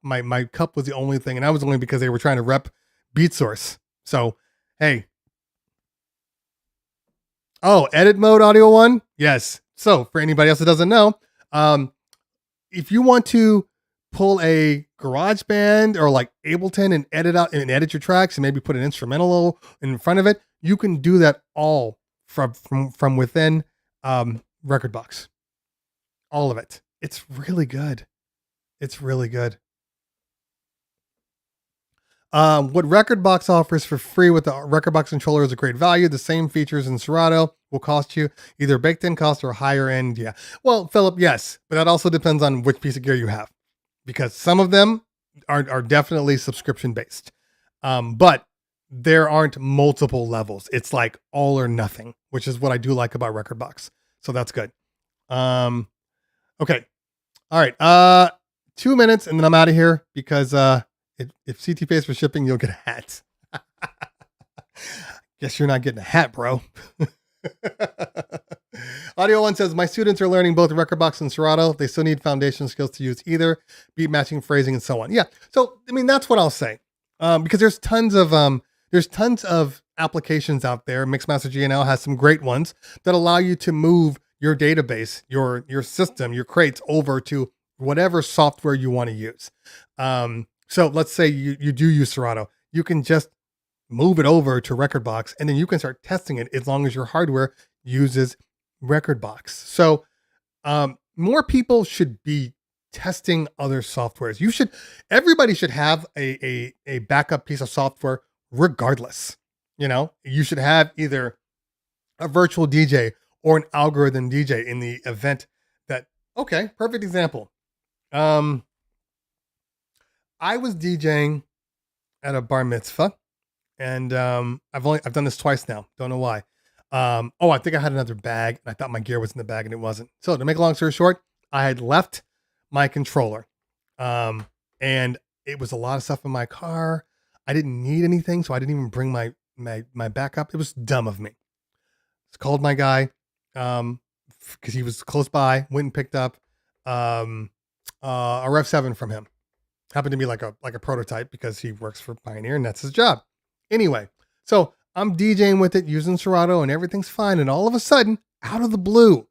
was the only thing, and that was only because they were trying to rep BeatSource. So, hey. Oh, edit mode audio one? Yes. So, for anybody else that doesn't know, if you want to pull a GarageBand or like Ableton and edit your tracks and maybe put an instrumental in front of it, you can do that all from within Rekordbox. All of it. It's really good. It's really good. What Rekordbox offers for free with the Rekordbox controller is a great value. The same features in Serato will cost you either baked in cost or higher end. Yeah. Well, Philip, yes, but that also depends on which piece of gear you have, because some of them are definitely subscription based. But there aren't multiple levels. It's like all or nothing, which is what I do like about Rekordbox. So that's good. Okay. All right. 2 minutes and then I'm out of here, because if CT pays for shipping, you'll get a hat. Guess you're not getting a hat, bro. Audio One says, my students are learning both Rekordbox and Serato. They still need foundation skills to use either, beat matching, phrasing, and so on. Yeah. So, that's what I'll say. Because there's tons of applications out there. Mixmaster GNL has some great ones that allow you to move your database, your system, your crates over to whatever software you want to use. So let's say you do use Serato. You can just move it over to Rekordbox, and then you can start testing it as long as your hardware uses Rekordbox. So more people should be testing other softwares. Everybody should have a backup piece of software regardless. You should have either a virtual DJ or an algorithm DJ in the event that, okay, perfect example. I was DJing at a bar mitzvah, and I've done this twice now. Don't know why. Oh, I think I had another bag. And I thought my gear was in the bag and it wasn't. So to make a long story short, I had left my controller. And it was a lot of stuff in my car. I didn't need anything, so I didn't even bring my backup. It was dumb of me. Just called my guy, because he was close by. Went and picked up a Rev 7 from him. Happened to be like a prototype because he works for Pioneer and that's his job. Anyway, so I'm DJing with it using Serato and everything's fine. And all of a sudden, out of the blue,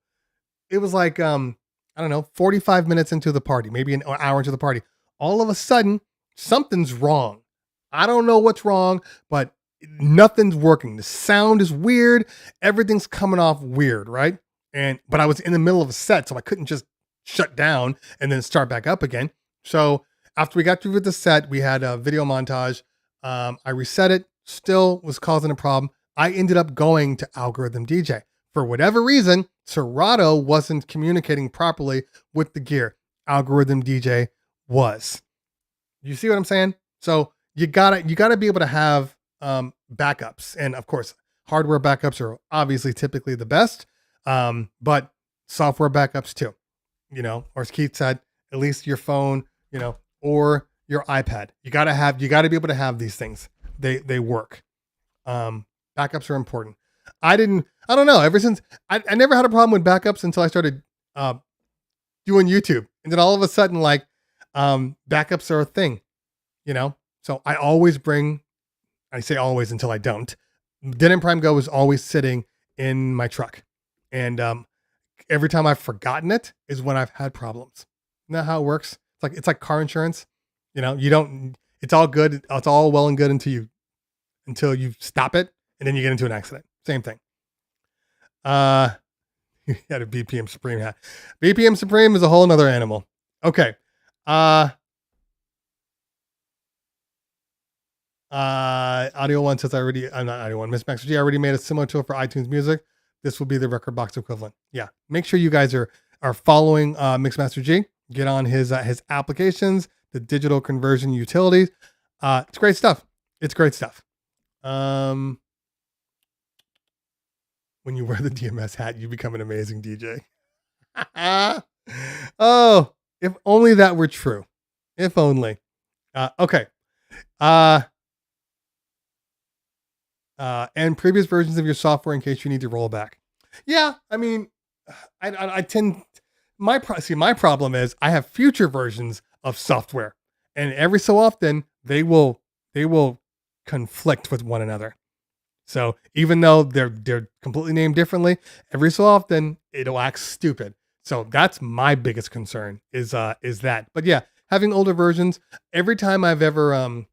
it was like I don't know, 45 minutes into the party, maybe an hour into the party. All of a sudden, something's wrong. I don't know what's wrong, but nothing's working. The sound is weird. Everything's coming off weird, right? But I was in the middle of a set, so I couldn't just shut down and then start back up again. So after we got through with the set, we had a video montage. I reset it, still was causing a problem. I ended up going to Algorithm DJ. For whatever reason, Serato wasn't communicating properly with the gear. Algorithm DJ was. You see what I'm saying? So you gotta be able to have backups, and of course, hardware backups are obviously typically the best, but software backups too. You know, or as Keith said, at least your phone, you know, or your iPad. You gotta be able to have these things. They work. Backups are important. I don't know. Ever since I never had a problem with backups until I started doing YouTube, and then all of a sudden, like, backups are a thing, you know. So I always bring. I say always until I don't. Denon Prime Go is always sitting in my truck, and every time I've forgotten it is when I've had problems. You know how it works? It's like car insurance. You know, you don't. It's all good. It's all well and good until you stop it, and then you get into an accident. Same thing. You had a BPM Supreme hat. BPM Supreme is a whole nother animal. Okay. Audio One says I'm not Audio One. Miss Max G already made a similar tool for iTunes Music. This will be the Rekordbox equivalent. Yeah. Make sure you guys are following Mixmaster G. Get on his applications, the digital conversion utilities. It's great stuff. It's great stuff. When you wear the DMS hat, you become an amazing DJ. Oh, if only that were true. If only. Okay. And previous versions of your software in case you need to roll back. Yeah, I mean, I tend my problem is I have future versions of software, and every so often they will conflict with one another. So even though they're completely named differently, every so often it'll act stupid. So that's my biggest concern is that. But yeah, having older versions, every time I've ever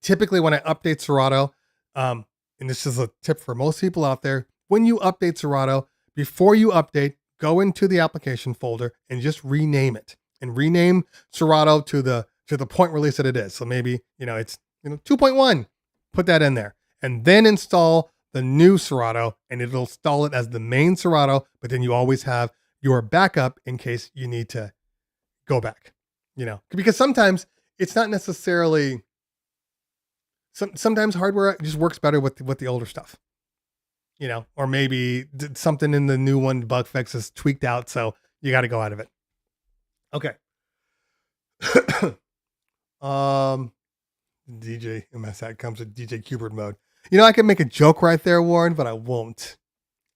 typically when I update Serato, and this is a tip for most people out there, when you update Serato, before you update, go into the application folder and just rename it, and rename Serato to the point release that it is. So maybe, it's 2.1, put that in there, and then install the new Serato, and it'll install it as the main Serato, but then you always have your backup in case you need to go back, because sometimes it's not necessarily, sometimes hardware just works better with the older stuff, or maybe something in the new one, bug fix is tweaked out. So you got to go out of it. Okay. DJ MS hat comes with DJ Cubert mode. I could make a joke right there, Warren, but I won't.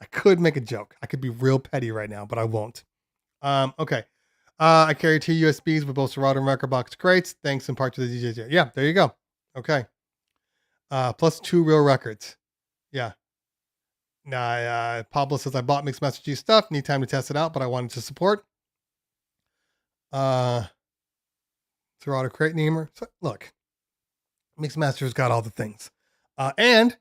I could make a joke. I could be real petty right now, but I won't. Okay. I carry 2 USBs with both Serato and Rekordbox crates. Thanks in part to the DJs. Yeah, there you go. Okay. Plus 2 real records. Yeah. Now, Pablo says, I bought Mixmaster G stuff. Need time to test it out, but I wanted to support. Serato crate namer. So, look, Mixmaster's got all the things. And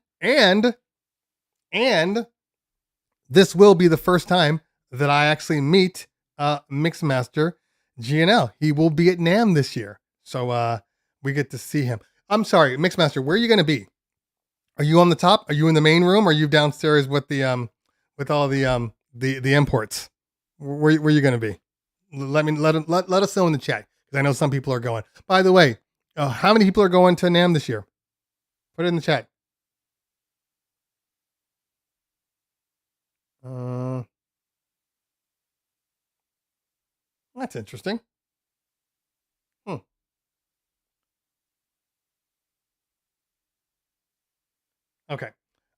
this will be the first time that I actually meet Mixmaster GNL. He will be at NAMM this year. So we get to see him. I'm sorry, Mixmaster, where are you going to be? Are you on the top? Are you in the main room? Or are you downstairs with the with all the imports? Where are you going to be? Let us know in the chat, because I know some people are going. By the way, how many people are going to NAMM this year? Put it in the chat. That's interesting. Okay.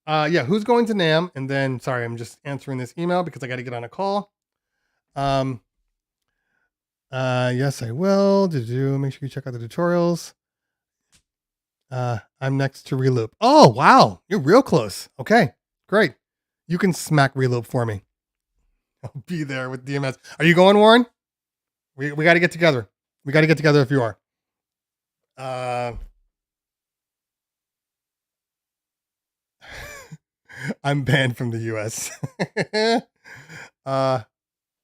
Yeah, who's going to NAMM? And then, sorry, I'm just answering this email because I got to get on a call. Yes, I will. Make sure you check out the tutorials. I'm next to Reloop. Oh, wow. You're real close. Okay, great. You can smack Reloop for me. I'll be there with DMS. Are you going, Warren? We got to get together. We got to get together if you are. I'm banned from the US.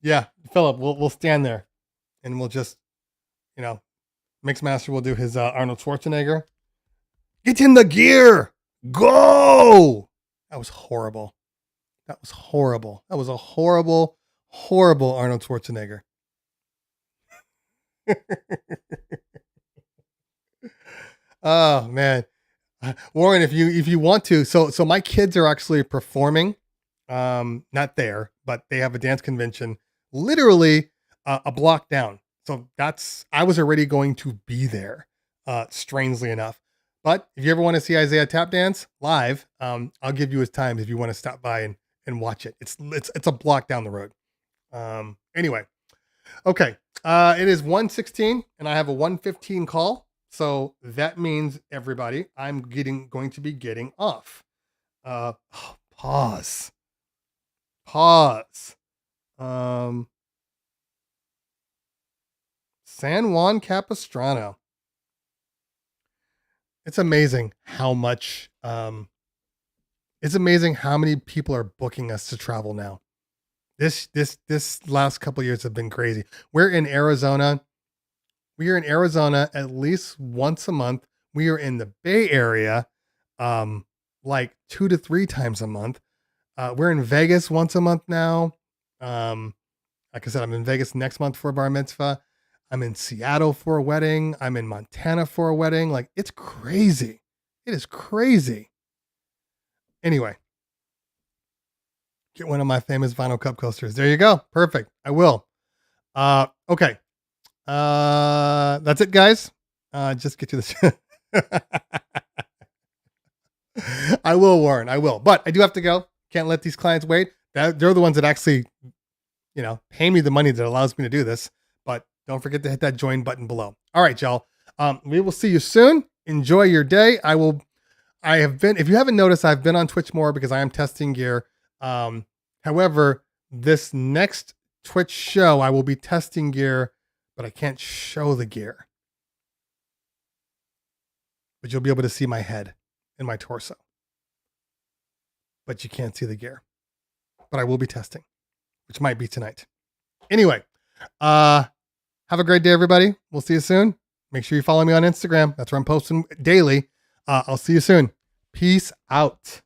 Yeah, Philip, we'll stand there and we'll just, Mixmaster will do his Arnold Schwarzenegger. Get in the gear. Go. That was horrible. That was horrible. That was a horrible, horrible Arnold Schwarzenegger. Oh man, Warren, if you want to, so my kids are actually performing, not there, but they have a dance convention, literally a block down. So I was already going to be there, strangely enough. But if you ever want to see Isaiah tap dance live, I'll give you his time if you want to stop by and watch it. It's a block down the road. Anyway, okay. It is 1:16 and I have a 1:15 call. So that means, everybody, I'm going to be getting off. Pause. San Juan Capistrano. It's amazing how much, it's amazing how many people are booking us to travel now. This last couple of years have been crazy. We're in Arizona. We are in Arizona at least once a month. We are in the Bay Area, like 2 to 3 times a month. We're in Vegas once a month now. Like I said, I'm in Vegas next month for a bar mitzvah. I'm in Seattle for a wedding. I'm in Montana for a wedding. Like, it's crazy. It is crazy. Anyway, get one of my famous vinyl cup coasters. There you go. Perfect. I will. Okay. That's it, guys. Just get to this. I will, Warren. I will. But I do have to go. Can't let these clients wait. They're the ones that actually, pay me the money that allows me to do this. But don't forget to hit that join button below. All right, y'all. We will see you soon. Enjoy your day. If you haven't noticed, I've been on Twitch more because I am testing gear. However, this next Twitch show, I will be testing gear, but I can't show the gear. But you'll be able to see my head and my torso. But you can't see the gear. But I will be testing, which might be tonight. Anyway, have a great day, everybody. We'll see you soon. Make sure you follow me on Instagram. That's where I'm posting daily. I'll see you soon. Peace out.